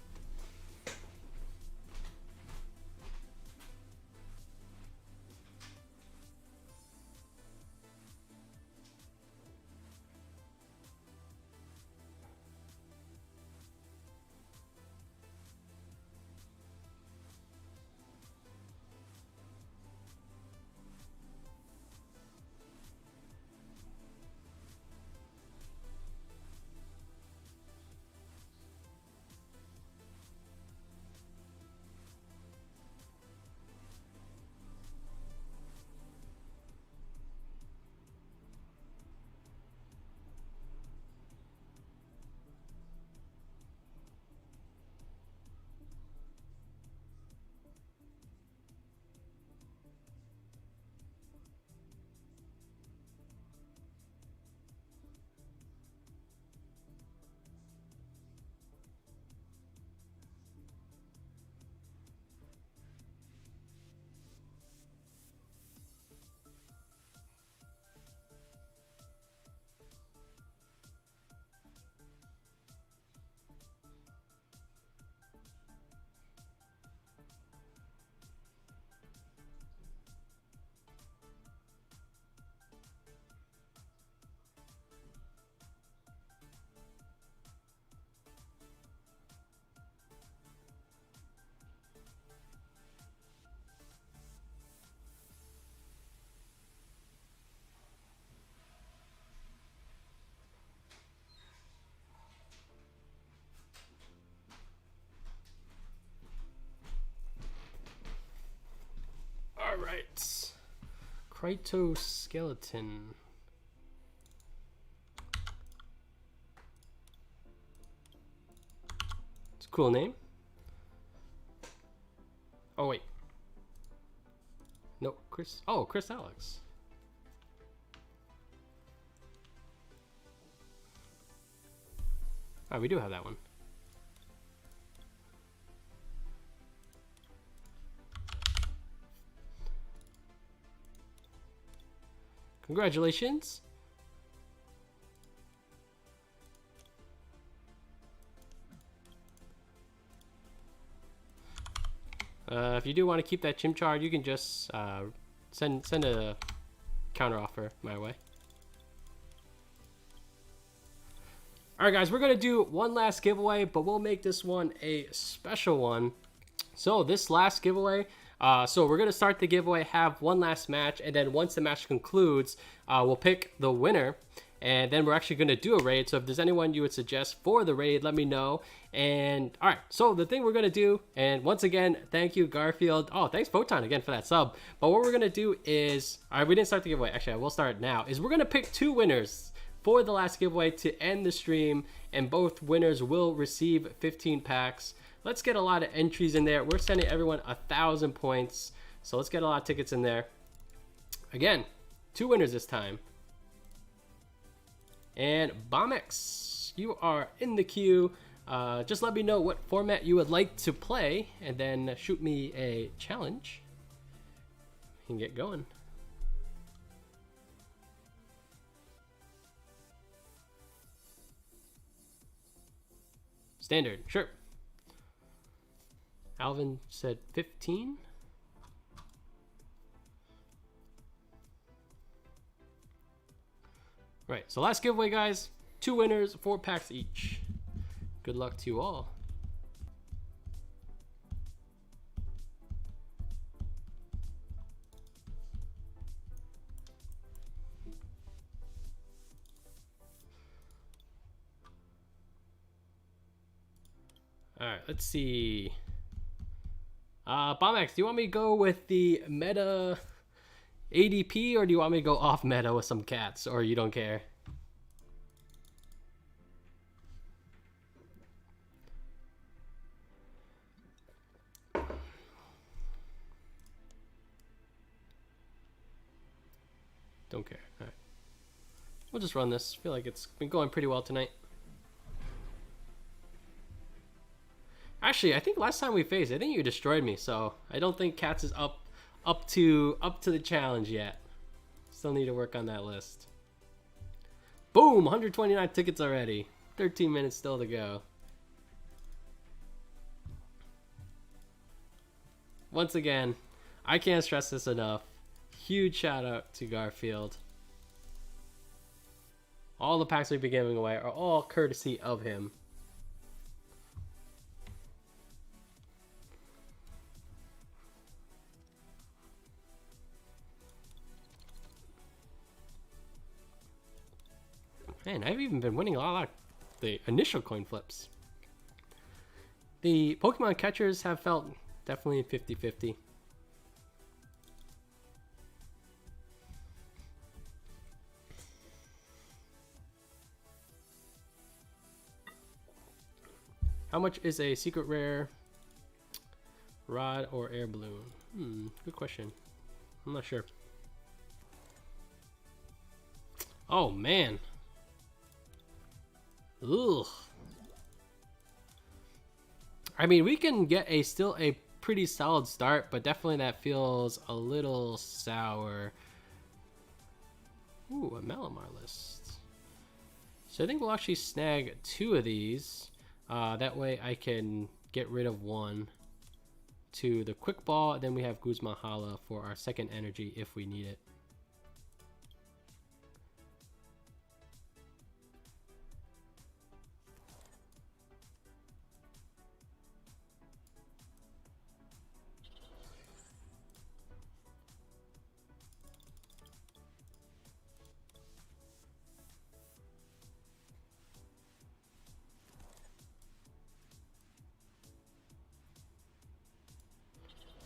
Skeleton. It's a cool name. Oh wait. No, Chris. Oh, Chris Alex. Oh, we do have that one. Congratulations. If you do want to keep that Chimchar, you can just send a counter offer my way. Alright guys, we're going to do one last giveaway, but we'll make this one a special one. So this last giveaway, so we're going to start the giveaway, have one last match, and then once the match concludes, we'll pick the winner. And then we're actually going to do a raid. So if there's anyone you would suggest for the raid, let me know. And all right, so the thing we're going to do, and once again, thank you, Garfield. Oh, thanks, Photon, again for that sub. But what we're going to do is, all right, we didn't start the giveaway. Actually, I will start now. Is we're going to pick two winners for the last giveaway to end the stream. And both winners will receive 15 packs. Let's get a lot of entries in there. We're sending everyone 1,000 points. So let's get a lot of tickets in there. Again, two winners this time. And Bomx, you are in the queue. Just let me know what format you would like to play, and then shoot me a challenge. We can get going. Standard, sure. Alvin said 15. Right, so last giveaway, guys. Two winners, 4 packs each. Good luck to you all. All right, let's see. Bomx, do you want me to go with the meta ADP, or do you want me to go off meta with some cats, or you don't care? Don't care. All right. We'll just run this. I feel like it's been going pretty well tonight. Actually, I think last time we faced, I think you destroyed me, so I don't think cats is up to the challenge yet. Still need to work on that list. Boom, 129 tickets already. 13 minutes still to go. Once again, I can't stress this enough. Huge shout out to Garfield. All the packs we've been giving away are all courtesy of him. Man, I've even been winning a lot of the initial coin flips. The Pokemon catchers have felt definitely 50-50. How much is a secret rare rod or air balloon? Good question. I'm not sure. Oh man. Ugh. I mean, we can get still a pretty solid start, but definitely that feels a little sour. Ooh, a Malamar list. So I think we'll actually snag 2 of these. That way I can get rid of one to the quick ball. Then we have Guzma Hala for our second energy if we need it.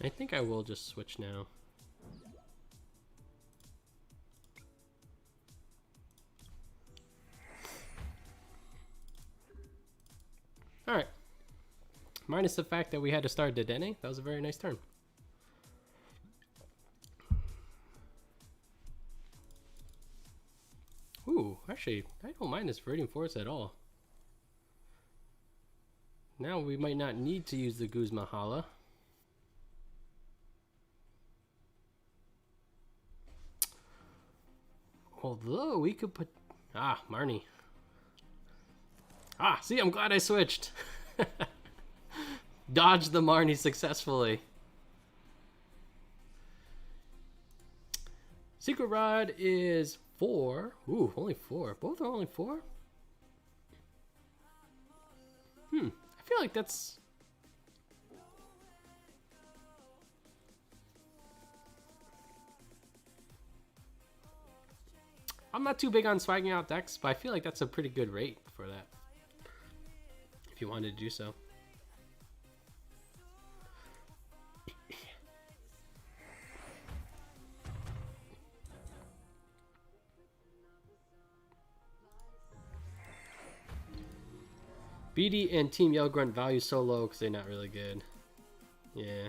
I think I will just switch now. Minus the fact that we had to start Dedenne. That was a very nice turn. Ooh, actually, I don't mind this Viridian Force at all. Now we might not need to use the Guzma Hala. Although we could put... Ah, Marnie. Ah, see, I'm glad I switched. Dodged the Marnie successfully. Secret Rod is 4. Ooh, only 4. Both are only 4? I feel like that's... I'm not too big on swagging out decks, but I feel like that's a pretty good rate for that. If you wanted to do so. BD and Team Yell Grunt value so low because they're not really good. Yeah.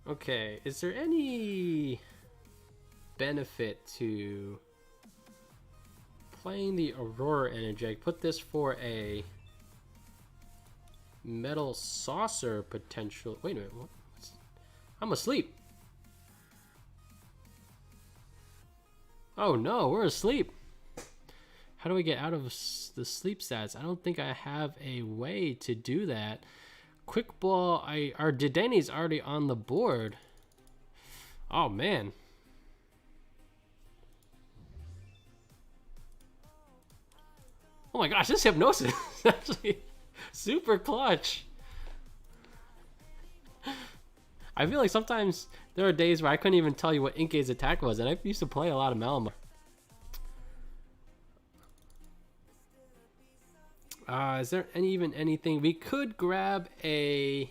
Okay, is there any benefit to playing the Aurora Energy? I put this for a Metal Saucer potential. Wait a minute, what? I'm asleep. Oh no, we're asleep. How do we get out of the sleep stats? I don't think I have a way to do that. Quick Ball, our Dedene's already on the board. Oh man. Oh my gosh, this Hypnosis is actually super clutch. I feel like sometimes there are days where I couldn't even tell you what Inke's attack was, and I used to play a lot of Malamar. Is there even anything? We could grab a...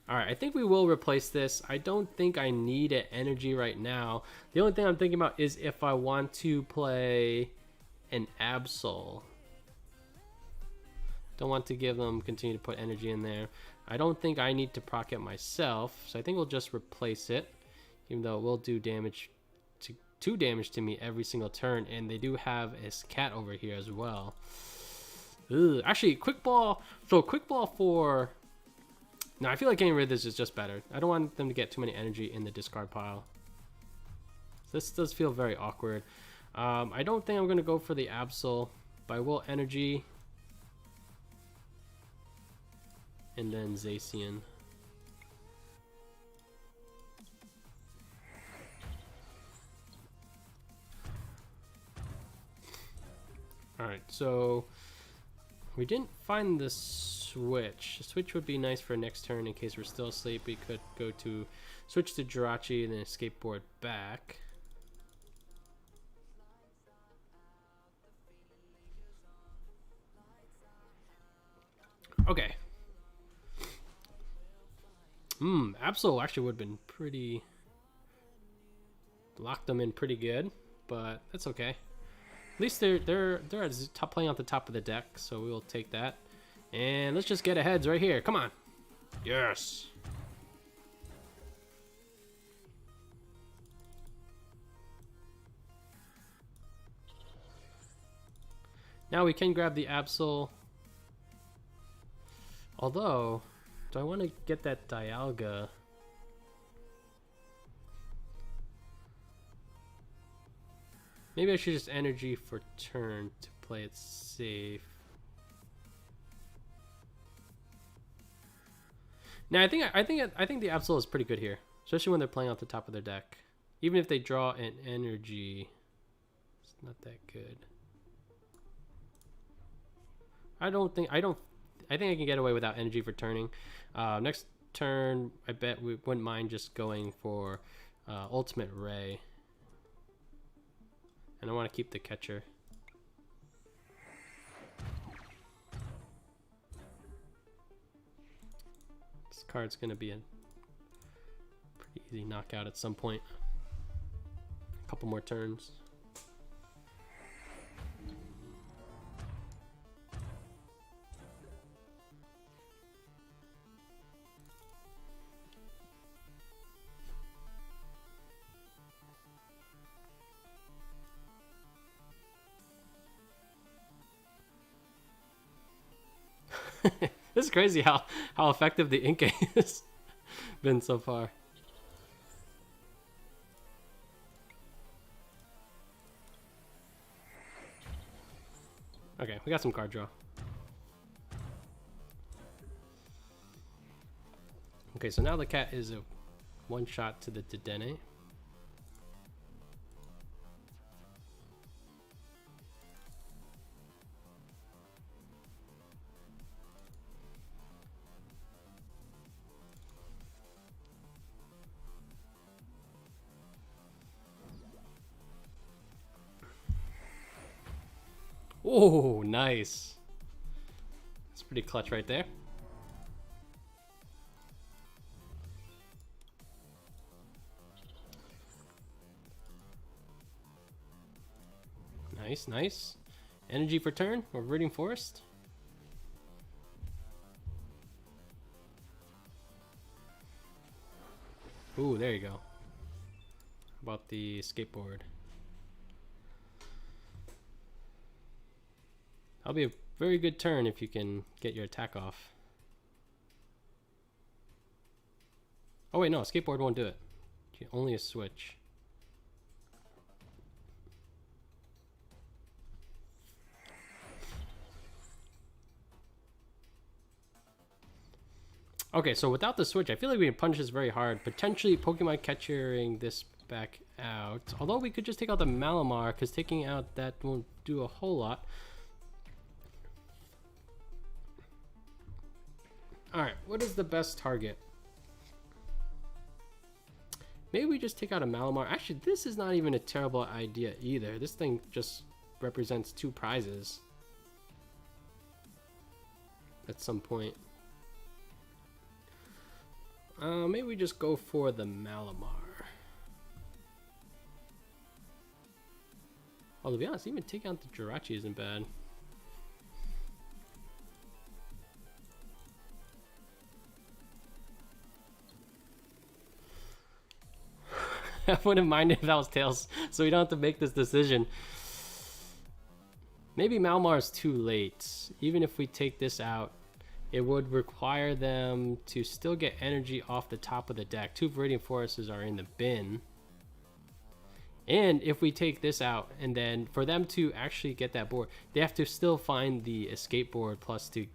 Alright, I think we will replace this. I don't think I need an energy right now. The only thing I'm thinking about is if I want to play an Absol. Don't want to give them continue to put energy in there. I don't think I need to proc it myself, so I think we'll just replace it, even though it will do damage to 2 damage to me every single turn, and they do have a cat over here as well. Ugh. Actually, Quick Ball. So Quick Ball for... No, I feel like getting rid of this is just better. I don't want them to get too many energy in the discard pile. This does feel very awkward. I don't think I'm going to go for the Absol, but I will energy. And then Zacian. Alright, so we didn't find the switch. The switch would be nice for next turn in case we're still asleep. We could go to switch to Jirachi and then skateboard back. Okay. Absol actually would have been pretty... Locked them in pretty good, but that's okay. At least they're top playing off the top of the deck, so we will take that. And let's just get a heads right here. Come on. Yes. Now we can grab the Absol. Although, do I want to get that Dialga? Maybe I should just energy for turn to play it safe. Now I think the Absol is pretty good here, especially when they're playing off the top of their deck. Even if they draw an energy, it's not that good. I think I can get away without energy for turning. Next turn, I bet we wouldn't mind just going for Ultimate Ray. And I want to keep the catcher. card's gonna be a pretty easy knockout at some point. A couple more turns. This is crazy how effective the ink has been so far. Okay, we got some card draw. Okay, so now the cat is a one shot to the Dedenne. Oh, nice. That's pretty clutch right there. Nice, nice. Energy for turn or Rooting Forest. Ooh, there you go. How about the skateboard? That'll be a very good turn if you can get your attack off. Oh wait, no, skateboard won't do it. Only a switch. Okay, so without the switch, I feel like we can punish this very hard. Potentially Pokemon catching this back out. Although we could just take out the Malamar, because taking out that won't do a whole lot. Alright, what is the best target? Maybe we just take out a Malamar. Actually, this is not even a terrible idea either. This thing just represents 2 prizes at some point. Maybe we just go for the Malamar. Oh, to be honest, even taking out the Jirachi isn't bad. I wouldn't mind if that was Tails, so we don't have to make this decision. Maybe Malamar is too late. Even if we take this out, it would require them to still get energy off the top of the deck. 2 Viridian Forests are in the bin. And if we take this out, and then for them to actually get that board, they have to still find the escape board plus to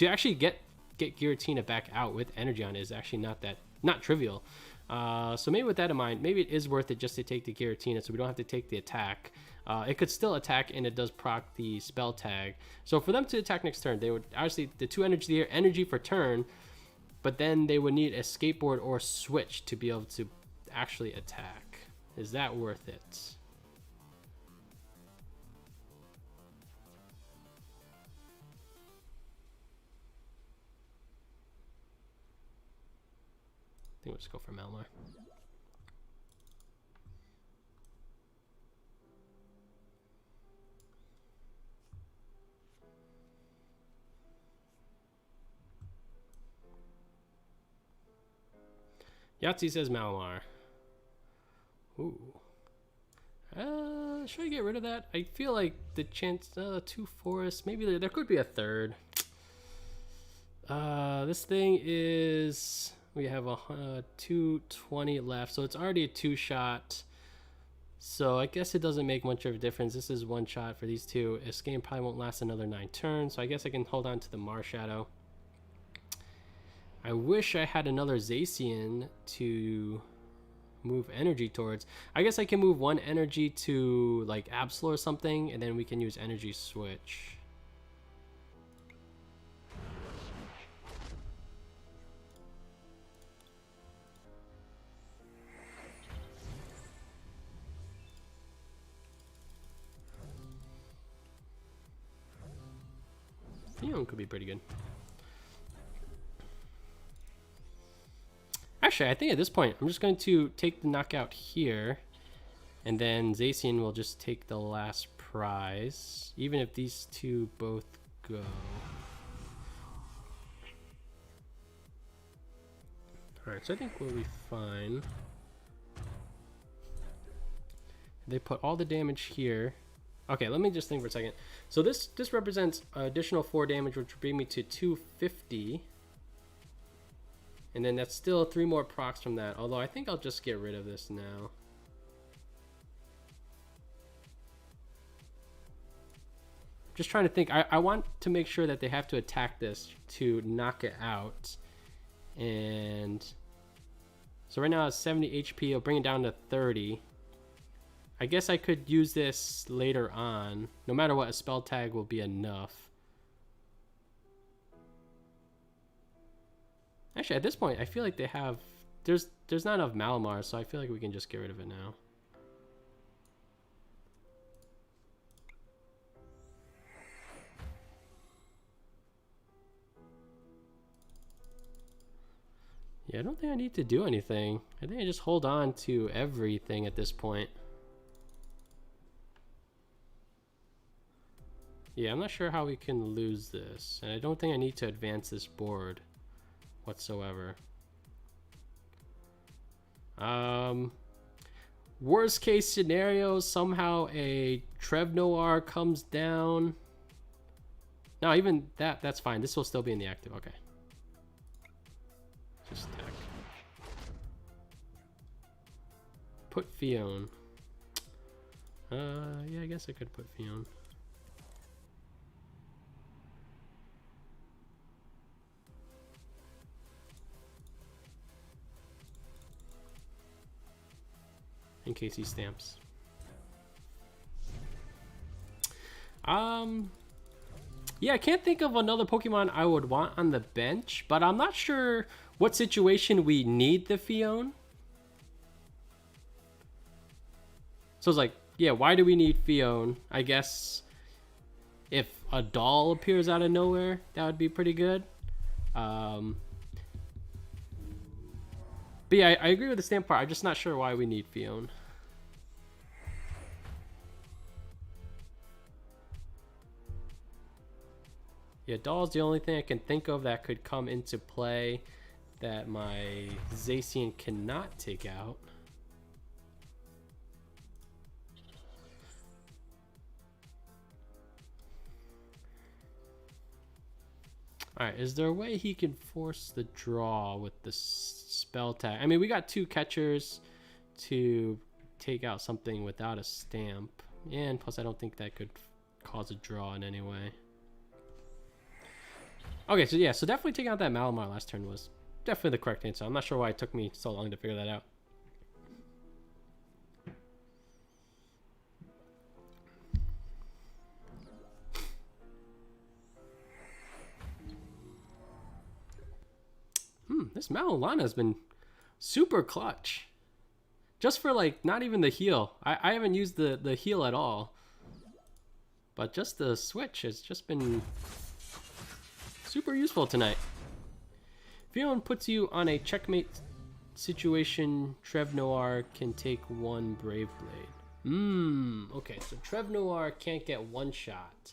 actually get Giratina back out with energy on it is actually not trivial. So maybe with that in mind, maybe it is worth it just to take the Giratina so we don't have to take the attack. It could still attack and it does proc the spell tag. So for them to attack next turn, they would obviously the 2 energy here, energy for turn, but then they would need a skateboard or switch to be able to actually attack. Is that worth it? I think we'll just go for Malamar. Yahtzee says Malamar. Ooh. Should I get rid of that? I feel like the chance, 2 forests, maybe there could be a third. This thing is, we have a 220 left, so it's already a 2-shot. So I guess it doesn't make much of a difference. This is 1 shot for these 2. This game probably won't last another 9 turns, so I guess I can hold on to the Marshadow. I wish I had another Zacian to move energy towards. I guess I can move 1 energy to like Absol or something, and then we can use energy switch. Theon could be pretty good. Actually, I think at this point, I'm just going to take the knockout here. And then Zacian will just take the last prize. Even if these two both go. Alright, so I think we'll be fine. They put all the damage here. Okay, let me just think for a second. So this represents additional 4 damage, which would bring me to 250. And then that's still 3 more procs from that. Although I think I'll just get rid of this now. Just trying to think. I want to make sure that they have to attack this to knock it out. And so right now it's 70 HP. I'll bring it down to 30. I guess I could use this later on. No matter what, a spell tag will be enough. Actually, at this point, I feel like they have... There's not enough Malamar, so I feel like we can just get rid of it now. Yeah, I don't think I need to do anything. I think I just hold on to everything at this point. Yeah, I'm not sure how we can lose this. And I don't think I need to advance this board whatsoever. Worst case scenario, somehow a Trevnoir comes down. No, even that's fine. This will still be in the active. Okay. Just attack. Put Fion. Yeah, I guess I could put Fion. In case he stamps. Yeah, I can't think of another Pokemon I would want on the bench, but I'm not sure what situation we need the Fion. So it's like, yeah, why do we need Fion? I guess if a doll appears out of nowhere, that would be pretty good. But yeah, I agree with the stamp part. I'm just not sure why we need Fion. Yeah, doll's the only thing I can think of that could come into play that my Zacian cannot take out. Alright, is there a way he can force the draw with the spell tag? I mean, we got 2 catchers to take out something without a stamp. And plus, I don't think that could cause a draw in any way. Okay, so yeah, so definitely taking out that Malamar last turn was definitely the correct answer. I'm not sure why it took me so long to figure that out. This Malalana has been super clutch. Just for like, not even the heal. I haven't used the heal at all. But just the switch has just been super useful tonight. If anyone puts you on a checkmate situation, Trevnoir can take 1 Brave Blade. Okay, so Trevnoir can't get 1 shot.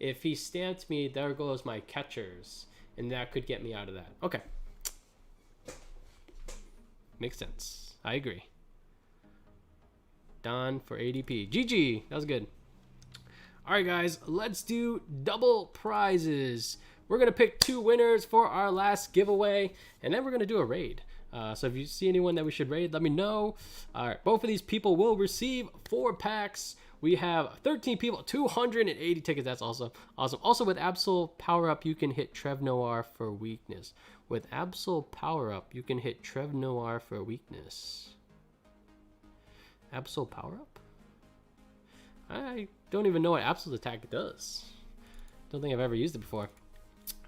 If he stamped me, there goes my catchers. And that could get me out of that. Okay. Makes sense. I agree. Don for ADP. GG. That was good. Alright guys, let's do double prizes. We're going to pick 2 winners for our last giveaway, and then we're going to do a raid. So if you see anyone that we should raid, let me know. Alright, both of these people will receive 4 packs. We have 13 people, 280 tickets. That's also awesome. Also, with Absol Power-Up, you can hit Trevnoir for weakness. With Absol Power-Up, you can hit Trevnoir for weakness. Absol Power-Up? I don't even know what Absol's attack does. Don't think I've ever used it before.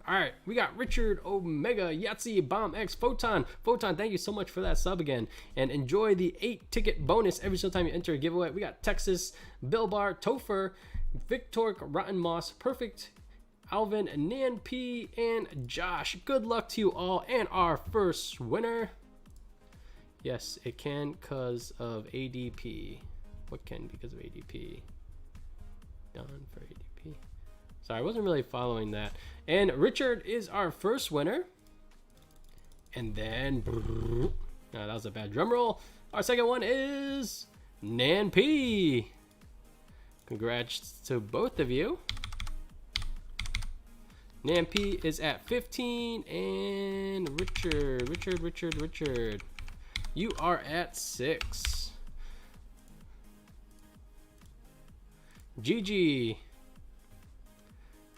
Alright, we got Richard Omega, Yahtzee, Bomb X, Photon. Photon, thank you so much for that sub again. And enjoy the 8-ticket bonus every single time you enter a giveaway. We got Texas, Bilbar, Topher, Victor, Rotten Moss, Perfect, Alvin, Nan P, and Josh. Good luck to you all. And our first winner Yes, it can because of ADP. What can because of ADP? Done for ADP. Sorry, I wasn't really following that. And Richard is our first winner. And then, that was a bad drum roll. Our second one is Nan P. Congrats to both of you. Nan P is at 15, and Richard, you are at 6. GG.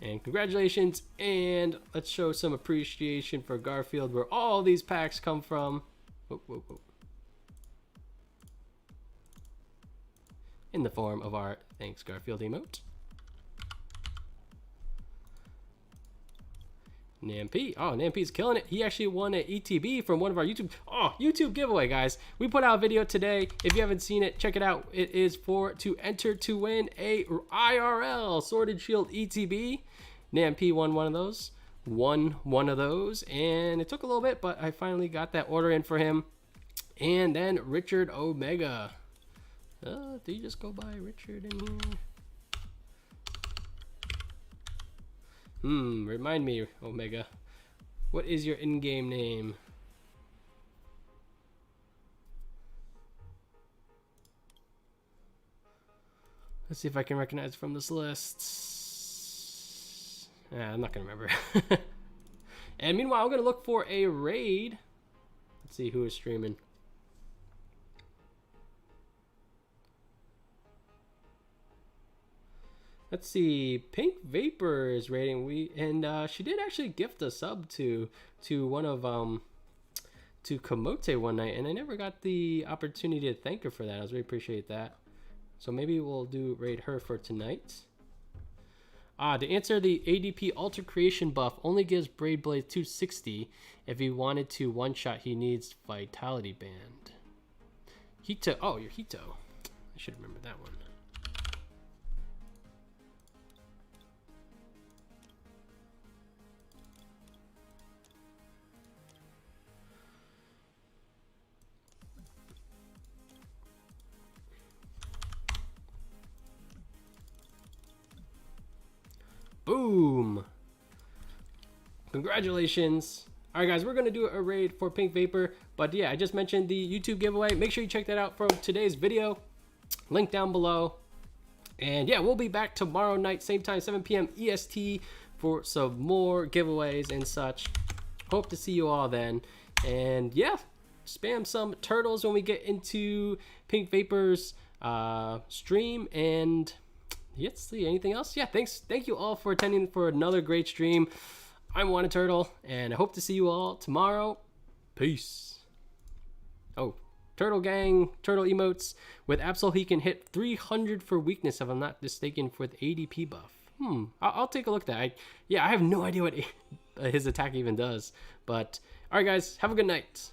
And congratulations, and let's show some appreciation for Garfield, where all these packs come from. Whoa, whoa, whoa. In the form of our Thanks Garfield emote. Namp. Oh, Nampy's killing it. He actually won an ETB from one of our YouTube giveaway, guys. We put out a video today. If you haven't seen it, check it out. It is to enter to win a IRL Sword and Shield ETB. Namp won one of those, and it took a little bit, but I finally got that order in for him. And then Richard Omega. Do you just go by Richard in here? Remind me, Omega. What is your in-game name? Let's see if I can recognize from this list. I'm not gonna remember. And meanwhile, I'm gonna look for a raid. Let's see who is streaming. Let's see, Pink Vapor is rating. She did actually gift a sub to one of to Kamote one night, and I never got the opportunity to thank her for that. I really appreciate that. So maybe we'll raid her for tonight. To answer, the ADP Alter Creation buff only gives Braid Blade 260. If he wanted to one-shot, he needs Vitality Band. Hito. Oh, you're Hito. I should remember that one. Boom! Congratulations. All right, guys, we're going to do a raid for Pink Vapor. But yeah, I just mentioned the YouTube giveaway. Make sure you check that out from today's video. Link down below. And yeah, we'll be back tomorrow night, same time, 7 p.m. EST for some more giveaways and such. Hope to see you all then. And yeah, spam some turtles when we get into Pink Vapor's stream. And let's see, anything else? Yeah, thank you all for attending for another great stream. I'm Wanted Turtle, and I hope to see you all tomorrow. Peace. Oh, Turtle Gang, Turtle emotes. With Absol, he can hit 300 for weakness, if I'm not mistaken, for the ADP buff. I'll take a look at that. I have no idea what his attack even does. But, alright guys, have a good night.